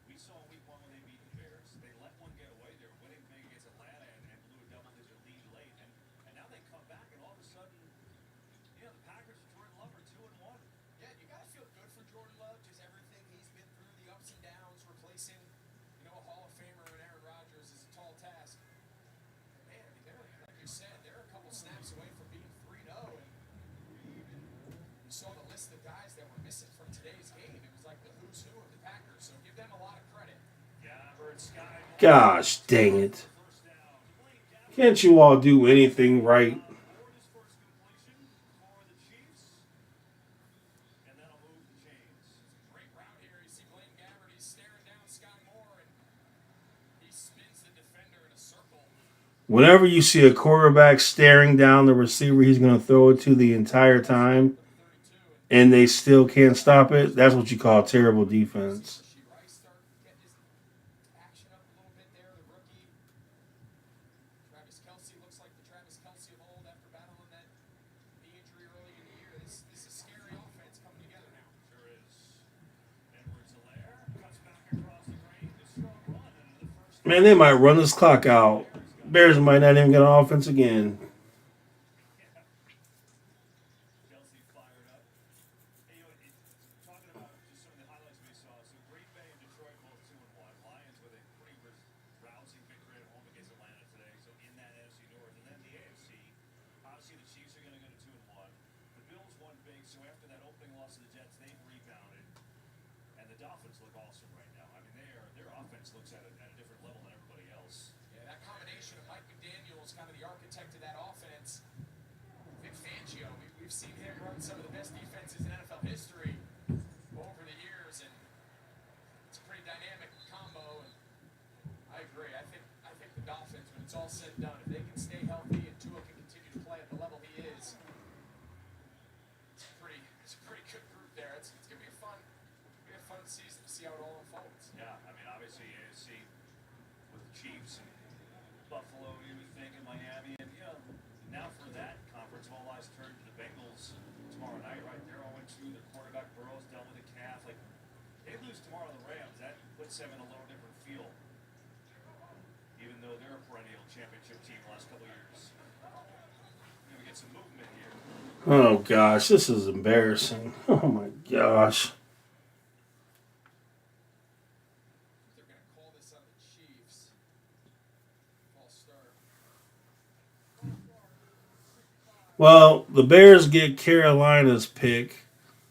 We saw week 1 when they beat the Bears. They let one get away. They were winning big against Atlanta and blew a double-digit lead late. And now they come back and all of a sudden, the Packers and Jordan Love are 2-1. Yeah, you gotta feel good for Jordan Love, just everything he's been through, the ups and downs, replacing, a Hall of Famer and Aaron Rodgers is a tall task. Man, I mean, like you said, they're a couple snaps away from being 3-0, and you saw the list of guys that were missing from today's game. It was like the who's who of the Packers, so give them a lot of credit. Gabbert, Sky Moore, Gosh dang it. first down. Blaine Gabbert Can't you all do anything right? scored his first completion for the Chiefs, and that'll move the chains. Great route here. You see Blaine Gabbert, he's staring down Sky Moore, and he spins the defender in a circle. Whenever you see a quarterback staring down the receiver he's going to throw it to the entire time, and they still can't stop it, that's what you call terrible defense. She Rice started getting his action up a little bit there, the rookie. Travis Kelce looks like the Travis Kelce of old after battling that knee injury early in the year. This is a scary offense coming together now. Sure is. Edwards-Helaire cuts back across the grain. A strong run into the first. Man, they might run this clock out. Bears might not even get on offense again. Kelce fired up. Hey, talking about just some of the highlights we saw. So Green Bay and Detroit both 2-1. Lions with a pretty rousing victory at home against Atlanta today. So in that NFC North, and then the AFC, obviously the Chiefs are going to go to 2-1. The Bills won big, so after that opening loss to the Jets, they've rebounded, and the Dolphins look awesome right now. I mean, their offense looks at a different level than everybody else. Yeah, that combination of Mike McDaniels, kind of the architect of that offense, Vic Fangio, we've seen him run some of the best defenses in NFL history over the years, and it's a pretty dynamic combo. And I agree. I think the Dolphins, when it's all said and done, if they can stay healthy and Tua can continue to play at the level he is, it's a pretty good group there. It's gonna be a fun season to see how it all unfolds. Yeah, I mean, obviously AFC with the Chiefs and Buffalo, you would think, and Miami, and now for that conference, all eyes turn to the Bengals tomorrow night, right? They're 0-2. Their quarterback Burrow's dealt with a calf. Like, they lose tomorrow to the Rams, that puts them in a little different feel, even though they're a perennial championship team the last couple of years. We get some movement here. Oh, gosh, this is embarrassing. Oh, my gosh. They're going to call this on the Chiefs. False start. Well, the Bears get Carolina's pick,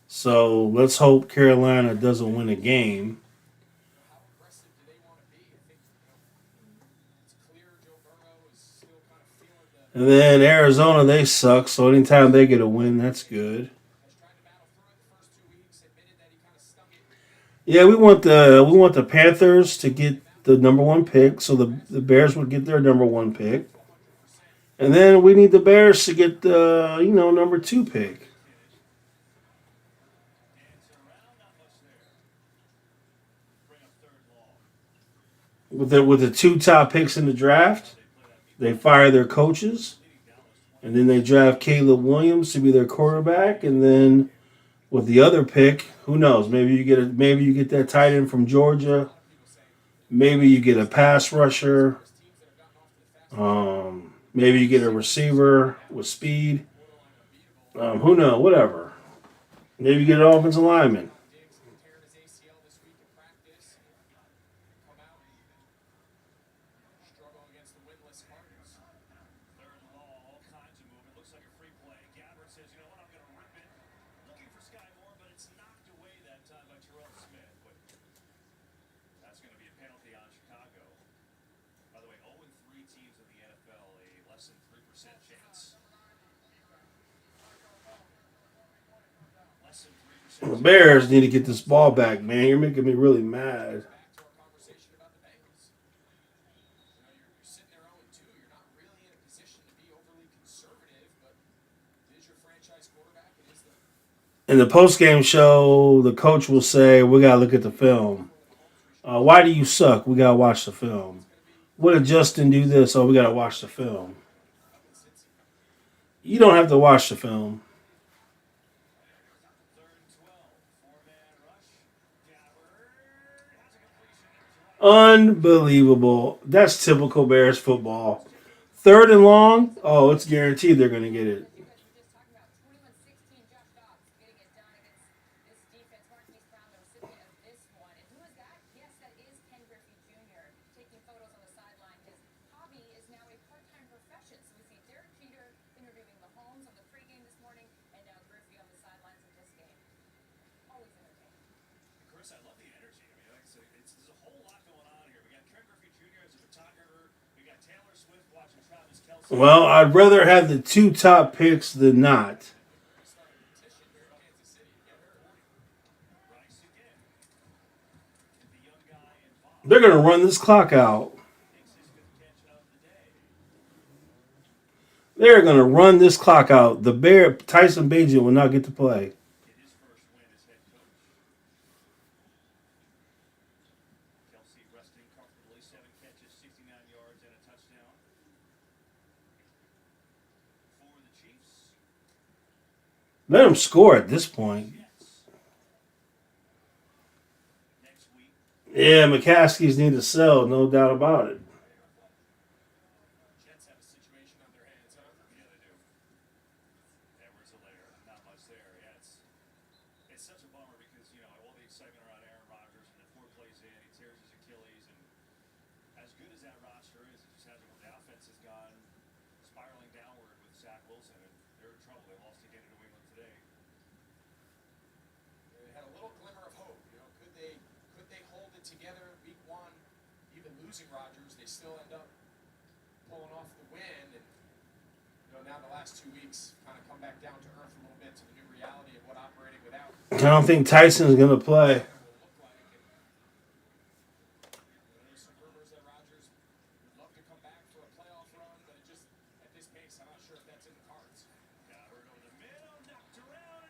so let's hope Carolina doesn't win a game. How aggressive do they want to be? I think it's clear Joe Burrow is still kind of feeling the. And then Arizona, they suck, so anytime they get a win, that's good. Has tried to battle through it the first 2 weeks, admitted that he kind of stung it. Yeah, we want the Panthers to get the number one pick, so the Bears would get their number one pick, and then we need the Bears to get the number two pick. With the two top picks in the draft, they fire their coaches, and then they draft Caleb Williams to be their quarterback, and then with the other pick, who knows? Maybe you get that tight end from Georgia. Maybe you get a pass rusher. Maybe you get a receiver with speed. Who knows? Whatever. Maybe you get an offensive lineman. The Bears need to get this ball back, man. You're making me really mad. In the post-game show, the coach will say, we got to look at the film. Why do you suck? We got to watch the film. What did Justin do this? Oh, we got to watch the film. You don't have to watch the film. Unbelievable. That's typical Bears football. Third and long, oh, it's guaranteed they're going to get it. Well, I'd rather have the two top picks than not. They're going to run this clock out. They're going to run this clock out. Tyson Bagent will not get to play. Let him score at this point. Yeah, McCaskey's need to sell, no doubt about it. I don't think Tyson's going to play.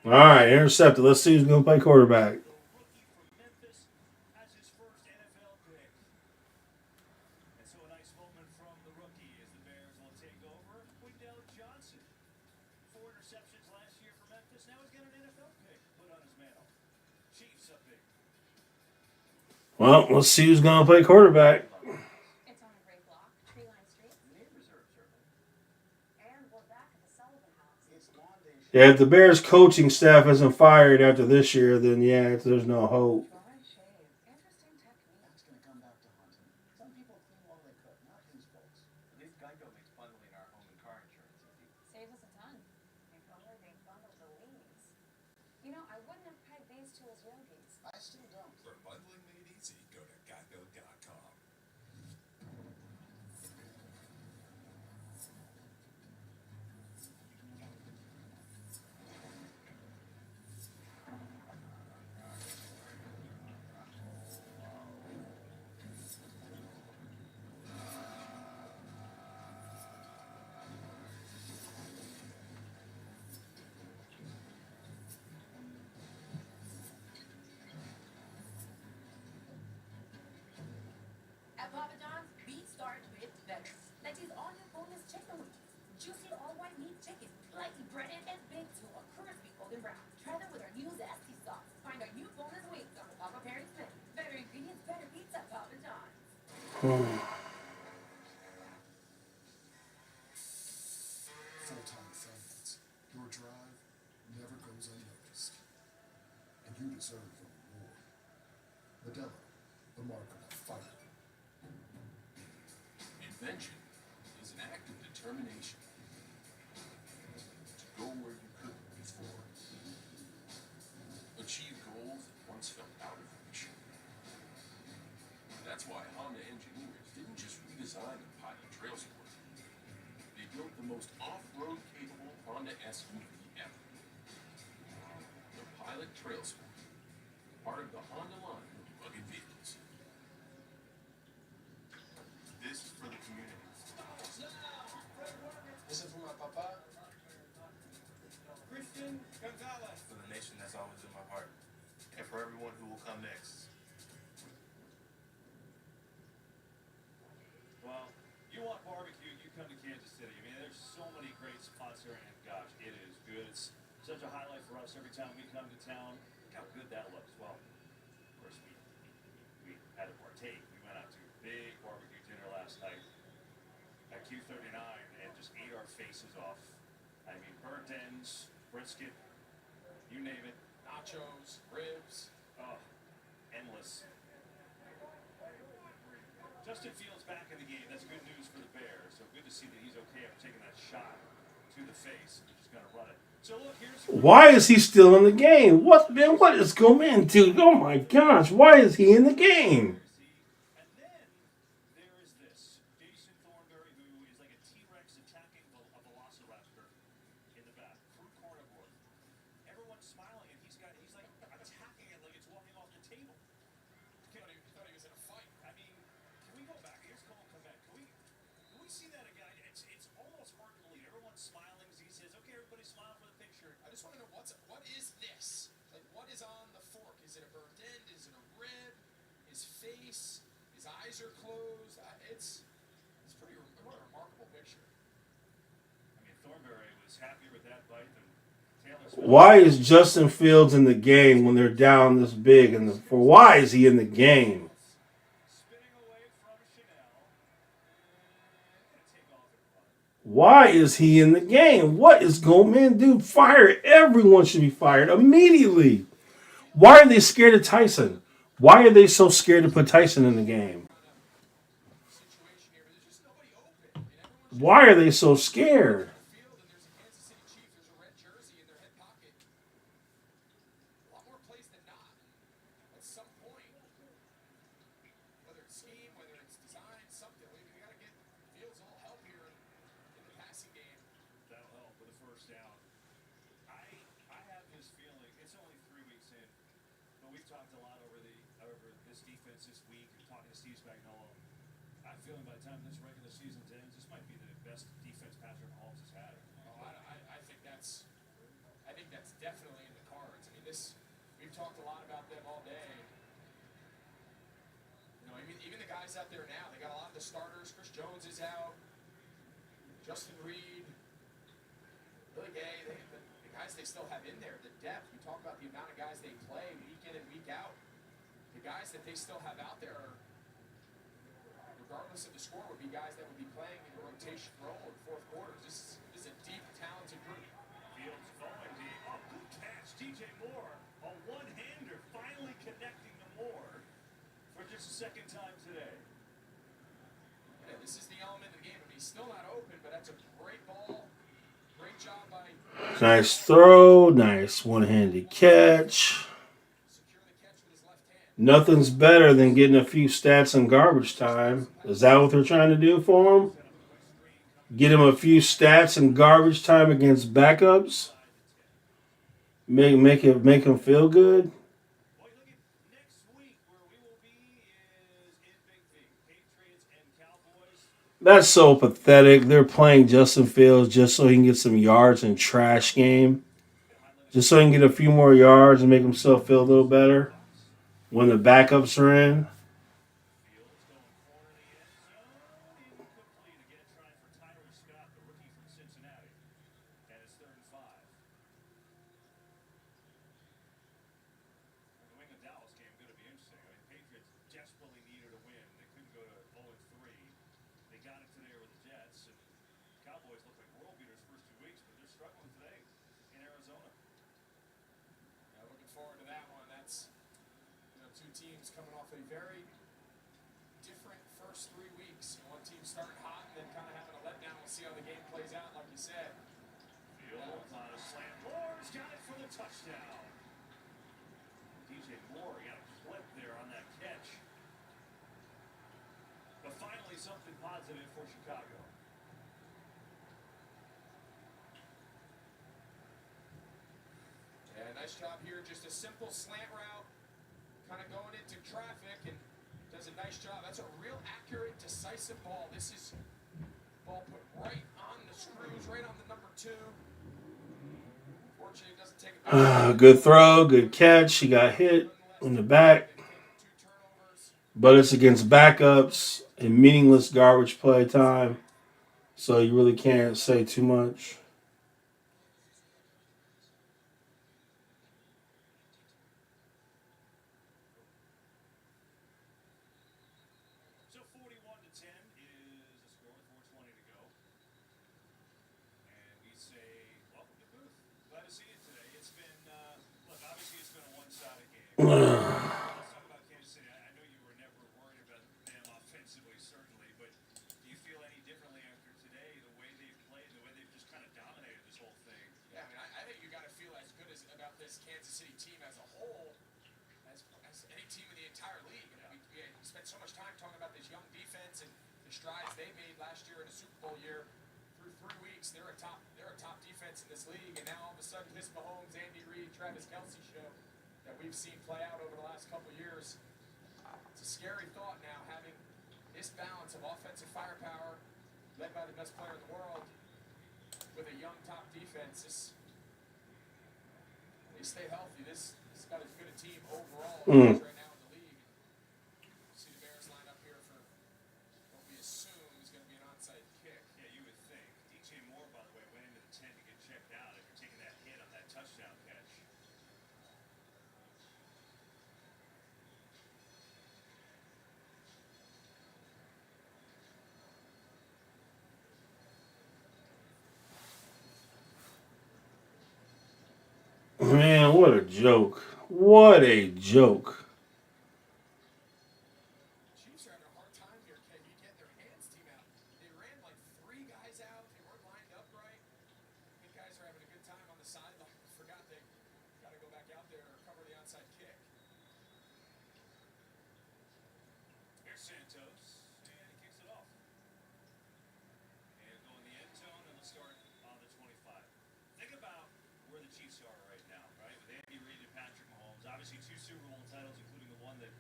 All right, intercepted. Let's see who's going to play quarterback. Well, let's see who's going to play quarterback. Yeah, if the Bears coaching staff isn't fired after this year, then yeah, there's no hope. juicy all-white meat chicken, lightly breaded and baked to a crispy golden brown. Try them with our new zesty sauce. Find our new boneless wings on the Papa Pairings menu. Better ingredients, better pizza, Papa John's. Full-time fans, your drive never goes unnoticed. And you deserve a reward. Modelo, the mark of a fighter. Invention is an act of determination to go where you couldn't before. Achieve goals that once felt out of reach. That's why Honda engineers didn't just redesign the Pilot Trail Sport. They built the most off-road capable Honda SUV ever. The Pilot Trail Sport, part of the Honda line of rugged vehicles. This is for the community. This is for my papa. Christian Gonzalez. For the nation that's always in my heart. And for everyone who will come next. Well, you want barbecue, you come to Kansas City. I mean, there's so many great spots here, and gosh, it is good. It's such a highlight for us every time we come to town. Look how good that looks. Well, of course, we had to partake. We went out to a big barbecue dinner last night at Q39 and just ate our faces off. I mean, burnt ends, brisket, you name it. Nachos, ribs. Oh, endless. Justin Fields back in the game. That's good news for the Bears. So good to see that he's okay after taking that shot to the face. They're just going to run it. So look, here's Why is he still in the game? What, man? What is going on, dude? Oh my gosh! Why is he in the game? And then there is this Jason Thornberry, who is like a T-Rex attacking a velociraptor in the back. True carnivore. Everyone's smiling, and he's like attacking it like it's walking off the table. Thought he was in a fight. I mean, can we go back? Here's Cole Komet. Can we see that again? It's almost hard to believe. Everyone's smiling as he says, "Okay, everybody smile for the picture." I just want to know what is this? Like, what is on the fork? Is it a burnt end? Is it a rib? His face? His eyes are closed. It's pretty. What a remarkable picture. I mean, Thornberry was happier with that bite than Taylor Swift. Why is Justin Fields in the game when they're down this big? Why is he in the game? Spinning away from Chanel. Gonna take off and run. Why is he in the game? What is going on, dude? Fire! Everyone should be fired immediately. Why are they scared of Tyson? Why are they so scared to put Tyson in the game? Situation here, there's just nobody open. I mean, everyone's Why are they so scared? field, and there's a Kansas City Chief. There's a red jersey in their hip pocket. A lot more plays than not. At some point, whether it's scheme, whether it's design, something, we got to get Fields a little help here in the passing game. That'll help with a first down. I have this feeling. It's only 3 weeks in, but we've talked a lot over this defense this week. And talking to Steve Spagnuolo, I feel by the time this regular season ends, this might be the best defense Patrick Mahomes has had. Oh, I think that's definitely in the cards. I mean, we've talked a lot about them all day. You know, even the guys out there now, they got a lot of the starters. Chris Jones is out. Justin Reed, Billy Gay, the guys they still have in there, the depth. You talk about the amount of guys they play week in and week out. The guys that they still have out there, regardless of the score, would be guys that would be playing in a rotation role in fourth quarter. This is a deep, talented group. Fields falling deep. Oh, good catch. DJ Moore, a one-hander, finally connecting to Moore for just a second time today. Yeah, this is the element of the game. I mean, he's still not open, but that's a great ball. Great job by Nice throw. Nice one-handed catch. secure the catch with his left hand. Nothing's better than getting a few stats in garbage time. Is that what they're trying to do for him? Get him a few stats in garbage time against backups? Make him feel good? Boy, look at next week where we will be is in Big V. Patriots and Cowboys. That's so pathetic. They're playing Justin Fields just so he can get some yards in trash game. Just so he can get a few more yards and make himself feel a little better when the backups are in. Fields going corner to the end zone. Incomplete. Again, trying for Tyler Scott, the rookie from Cincinnati. They got it today with the Jets, and Cowboys look like world beaters first 2 weeks, but they're struggling today in Arizona. Yeah, looking forward to that one. That's, two teams coming off a very different first 3 weeks. One team starting hot and then kind of having a letdown. We'll see how the game plays out, like you said. Fields on a slant. Moore's got it for the touchdown. DJ Moore got a clip there on that catch. But finally, something positive for Chicago. Yeah, nice job here. Just a simple slant route, kind of going into traffic, and does a nice job. That's a real accurate, decisive ball. This is ball put right on the screws, right on the number 2. Fortunately, it doesn't take it. Good throw, good catch. He got hit in the back. But it's against backups and meaningless garbage play time. So you really can't say too much. So 41-10 is the score with 4:20 to go. And we say, welcome to Booth. Glad to see you today. It's been, look, obviously it's been a one-sided game. Let's talk about Kansas City. I know you were never worried about them offensively, certainly, but do you feel any differently after today, the way they've played, the way they've just kind of dominated this whole thing? Yeah, I mean, I think you got to feel as good as about this Kansas City team as a whole as any team in the entire league. We spent so much time talking about this young defense and the strides they made last year in a Super Bowl year. Through 3 weeks, they're a top defense in this league, and now all of a sudden, this Mahomes, Andy Reid, Travis Kelce show that we've seen play out over the last couple years. It's a scary thought now, having this balance of offensive firepower led by the best player in the world with a young top defense. They stay healthy. This is about as good a team overall as right now in the league. See the Bears line up here for what we assume is going to be an onside kick. Yeah, you would think. DJ Moore, by the way, went into the 10 to get checked out after taking that hit on that touchdown catch. Man, what a joke. What a joke. Chiefs are having a hard time here, KD, getting their hands team out. They ran like 3 guys out. They weren't lined up right. I think guys are having a good time on the sideline. Forgot they got to go back out there or cover the onside kick. Here's Santos, and he kicks it off. And go in the end zone, and let's start on the 25. Think about where the Chiefs are right now, right? With Andy Reid and Patrick Mahomes. Obviously, 2 Super Bowl titles, including the one that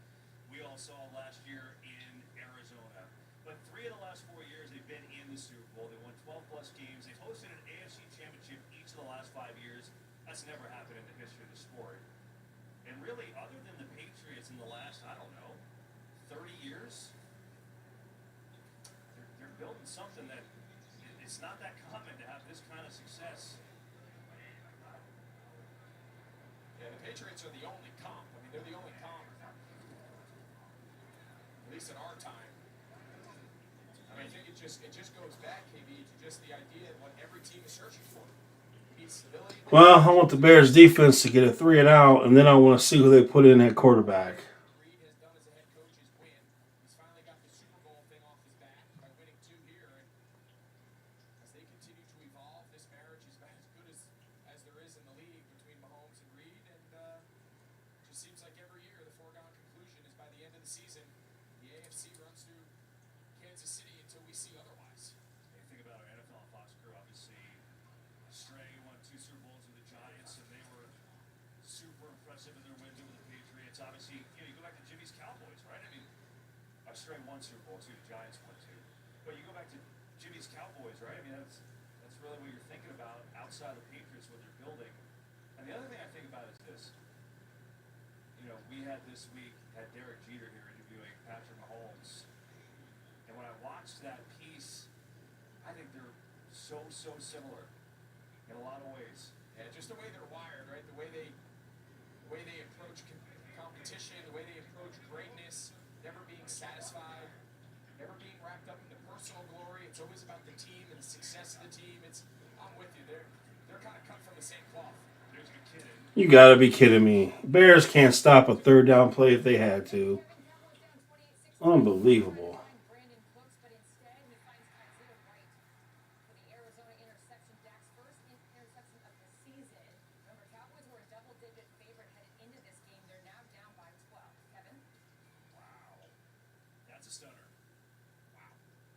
we all saw last year in Arizona. But 3 of the last 4 years, they've been in the Super Bowl. They won 12-plus games. They've hosted an AFC championship each of the last 5 years. That's never happened in the history of the sport. And really, other than the Patriots in the last, 30 years, they're building something that it's not that common to have this kind of success. Yeah, the Patriots are the only comp. I mean, they're the only comp, at least in our time. I mean, I think it just goes back, KB, to just the idea of what every team is searching for. You need stability. Well, I want the Bears defense to get a 3 and out, and then I want to see who they put in at quarterback. Reid has done as a head coach is win. He's finally got the Super Bowl thing off his back by winning 2 here. And as they continue to evolve, this marriage is about as good as there is in the league between Mahomes and Reid. And just seems like every year the foregone conclusion is by the end of the season, the AFC runs through Kansas City until we see otherwise. You think about our NFL and Fox crew, obviously. Stray won 2 Super Bowls with the Giants, and they were super impressive in their wins over the Patriots. Obviously, you go back to Jimmy's Cowboys, right? I mean, Stray won Super Bowl 2, the Giants won 2. But you go back to Jimmy's Cowboys, right? I mean, that's really what you're thinking about outside of the Patriots, what they're building. And the other thing I think about is this. We had this week, had Derek Jeter here interviewing Patrick Mahomes. And when I watched that piece, I think they're so similar in a lot of ways. Yeah, just the way they're wired, right? The way they approach competition, the way they approach greatness, never being satisfied, never being wrapped up in the personal glory. team and the success of the team. I'm with you. They're kind of cut from the same cloth. You got to be kidding me. Bears can't stop a third down play if they had to. Unbelievable. That's a stunner. Wow.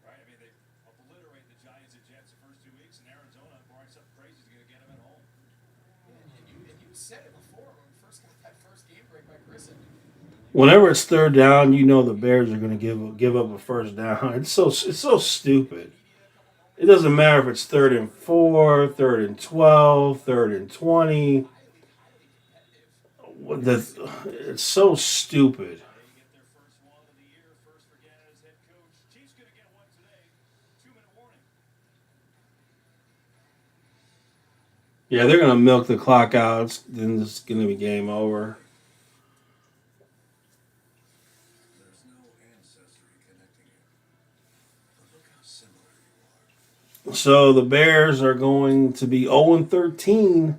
Right? I mean, they obliterate the Giants and Jets the first 2 weeks, and Arizona, barring something crazy, is going to get them at home. And you said it before when we first got that first game break by Grissom. Whenever it's third down, you know the Bears are going to give up a first down. It's so stupid. It doesn't matter if it's 3rd and 4, 3rd and 12, 3rd and 20. It's so stupid. Yeah, they're going to milk the clock out. Then it's going to be game over. There's no ancestry connecting you. But look how similar you are. So the Bears are going to be 0-13.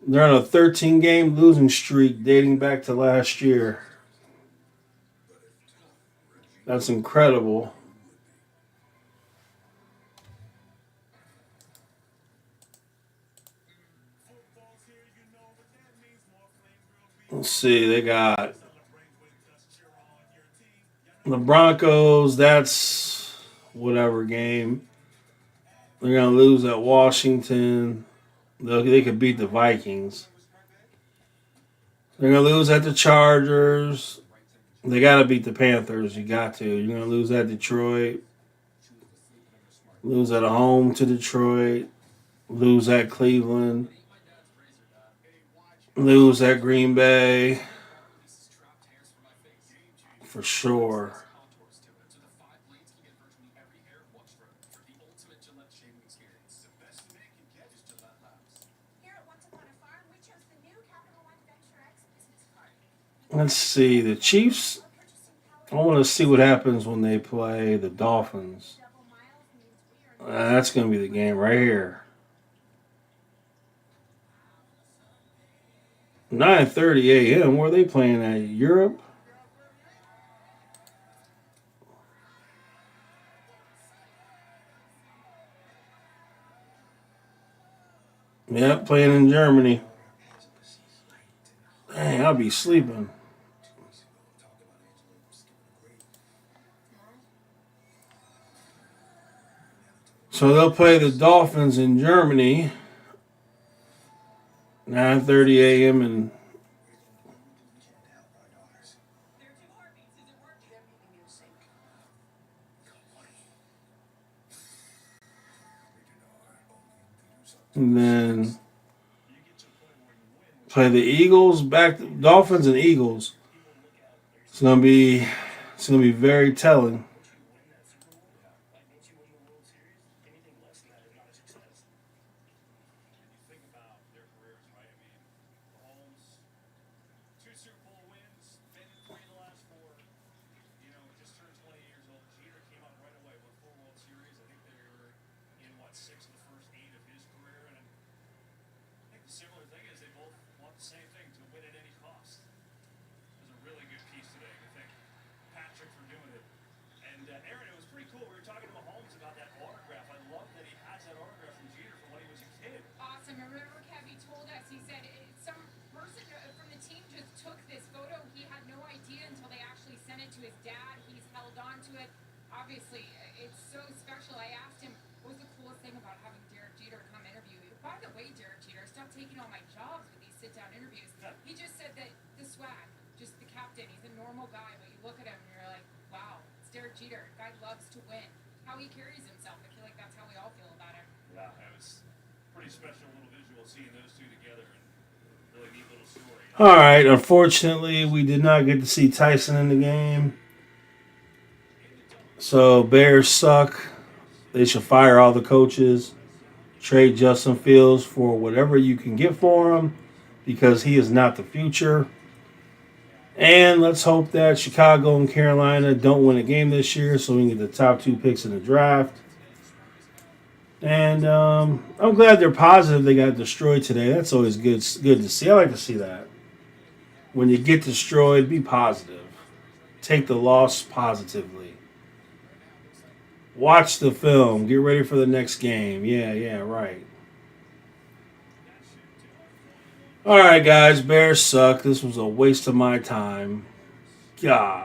They're on a 13-game losing streak dating back to last year. That's incredible. Let's see, they got the Broncos. That's whatever game. They're going to lose at Washington. They could beat the Vikings. They're going to lose at the Chargers. They got to beat the Panthers. You got to. You're going to lose at Detroit. Lose at home to Detroit. Lose at Cleveland. Lose at Green Bay. For sure. Let's see. The Chiefs, I want to see what happens when they play the Dolphins. That's going to be the game right here. 9:30 a.m. Where are they playing at? Europe? Yeah, playing in Germany. Dang, I'll be sleeping. So they'll play the Dolphins in Germany. 9:30 a.m. and then play the Eagles, Dolphins and Eagles. It's gonna be very telling. Obviously, it's so special. I asked him, what was the coolest thing about having Derek Jeter come interview you? By the way, Derek Jeter, stop taking all my jobs with these sit-down interviews. He just said that the swag, just the captain, he's a normal guy, but you look at him and you're like, wow, it's Derek Jeter. Guy loves to win. How he carries himself, I feel like that's how we all feel about him. Yeah, it was pretty special little visual seeing those two together and really neat little story. All right, unfortunately, we did not get to see Tyson in the game. So Bears suck. They should fire all the coaches. Trade Justin Fields for whatever you can get for him because he is not the future. And let's hope that Chicago and Carolina don't win a game this year so we can get the top 2 picks in the draft. And I'm glad they're positive they got destroyed today. That's always good to see. I like to see that. When you get destroyed, be positive. Take the loss positively. Watch the film. Get ready for the next game. Yeah, right. All right, guys. Bears suck. This was a waste of my time. God.